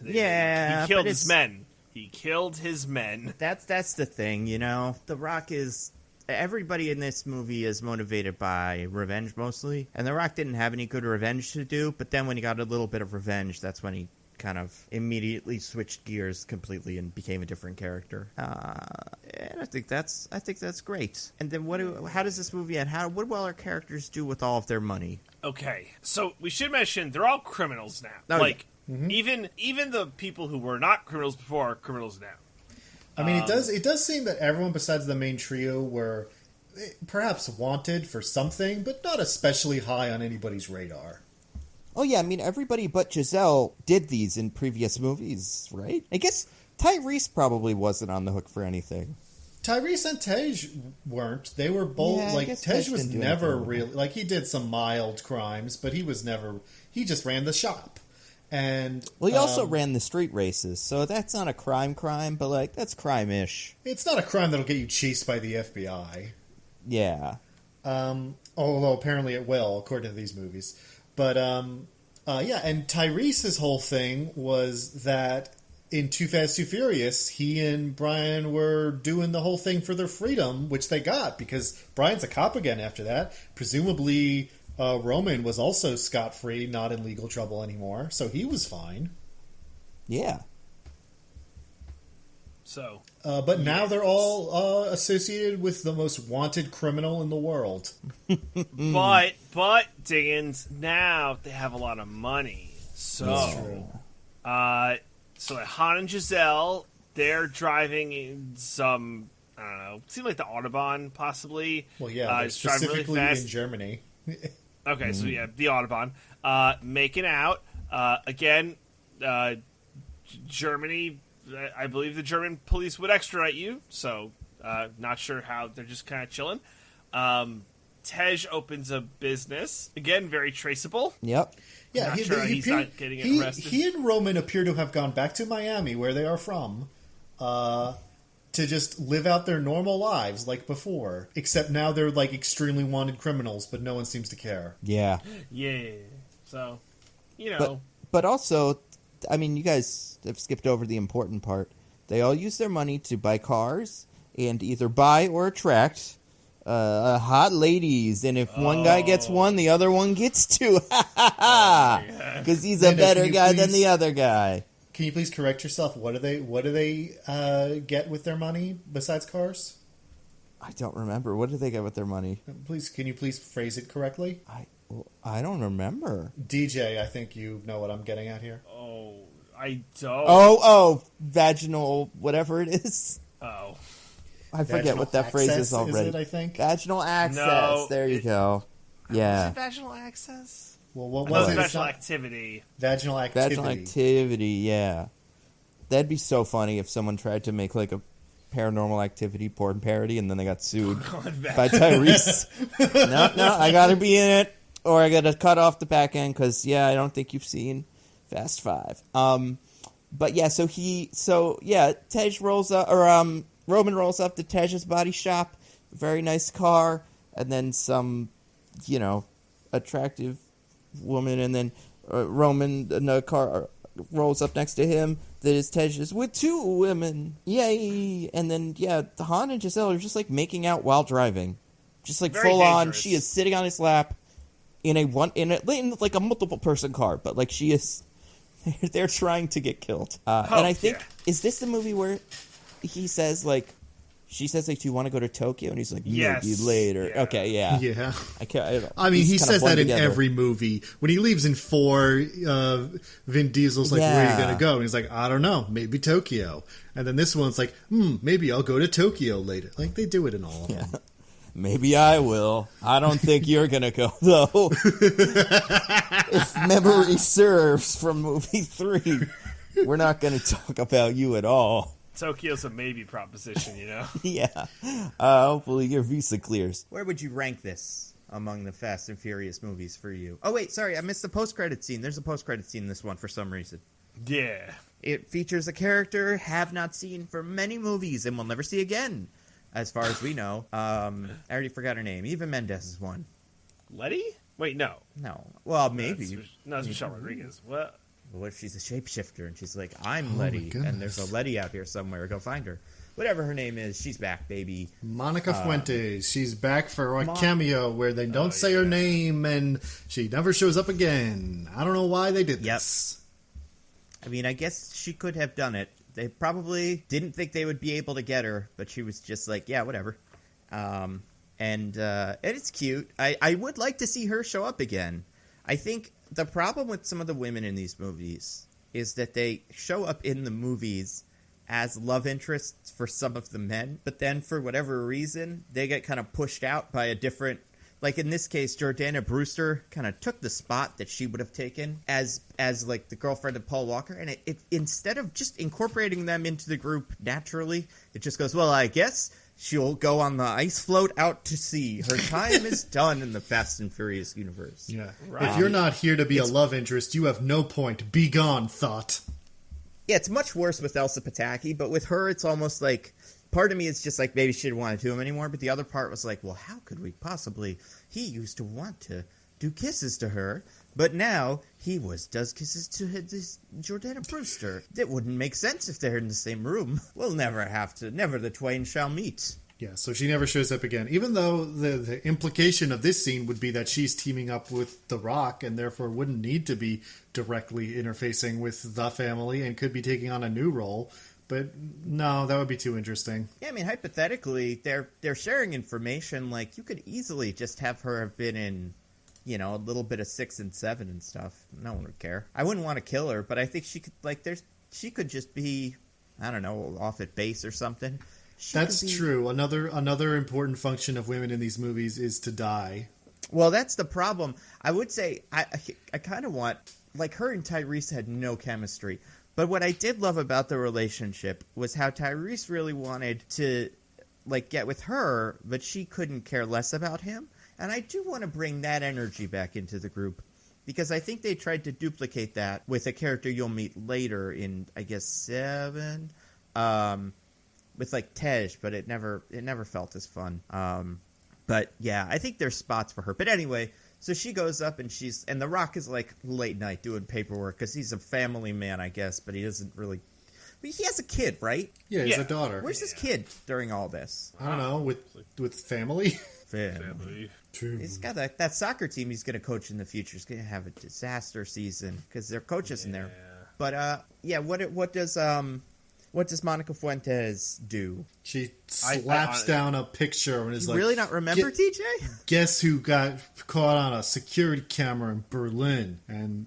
Yeah, he killed his men. He killed his men. That's the thing, you know. The Rock is... Everybody in this movie is motivated by revenge, mostly. And The Rock didn't have any good revenge to do, but then when he got a little bit of revenge, that's when he kind of immediately switched gears completely and became a different character. And I think that's great. And then how does this movie end? What will our characters do with all of their money? Okay, so we should mention they're all criminals now. Oh, even the people who were not criminals before are criminals now. I mean, it does seem that everyone besides the main trio were perhaps wanted for something, but not especially high on anybody's radar. Oh, yeah, I mean, everybody but Giselle did these in previous movies, right? I guess Tyrese probably wasn't on the hook for anything. Tyrese and Tej weren't. They were both, Yeah, Tej was never really, he did some mild crimes, but he just ran the shop. And well, he also ran the street races, so that's not a crime, but, that's crime-ish. It's not a crime that'll get you chased by the FBI. Yeah. Although apparently it will, according to these movies. But, yeah, and Tyrese's whole thing was that in Too Fast, Too Furious, he and Brian were doing the whole thing for their freedom, which they got, because Brian's a cop again after that. Presumably... Roman was also scot-free, not in legal trouble anymore, so he was fine. Yeah. So, but now they're all associated with the most wanted criminal in the world. but Diggins, now they have a lot of money. So, That's true. So Han and Giselle, they're driving in some, I don't know, it seemed like the Autobahn, possibly. Well, yeah, they're specifically really fast in Germany. Okay, so yeah, the Autobahn. Making out. Again, Germany, I believe the German police would extradite you, so not sure how. They're just kind of chilling. Tej opens a business. Again, very traceable. Yep. Yeah, he's not getting arrested. He and Roman appear to have gone back to Miami, where they are from, to just live out their normal lives like before. Except now they're extremely wanted criminals, but no one seems to care. Yeah. Yeah. So, you know. But also, I mean, you guys have skipped over the important part. They all use their money to buy cars and either buy or attract hot ladies. And if one guy gets one, the other one gets two. Because he's a better guy than the other guy. Can you please correct yourself? What do they get with their money besides cars? I don't remember. What do they get with their money? Can you please phrase it correctly? I don't remember. DJ, I think you know what I'm getting at here. Oh, I don't. Oh, vaginal, whatever it is. Oh. I forget what that phrase is already. Is it, I think? Vaginal access. No, there you go. Yeah. Was it vaginal access? Well, what was it? Vaginal activity. Vaginal activity. Vaginal activity, yeah. That'd be so funny if someone tried to make a paranormal activity porn parody and then they got sued by Tyrese. No, I gotta be in it or I gotta cut off the back end because, yeah, I don't think you've seen Fast Five. But yeah, Tej rolls up, or Roman rolls up to Tej's body shop, very nice car, and then some, attractive woman, and then Roman in a car rolls up next to him that is Tej's with two women. Yay! And then, Han and Giselle are just making out while driving. Just Very full dangerous. on. She is sitting on his lap in a multiple person car, but she is. They're trying to get killed. And I think, is this the movie where he says, she says, do you want to go to Tokyo? And he's like, yes. maybe later. Yeah. Okay, yeah. Yeah. I mean, he says that in every movie. When he leaves in 4, Vin Diesel's like, where are you going to go? And he's like, I don't know, maybe Tokyo. And then this one's like, maybe I'll go to Tokyo later. They do it in all of them. Maybe I will. I don't think you're going to go, though. If memory serves from movie 3, we're not going to talk about you at all. Tokyo's a maybe proposition, Yeah. Hopefully your visa clears. Where would you rank this among the Fast and Furious movies for you? Oh, wait, sorry, I missed the post-credit scene. There's a post-credit scene in this one for some reason. Yeah. It features a character have not seen for many movies and will never see again, as far as we know. I already forgot her name. Eva Mendes is one. Letty? Wait, no. No. Well, maybe. No, it's Michelle Rodriguez. What? What if she's a shapeshifter and she's like, I'm Oh, my Letty, goodness. and there's a Letty out here somewhere. Go find her. Whatever her name is, she's back, baby. Monica Fuentes. She's back for a cameo where they don't say her name and she never shows up again. I don't know why they did this. I mean, I guess she could have done it. They probably didn't think they would be able to get her, but she was just like, yeah, whatever. And it's cute. I would like to see her show up again. I think the problem with some of the women in these movies is that they show up in the movies as love interests for some of the men, but then for whatever reason, they get kind of pushed out by a different... Like in this case, Jordana Brewster kind of took the spot that she would have taken as like the girlfriend of Paul Walker, and it instead of just incorporating them into the group naturally, it just goes, well, I guess she'll go on the ice float out to sea. Her time is done in the Fast and Furious universe. Yeah. Right. If you're not here to be a love interest, you have no point. Be gone, thought. Yeah, it's much worse with Elsa Pataki, but with her, it's almost like... Part of me is just like, maybe she didn't want to do him anymore, but the other part was like, well, how could we possibly... He used to want to do kisses to her, but now he does kisses to this Jordana Brewster. That wouldn't make sense if they're in the same room. We'll never the twain shall meet. Yeah, so she never shows up again. Even though the implication of this scene would be that she's teaming up with The Rock and therefore wouldn't need to be directly interfacing with the family and could be taking on a new role. But no, that would be too interesting. Yeah, I mean, hypothetically, they're sharing information. Like, you could easily just have her have been in, you know, a little bit of 6 and 7 and stuff. No one would care. I wouldn't want to kill her, but I think she could, like, she could just be, I don't know, off at base or something. That's true. Another important function of women in these movies is to die. Well, that's the problem. I would say I kind of want, like, her and Tyrese had no chemistry. But what I did love about the relationship was how Tyrese really wanted to, like, get with her, but she couldn't care less about him. And I do want to bring that energy back into the group, because I think they tried to duplicate that with a character you'll meet later in, I guess, 7, with, like, Tej, but it never felt as fun. But, yeah, I think there's spots for her. But anyway... So she goes up and The Rock is like late night doing paperwork because he's a family man, I guess, but he doesn't really. But he has a kid, right? Yeah, he's a daughter. Where's his kid during all this? I don't know, with family. Family. He's got that soccer team he's going to coach in the future. He's going to have a disaster season because their coaches in there. But yeah, what does Monica Fuentes do? She slaps down a picture and is like, really not remember, TJ? Guess who got caught on a security camera in Berlin? And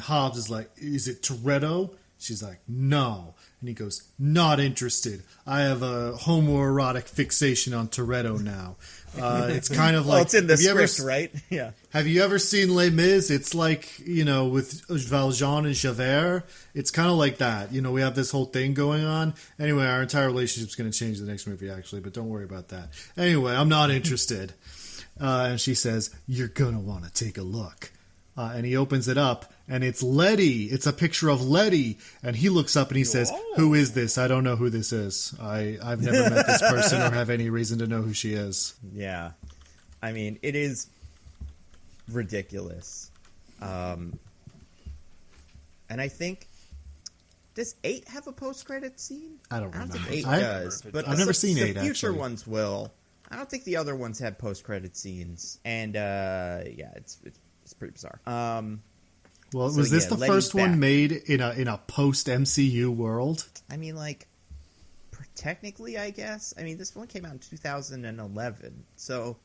Hobbs is like, is it Toretto? She's like, no. And he goes, not interested. I have a homoerotic fixation on Toretto now. It's kind of like... Well, it's in the script, right? Yeah. Have you ever seen Les Mis? It's like, you know, with Valjean and Javert. It's kind of like that. You know, we have this whole thing going on. Anyway, our entire relationship's going to change in the next movie, actually, but don't worry about that. Anyway, I'm not interested. And she says, you're going to want to take a look. And he opens it up, and it's Letty. It's a picture of Letty. And he looks up and he says, who is this? I don't know who this is. I've never met this person or have any reason to know who she is. Yeah. I mean, it is ridiculous. And I think... Does 8 have a post-credit scene? I don't remember. think 8 does. But I've never seen 8, the future actually. ones will. I don't think the other ones had post-credit scenes. And, yeah, it's pretty bizarre. Well, was this the first one made in a post-MCU world? I mean, like, technically, I guess. I mean, this one came out in 2011. So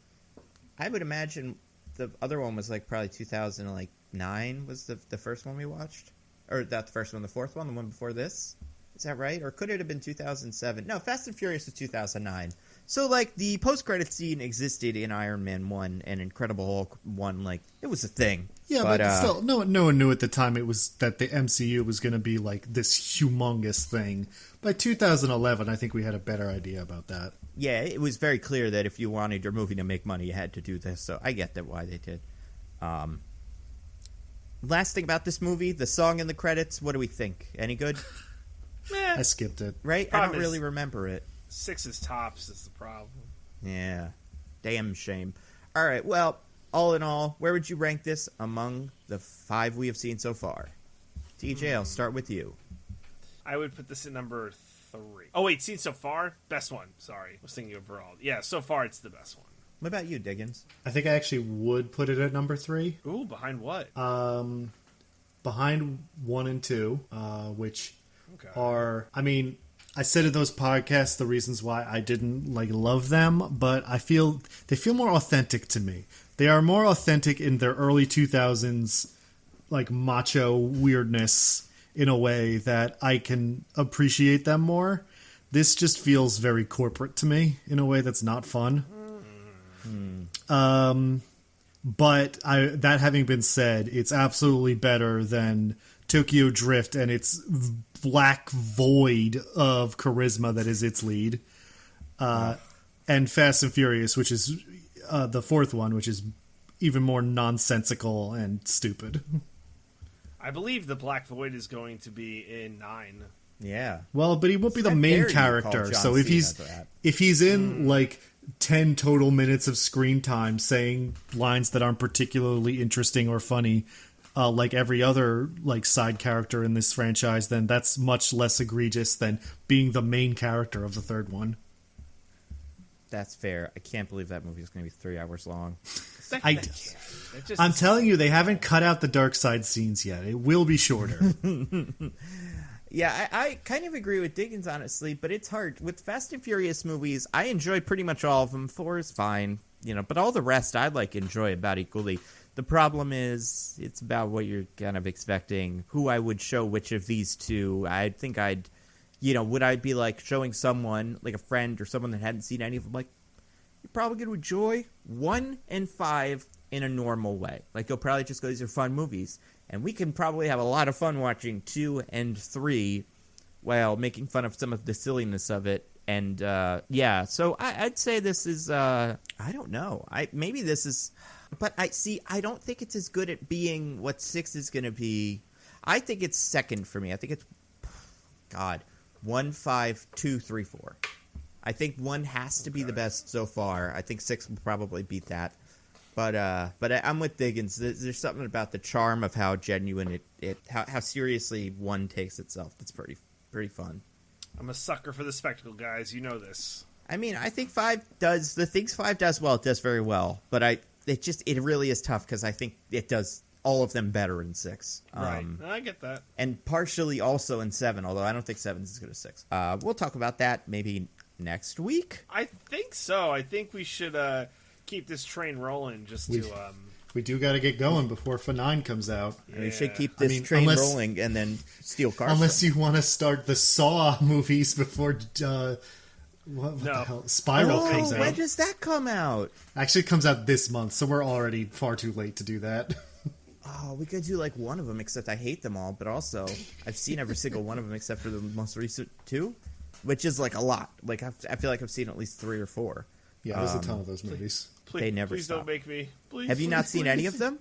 I would imagine the other one was, like, probably 2009 was the first one we watched. Or not the first one, the fourth one, the one before this. Is that right? Or could it have been 2007? No, Fast and Furious was 2009. So, like, the post-credit scene existed in Iron Man 1 and Incredible Hulk 1. Like, it was a thing. Yeah, but still, no one knew at the time it was that the MCU was going to be, like, this humongous thing. By 2011, I think we had a better idea about that. Yeah, it was very clear that if you wanted your movie to make money, you had to do this. So I get that why they did. Last thing about this movie, the song in the credits, what do we think? Any good? I skipped it. Right? I don't really remember it. 6's tops is the problem. Yeah. Damn shame. All right, well, all in all, where would you rank this among the 5 we have seen so far? TJ, I'll start with you. I would put this at number 3. Oh, wait, seen so far? Best one. Sorry. I was thinking overall. Yeah, so far it's the best one. What about you, Diggins? I think I actually would put it at number 3. Ooh, behind what? Behind 1 and 2, which Okay. are, I mean, I said in those podcasts the reasons why I didn't love them, but I feel they feel more authentic to me. They are more authentic in their early 2000s macho weirdness in a way that I can appreciate them more. This just feels very corporate to me in a way that's not fun. But that having been said, it's absolutely better than Tokyo Drift and its black void of charisma that is its lead. And Fast and Furious, which is the 4th one, which is even more nonsensical and stupid. I believe the Black Void is going to be in 9. Yeah. Well, but he won't be the How main dare you character. call John So if Cena he's that? in 10 total minutes of screen time saying lines that aren't particularly interesting or funny, like every other side character in this franchise, then that's much less egregious than being the main character of the 3rd one. That's fair. I can't believe that movie is going to be 3 hours long. I'm telling you, they haven't cut out the dark side scenes yet. It will be shorter. Yeah, I kind of agree with Diggins, honestly, but it's hard. With Fast and Furious movies, I enjoy pretty much all of them. 4 is fine, but all the rest I enjoy about equally. The problem is, it's about what you're kind of expecting, who I would show which of these two. I think would I be showing someone, a friend or someone that hadn't seen any of them, you're probably going to enjoy 1 and 5 in a normal way. You'll probably just go, these are fun movies. And we can probably have a lot of fun watching 2 and 3 while making fun of some of the silliness of it. And, so I'd say this is, I don't know. Maybe this is, but I don't think it's as good at being what 6 is going to be. I think it's second for me. I think it's, 1, 5, 2, 3, 4. I think 1 has to be the best so far. I think 6 will probably beat that. But I'm with Diggins. There's something about the charm of how genuine how seriously 1 takes itself that's pretty fun. I'm a sucker for the spectacle, guys. You know this. I mean, I think 5 does the things 5 does well. It does very well, but it really is tough because I think it does all of them better in 6. Right, I get that, and partially also in 7. Although I don't think 7 is as good as 6. We'll talk about that maybe next week. I think so. I think we should keep this train rolling We do got to get going before F9 comes out. Yeah. We should keep this train rolling and then steal cars. Unless you want to start the Saw movies before what the hell? Spiral comes out. When does that come out? Actually, it comes out this month, so we're already far too late to do that. Oh, we could do one of them, except I hate them all, but also I've seen every single one of them except for the most recent 2, which is a lot. I feel like I've seen at least 3 or 4. Yeah, there's a ton of those movies. They never please stop. Don't make me. Please, have you not seen any of them?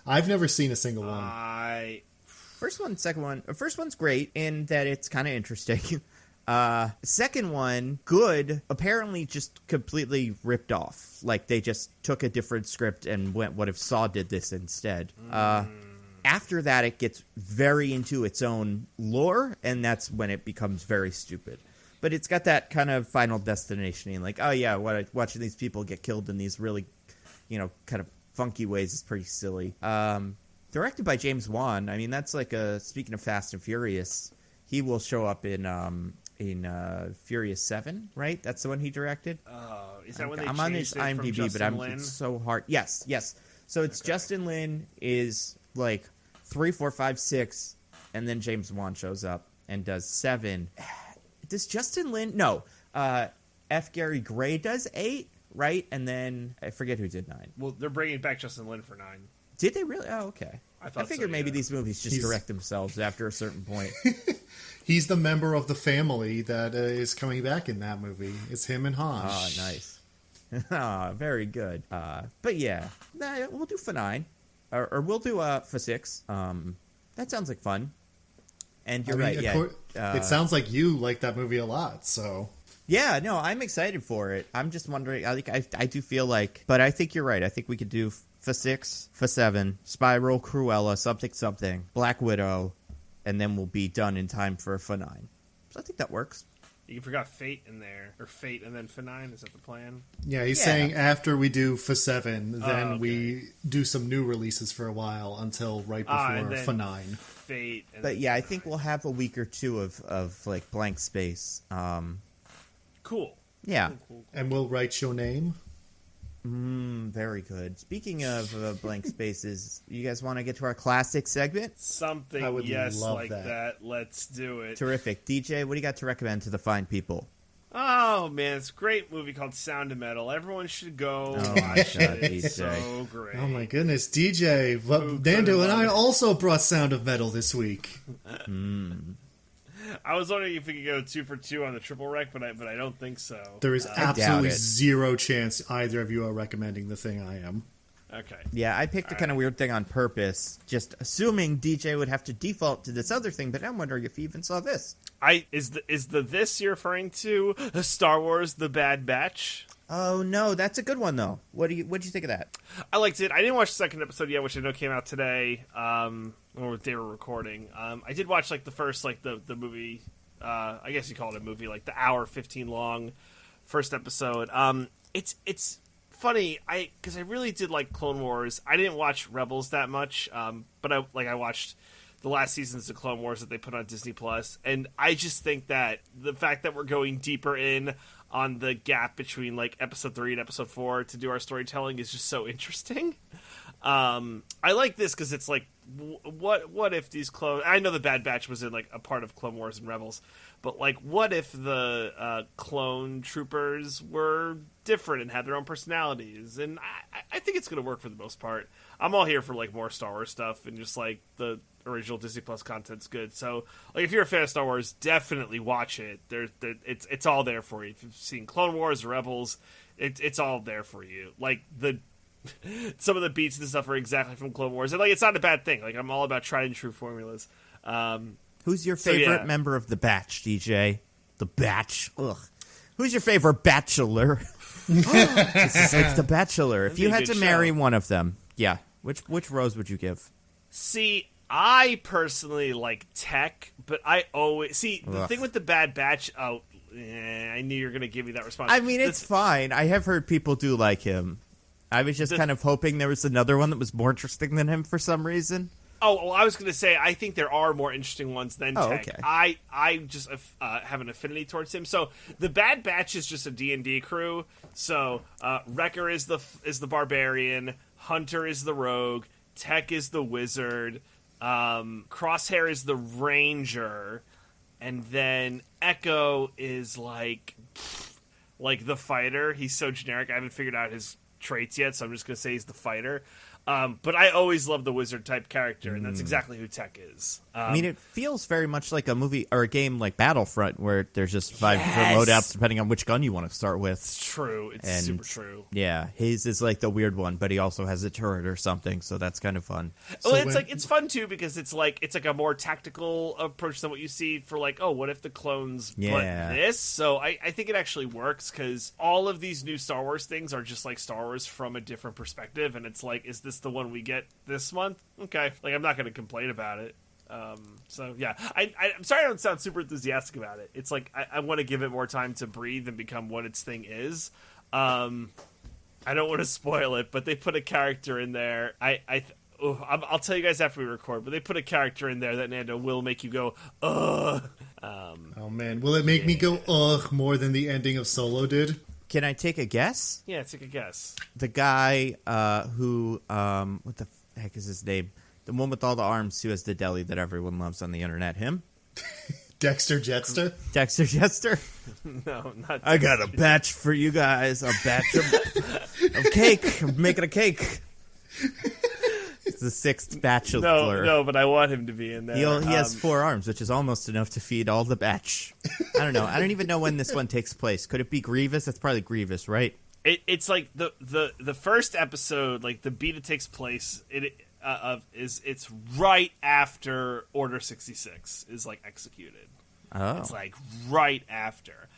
I've never seen a single one. First one, second one. First one's great in that it's kind of interesting. Second one, good. Apparently, just completely ripped off. They just took a different script and went, "What if Saw did this instead?" After that, it gets very into its own lore, and that's when it becomes very stupid. But it's got that kind of Final Destination, oh yeah, watching these people get killed in these really, kind of funky ways is pretty silly. Directed by James Wan. I mean, that's speaking of Fast and Furious, he will show up in Furious 7, right? That's the one he directed. Is that when I'm on his IMDb, but it's so hard. Yes. So it's Justin Lin is 3, 4, 5, 6, and then James Wan shows up and does 7. Does Justin Lin? No. F. Gary Gray does 8, right? And then I forget who did 9. Well, they're bringing back Justin Lin for 9. Did they really? Oh, okay. I figured maybe yeah. these movies just direct themselves after a certain point. He's the member of the family that is coming back in that movie. It's him and Hans. Oh, nice. Very good. But yeah, we'll do for 9. or we'll do for 6. That sounds like fun. And you're right. It sounds like you like that movie a lot. So yeah, no, I'm excited for it. I'm just wondering. I do feel like, but I think you're right. I think we could do for 6, for 7, Spiral, Cruella, something, Black Widow, and then we'll be done in time for 9. So I think that works. You forgot Fate in there, or Fate and then for 9. Is that the plan? yeah, he's saying after we do for 7, then okay. we do some new releases for a while until right before for 9. Fate. And But yeah, I think we'll have a week or two of like blank space. Cool. Yeah. Cool. And we'll write your name. Very good. Speaking of blank spaces, you guys want to get to our classic segment? Something, I would yes, love like that. that. Let's do it. Terrific. DJ, what do you got to recommend to the fine people? Oh, man, it's a great movie called Sound of Metal. Everyone should go Oh, watch my God, it. It's DJ. so great. Oh my goodness, DJ! Who Nando could've and I loved it? also brought Sound of Metal this week. I was wondering if we could go 2 for 2 on the triple rec, but I don't think so. There is doubt absolutely it. zero chance either of you are recommending the thing I am. Okay. Yeah, I picked a kind of weird thing on purpose, just assuming DJ would have to default to this other thing, but I'm wondering if he even saw this. Is the this you're referring to Star Wars: The Bad Batch? Oh, no, that's a good one, though. What'd you think of that? I liked it. I didn't watch the second episode yet, which I know came out today, or they were recording. I did watch like the first, like the movie. I guess you call it a movie, like the hour 15 long first episode. It's funny, because I really did like Clone Wars. I didn't watch Rebels that much, but I watched the last seasons of Clone Wars that they put on Disney Plus, and I just think that the fact that we're going deeper in on the gap between like episode 3 and episode 4 to do our storytelling is just so interesting. I like this because it's like, what if these clone? I know the Bad Batch was in like a part of Clone Wars and Rebels, but like, what if the clone troopers were different and had their own personalities? And I think it's going to work for the most part. I'm all here for like more Star Wars stuff, and just like the original Disney Plus content's good. So like, if you're a fan of Star Wars, definitely watch it. It's all there for you. If you've seen Clone Wars or Rebels, it's all there for you. Like some of the beats and stuff are exactly from Clone Wars, and like, it's not a bad thing. Like, I'm all about tried and true formulas. Who's your favorite member of the Batch, DJ? The Batch. Ugh. Who's your favorite bachelor? This is like The Bachelor. If you had to marry one of them, yeah, which rose would you give? See, I personally like Tech, but I always the thing with the Bad Batch. Oh, I knew you were going to give me that response. I mean, it's fine. I have heard people do like him. I was just kind of hoping there was another one that was more interesting than him for some reason. Oh, well, I was going to say, I think there are more interesting ones than Tech. Okay. I just have an affinity towards him. So the Bad Batch is just a D&D crew. So Wrecker is the barbarian, Hunter is the rogue, Tech is the wizard, Crosshair is the ranger, and then Echo is like the fighter. He's so generic. I haven't figured out his traits yet, so I'm just going to say he's the fighter. But I always love the wizard type character, and that's exactly who Tech is. I mean, it feels very much like a movie or a game like Battlefront, where there's just 5 different loadouts depending on which gun you want to start with. It's true. It's super true. Yeah, his is like the weird one, but he also has a turret or something, so that's kind of fun. Well, it's fun too because it's like a more tactical approach than what you see for like, oh, what if the clones put this? So I think it actually works because all of these new Star Wars things are just like Star Wars from a different perspective, and it's like, is this the one we get this month? Okay, like, I'm not going to complain about it. So yeah, I'm sorry I don't sound super enthusiastic about it. It's like I want to give it more time to breathe and become what its thing is. I don't want to spoil it, but they put a character in there. I'll tell you guys after we record, but they put a character in there that, Nando, will make you go, ugh. Oh man, will it make me go ugh more than the ending of Solo did? Can I take a guess? Yeah, take a guess. The guy who, what the heck is his name? The one with all the arms who has the deli that everyone loves on the internet. Him? Dexter Jetster? Dexter Jester? No, not I got a batch for you guys. A batch of cake. I'm making a cake. It's the 6th bachelor. No, but I want him to be in there. He has 4 arms, which is almost enough to feed all the batch. I don't know. I don't even know when this one takes place. Could it be Grievous? It's probably Grievous, right? It's like the first episode, like the beat it takes place. it's right after Order 66 is like executed. Oh. It's like right after.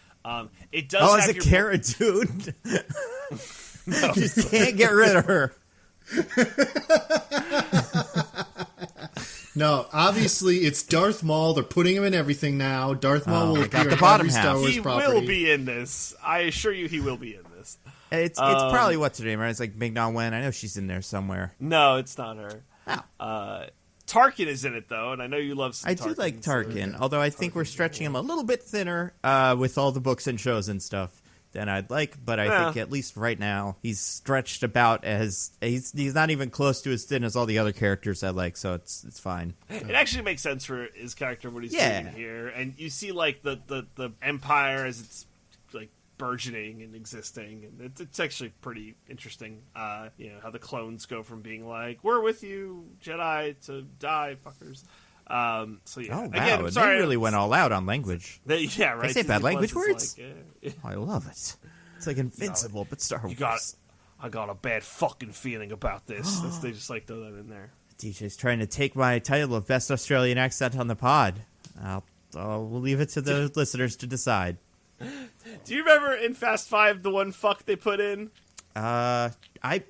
It does. Oh, have it's a your Cara Dune. No. Just can't get rid of her. No, obviously it's Darth Maul. They're putting him in everything now. Darth Maul will I got appear the in bottom every Star half. Wars He property. will be in this. I assure you, he will be in this. It's probably what's her name, right? It's like Ming-Na Wen. I know she's in there somewhere. No, it's not her. Oh. Tarkin is in it though, and I know you love. Some I do like Tarkin, although I think we're stretching him a little bit thinner with all the books and shows and stuff than I'd like. But I think at least right now he's stretched about as he's not even close to as thin as all the other characters I like. So it's fine. It actually makes sense for his character what he's doing here, and you see like the Empire as it's like burgeoning and existing, and it's actually pretty interesting. How the clones go from being like "we're with you, Jedi" to "die, fuckers." So yeah. Oh wow! Again, I'm sorry, they really went all out on language. Yeah, right. They say bad Disney language Plus is words. like, I love it. It's like Invincible, but Star Wars. I got a bad fucking feeling about this. They just like throw that in there. DJ's trying to take my title of best Australian accent on the pod. We'll leave it to the listeners to decide. Do you remember in Fast Five the one fuck they put in? I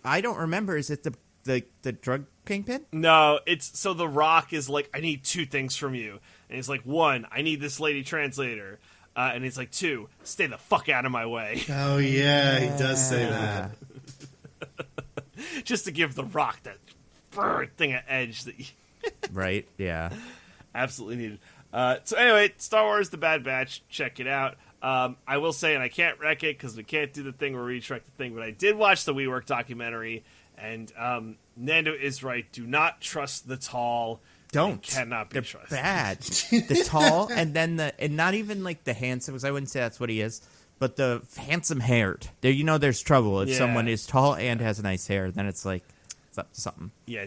don't remember. Is it the drug kingpin? No, it's so The Rock is like, I need two things from you, and he's like, one, I need this lady translator, and he's like, two, stay the fuck out of my way. Oh yeah, he does say that. Just to give The Rock that thing of edge that you Right? Yeah. absolutely needed. So anyway, Star Wars: The Bad Batch, check it out. I will say, and I can't wreck it because we can't do the thing where we track the thing, but I did watch the WeWork documentary, and Nando is right. Do not trust the tall. Don't. They cannot be They're trusted. bad. The tall, and then and not even like the handsome, because I wouldn't say that's what he is, but the handsome haired. There, there's trouble if someone is tall and has nice hair. Then it's like it's up to something. Yeah,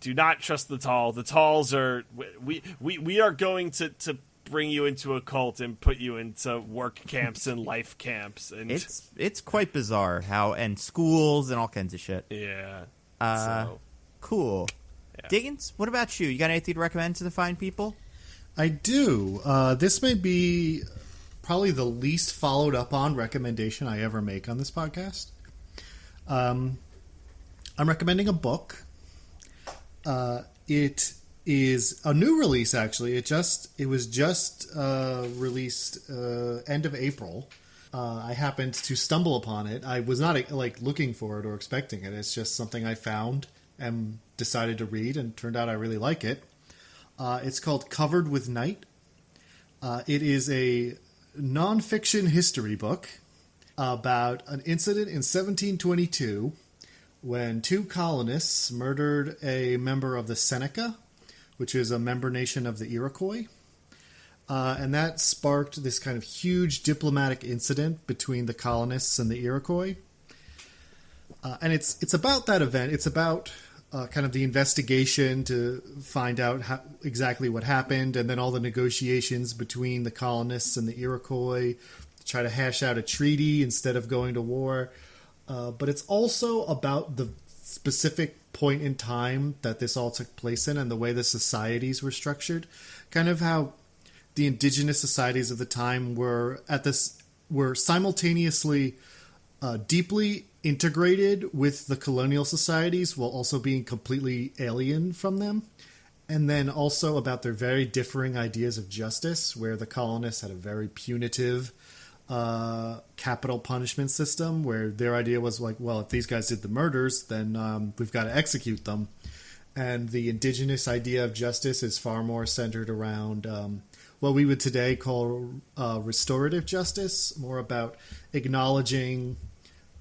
do not trust the tall. The talls are we are going to bring you into a cult and put you into work camps and life camps, and It's quite bizarre how and schools and all kinds of shit. yeah. Cool. Yeah. Diggins, what about you? You got anything to recommend to the fine people? I do. This may be probably the least followed up on recommendation I ever make on this podcast. I'm recommending a book. It is a new release, actually. It was just released end of April. I happened to stumble upon it. I was not looking for it or expecting it. It's just something I found and decided to read, and turned out I really like it. It's called Covered with Night. It is a nonfiction history book about an incident in 1722 when two colonists murdered a member of the Seneca, which is a member nation of the Iroquois. And that sparked this kind of huge diplomatic incident between the colonists and the Iroquois. And it's about that event. It's about kind of the investigation to find out exactly what happened, and then all the negotiations between the colonists and the Iroquois to try to hash out a treaty instead of going to war. But it's also about the specific point in time that this all took place in and the way the societies were structured. Kind of how the indigenous societies of the time were simultaneously deeply integrated with the colonial societies while also being completely alien from them. And then also about their very differing ideas of justice, where the colonists had a very punitive capital punishment system, where their idea was like, well, if these guys did the murders, then we've got to execute them. And the indigenous idea of justice is far more centered around what we would today call restorative justice, more about acknowledging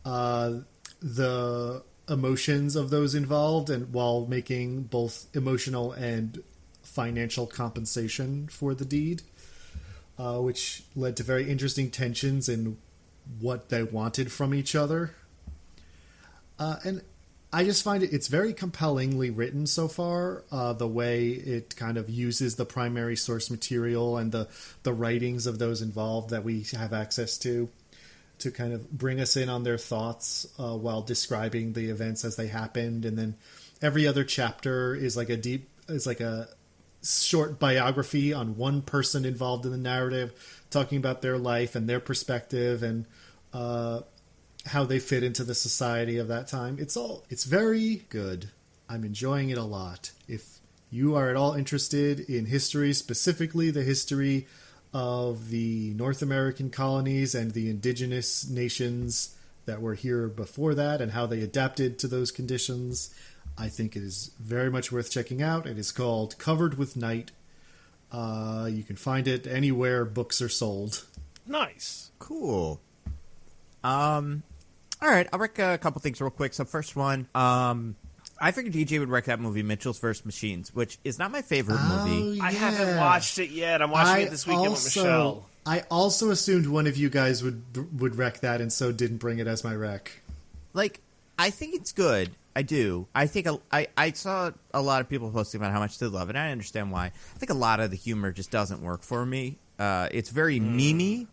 the emotions of those involved, and while making both emotional and financial compensation for the deed, which led to very interesting tensions in what they wanted from each other. And I just find it's very compellingly written so far, the way it kind of uses the primary source material and the writings of those involved that we have access to kind of bring us in on their thoughts while describing the events as they happened, and then every other chapter is like a short biography on one person involved in the narrative, talking about their life and their perspective and how they fit into the society of that time. It's very good. I'm enjoying it a lot. If you are at all interested in history, specifically the history of the North American colonies and the indigenous nations that were here before that and how they adapted to those conditions, I think it is very much worth checking out. It is called Covered with Night. You can find it anywhere books are sold. Nice. Cool. All right, I'll rec a couple things real quick. So first one, I figured DJ would rec that movie, Mitchell's vs. Machines, which is not my favorite movie. I haven't watched it yet. I'm watching it this weekend with Michelle. I also assumed one of you guys would rec that, and so didn't bring it as my rec. Like, I think it's good. I do. I think I saw a lot of people posting about how much they love it, and I understand why. I think a lot of the humor just doesn't work for me. It's very memey,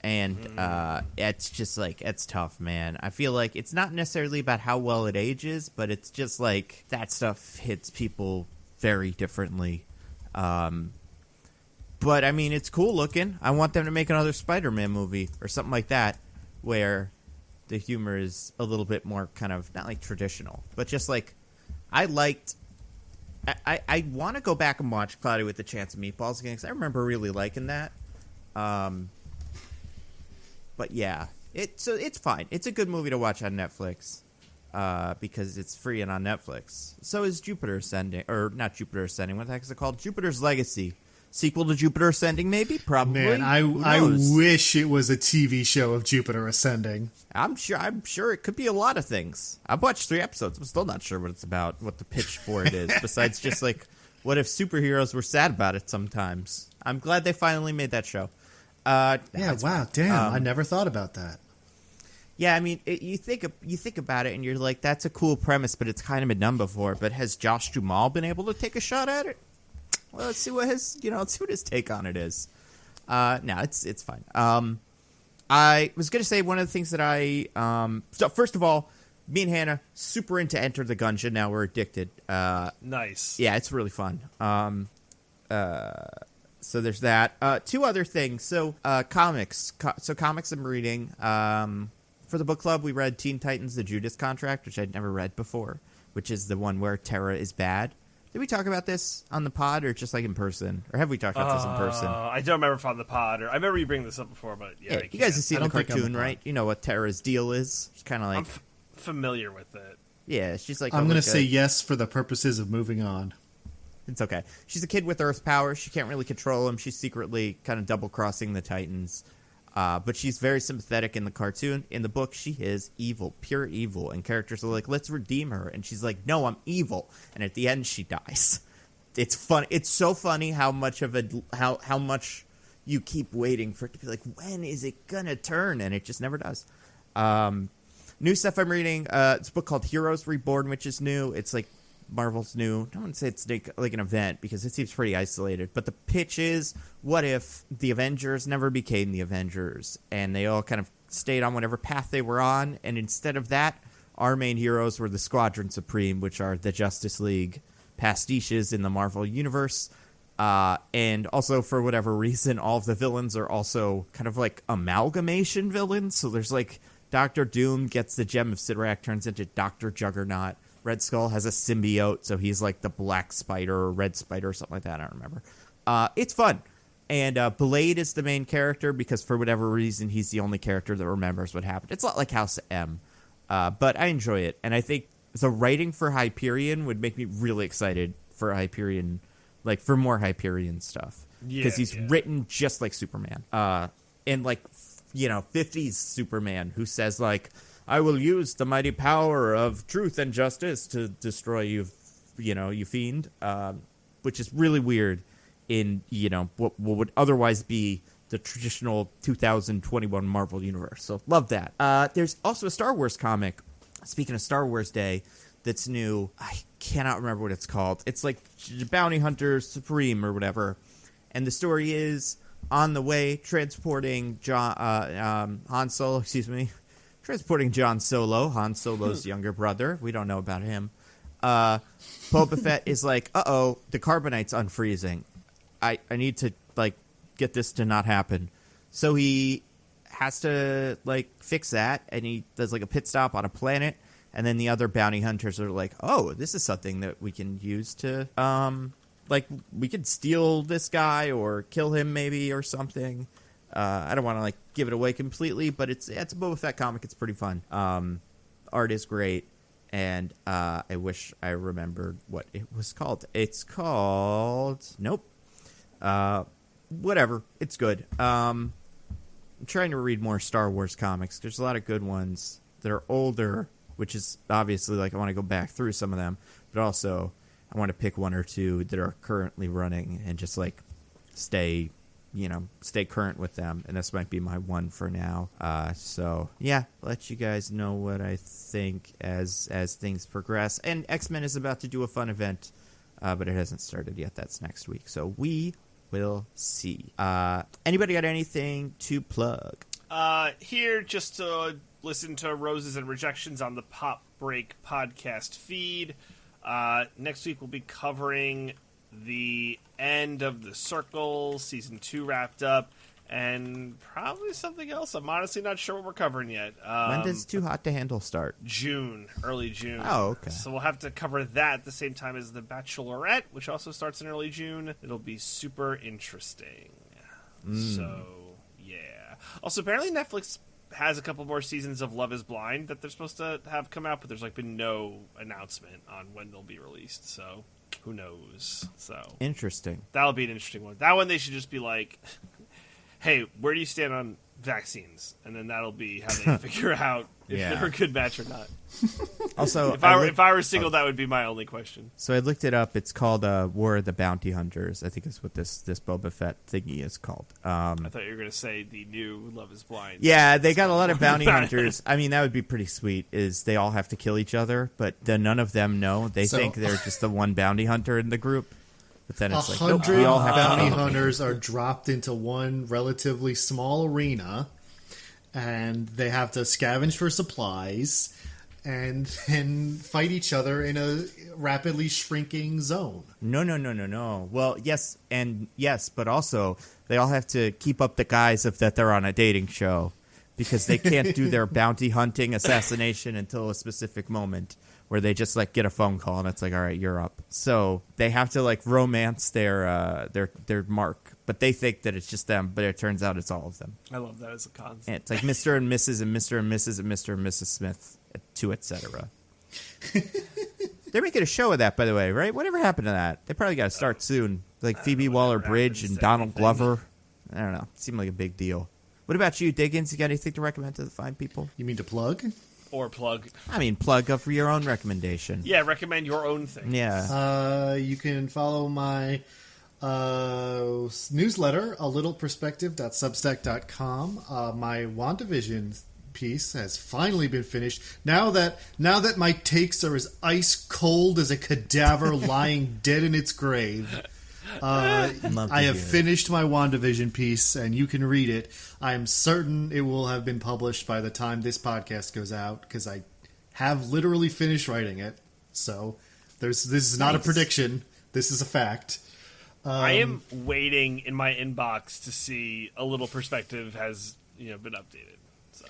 and it's just like, it's tough, man. I feel like it's not necessarily about how well it ages, but it's just like that stuff hits people very differently. But I mean, it's cool looking. I want them to make another Spider-Man movie or something like that, where the humor is a little bit more kind of not like traditional, but just like I want to go back and watch Cloudy with a Chance of Meatballs again because I remember really liking that. But yeah, it's fine. It's a good movie to watch on Netflix because it's free and on Netflix. So is Jupiter Ascending, or not Jupiter Ascending. What the heck is it called? Jupiter's Legacy. Sequel to Jupiter Ascending, maybe? Probably. Man, I wish it was a TV show of Jupiter Ascending. I'm sure it could be a lot of things. I've watched 3 episodes. I'm still not sure what it's about, what the pitch for it is, besides just like, what if superheroes were sad about it sometimes? I'm glad they finally made that show. Yeah, wow, damn, I never thought about that. Yeah, I mean, you think about it, and you're like, that's a cool premise, but it's kind of been done before. But has Josh Duhamel been able to take a shot at it? Well, let's see what his take on it is. No, it's fine. I was going to say one of the things that so first of all, me and Hannah, super into Enter the Gungeon. Now we're addicted. Nice. Yeah, it's really fun. So there's that. 2 other things. So comics. So comics I'm reading. For the book club, we read Teen Titans: The Judas Contract, which I'd never read before, which is the one where Terra is bad. Did we talk about this on the pod or just like in person? Or have we talked about this in person? I don't remember if on the pod or I remember you bringing this up before, but yeah. You guys have seen the cartoon, right? You know what Terra's deal is. It's kind of like... I'm familiar with it. Yeah, she's like... I'm going to say yes for the purposes of moving on. It's okay. She's a kid with Earth powers. She can't really control them. She's secretly kind of double-crossing the Titans. But she's very sympathetic in the cartoon. In the book, she is evil, pure evil. And characters are like, let's redeem her. And she's like, no, I'm evil. And at the end, she dies. It's fun. It's so funny how much you keep waiting for it to be like, when is it gonna turn? And it just never does. New stuff I'm reading. It's a book called Heroes Reborn, which is new. It's like Marvel's new. I don't want to say it's like an event because it seems pretty isolated. But the pitch is, what if the Avengers never became the Avengers and they all kind of stayed on whatever path they were on, and instead of that, our main heroes were the Squadron Supreme, which are the Justice League pastiches in the Marvel universe. And also, for whatever reason, all of the villains are also kind of like amalgamation villains. So there's like Doctor Doom gets the Gem of Sidorak, turns into Dr. Juggernaut. Red Skull has a symbiote, so he's like the Black Spider or Red Spider or something like that. I don't remember. It's fun. And Blade is the main character because for whatever reason, he's the only character that remembers what happened. It's a lot like House M. But I enjoy it. And I think the writing for Hyperion would make me really excited for Hyperion, like for more Hyperion stuff. Because he's written just like Superman. And like, 50s Superman who says like, I will use the mighty power of truth and justice to destroy you, you fiend. Which is really weird in, what would otherwise be the traditional 2021 Marvel universe. So love that. There's also a Star Wars comic, speaking of Star Wars Day, that's new. I cannot remember what it's called. It's like Bounty Hunter Supreme or whatever. And the story is on the way transporting Han Solo, transporting John Solo, Han Solo's younger brother. We don't know about him. Boba Fett is like, uh-oh, the carbonite's unfreezing. I need to, like, get this to not happen. So he has to, like, fix that, and he does, like, a pit stop on a planet, and then the other bounty hunters are like, oh, this is something that we can use to, like, we could steal this guy or kill him maybe or something. I don't want to, like, give it away completely, but it's a Boba Fett comic. It's pretty fun. Art is great, and I wish I remembered what it was called. It's called... Nope. Whatever. It's good. I'm trying to read more Star Wars comics. There's a lot of good ones that are older, which is obviously, like, I want to go back through some of them, but also I want to pick one or two that are currently running and just, like, stay current with them, and this might be my one for now. So yeah, let you guys know what I think as things progress. And X-Men is about to do a fun event, but it hasn't started yet. That's next week, so we will see. Anybody got anything to plug? Here, just to listen to Roses and Rejections on the Pop Break podcast feed. Next week we'll be covering the end of The Circle, season 2 wrapped up, and probably something else. I'm honestly not sure what we're covering yet. When does Too Hot to Handle start? Early June. Oh, okay. So we'll have to cover that at the same time as The Bachelorette, which also starts in early June. It'll be super interesting. So, yeah. Also, apparently Netflix has a couple more seasons of Love is Blind that they're supposed to have come out, but there's, like, been no announcement on when they'll be released, so... Who knows? So interesting. That'll be an interesting one. That one they should just be like, "Hey, where do you stand on vaccines?" And then that'll be how they figure out if they're a good match or not. Also, if I were single, that would be my only question. So I looked it up. It's called War of the Bounty Hunters. I think is what this Boba Fett thingy is called. I thought you were going to say the new Love is Blind. Yeah, they got a lot of bounty hunters. I mean, that would be pretty sweet. Is they all have to kill each other, but then none of them know. They think they're just the one bounty hunter in the group. But then it's like, nope, we all have bounty hunters are dropped into one relatively small arena, and they have to scavenge for supplies and then fight each other in a rapidly shrinking zone. No. Well, yes, but also they all have to keep up the guise of that they're on a dating show because they can't do their bounty hunting assassination until a specific moment where they just, like, get a phone call and it's like, all right, you're up. So they have to, like, romance their mark, but they think that it's just them, but it turns out it's all of them. I love that as a concept. And it's like Mr. and Mrs. and Mr. and Mrs. and Mr. and Mrs. Smith, to etc. They're making a show of that, by the way, right? Whatever happened to that? They probably got to start soon. Like Phoebe Waller-Bridge and Donald Glover. I don't know. It seemed like a big deal. What about you, Diggins? You got anything to recommend to the fine people? You mean to plug? Or plug. I mean, plug up for your own recommendation. Yeah, recommend your own thing. Yeah. You can follow my newsletter, alittleperspective.substack.com. My WandaVision piece has finally been finished. Now that my takes are as ice cold as a cadaver lying dead in its grave, I have finished my WandaVision piece, and you can read it. I am certain it will have been published by the time this podcast goes out, because I have literally finished writing it. So this is not a prediction. This is a fact. I am waiting in my inbox to see A Little Perspective has been updated. So.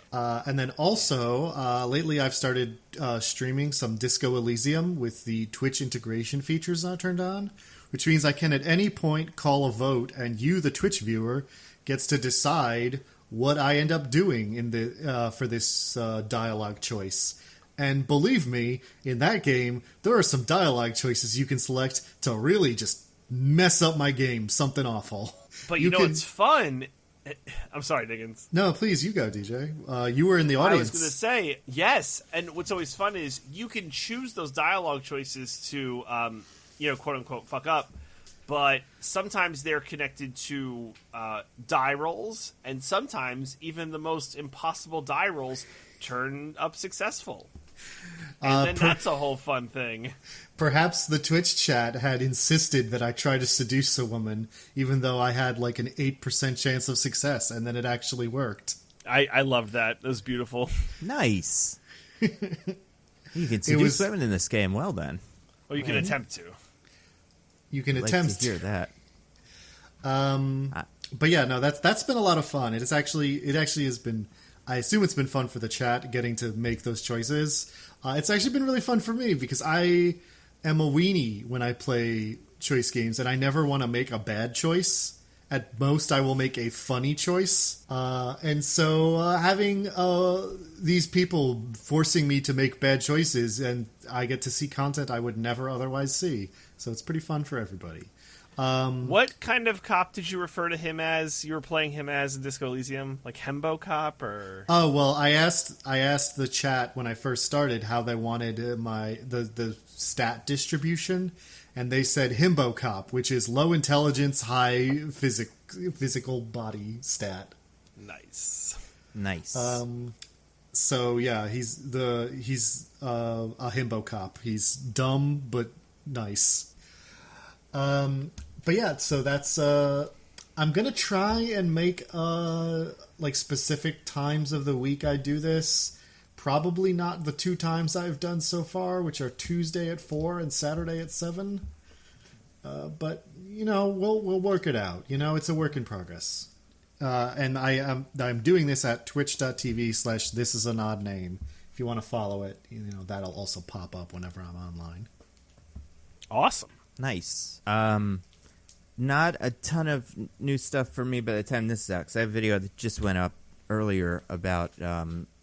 And then also, lately I've started streaming some Disco Elysium with the Twitch integration features not turned on, which means I can at any point call a vote, and you, the Twitch viewer, gets to decide what I end up doing in the for this dialogue choice. And believe me, in that game, there are some dialogue choices you can select to really just mess up my game, something awful. But it's fun. I'm sorry, Diggins. No, please, you go, DJ. You were in the audience. I was going to say, yes, and what's always fun is you can choose those dialogue choices to, quote-unquote, fuck up, but sometimes they're connected to die rolls, and sometimes even the most impossible die rolls turn up successful. And then that's a whole fun thing. Perhaps the Twitch chat had insisted that I try to seduce a woman, even though I had like an 8% chance of success, and then it actually worked. I loved that. It was beautiful. Nice. You can seduce women in this game. Well, then. Well, you can attempt to. You can I'd like attempt to hear that. But yeah, no, that's been a lot of fun. It actually has been. I assume it's been fun for the chat getting to make those choices. It's actually been really fun for me because I am a weenie when I play choice games, and I never want to make a bad choice. At most, I will make a funny choice. And so having these people forcing me to make bad choices, and I get to see content I would never otherwise see. So it's pretty fun for everybody. What kind of cop did you refer to him as? You were playing him as in Disco Elysium? Like Hembo Cop, or? Oh, well, I asked the chat when I first started how they wanted the stat distribution, and they said Himbo Cop, which is low intelligence, high physical body stat. Nice. So yeah, he's a Himbo Cop. He's dumb but nice. But yeah, so that's I'm gonna try and make like specific times of the week I do this. Probably not the 2 times I've done so far, which are Tuesday at 4 and Saturday at 7. But we'll work it out. It's a work in progress. And I'm doing this at twitch.tv/thisisanodname. If you want to follow it, that'll also pop up whenever I'm online. Awesome. Nice. Not a ton of new stuff for me by the time this is out, because I have a video that just went up earlier about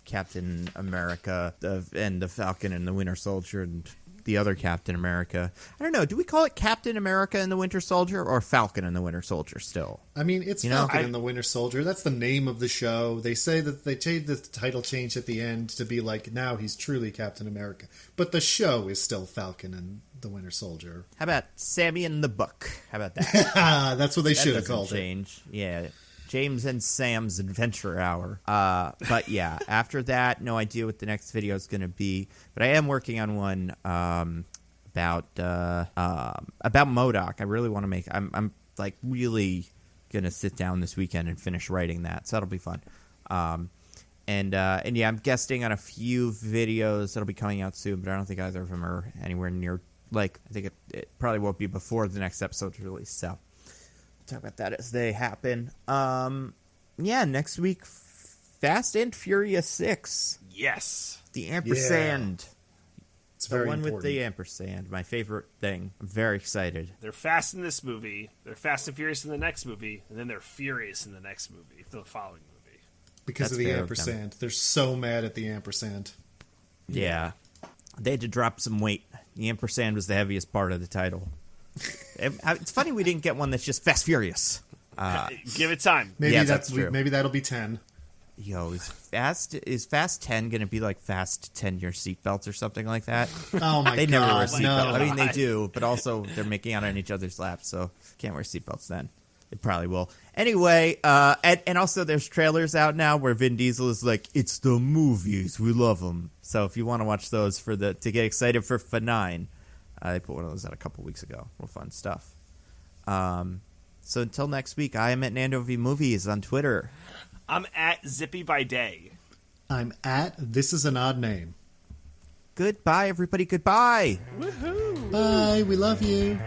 Captain America and the Falcon and the Winter Soldier and the other Captain America. I don't know. Do we call it Captain America and the Winter Soldier or Falcon and the Winter Soldier still? I mean, it's Falcon and the Winter Soldier. That's the name of the show. They say that they changed the title change at the end to be like, now he's truly Captain America. But the show is still Falcon and the Winter Soldier. How about Sammy and the Buck? How about that? That's what they should have called change. Yeah. James and Sam's Adventure Hour. But yeah, after that, no idea what the next video is going to be. But I am working on one about MODOK. I really want to make. I'm like really going to sit down this weekend and finish writing that. So that'll be fun. And yeah, I'm guesting on a few videos that'll be coming out soon. But I don't think either of them are anywhere near. Like, I think it probably won't be before the next episode's released. So. Talk about that as they happen. Yeah, next week, Fast and Furious 6. Yes. The ampersand. Yeah. It's very one important. with the ampersand. My favorite thing. I'm very excited. They're fast in this movie. They're Fast and Furious in the next movie. And then they're furious in the next movie. The following movie. Because of the ampersand. They're so mad at the ampersand. Yeah. They had to drop some weight. The ampersand was the heaviest part of the title. It's funny we didn't get one that's just Fast Furious. Give it time. Maybe yeah, that's true. Maybe that'll be 10. Yo, is Fast 10 going to be like Fast 10 your seatbelts or something like that? Oh my god. They never wear seatbelts. No. I mean, they do, but also they're making out on each other's laps, so can't wear seatbelts then. They probably will. Anyway, and also there's trailers out now where Vin Diesel is like, it's the movies, we love them. So if you want to watch those to get excited for F9, they put one of those out a couple weeks ago. Real fun stuff. So until next week, I am at Nando V Movies on Twitter. I'm at Zippy by Day. I'm at This Is an Odd Name. Goodbye, everybody. Goodbye. Woohoo. Bye. We love you.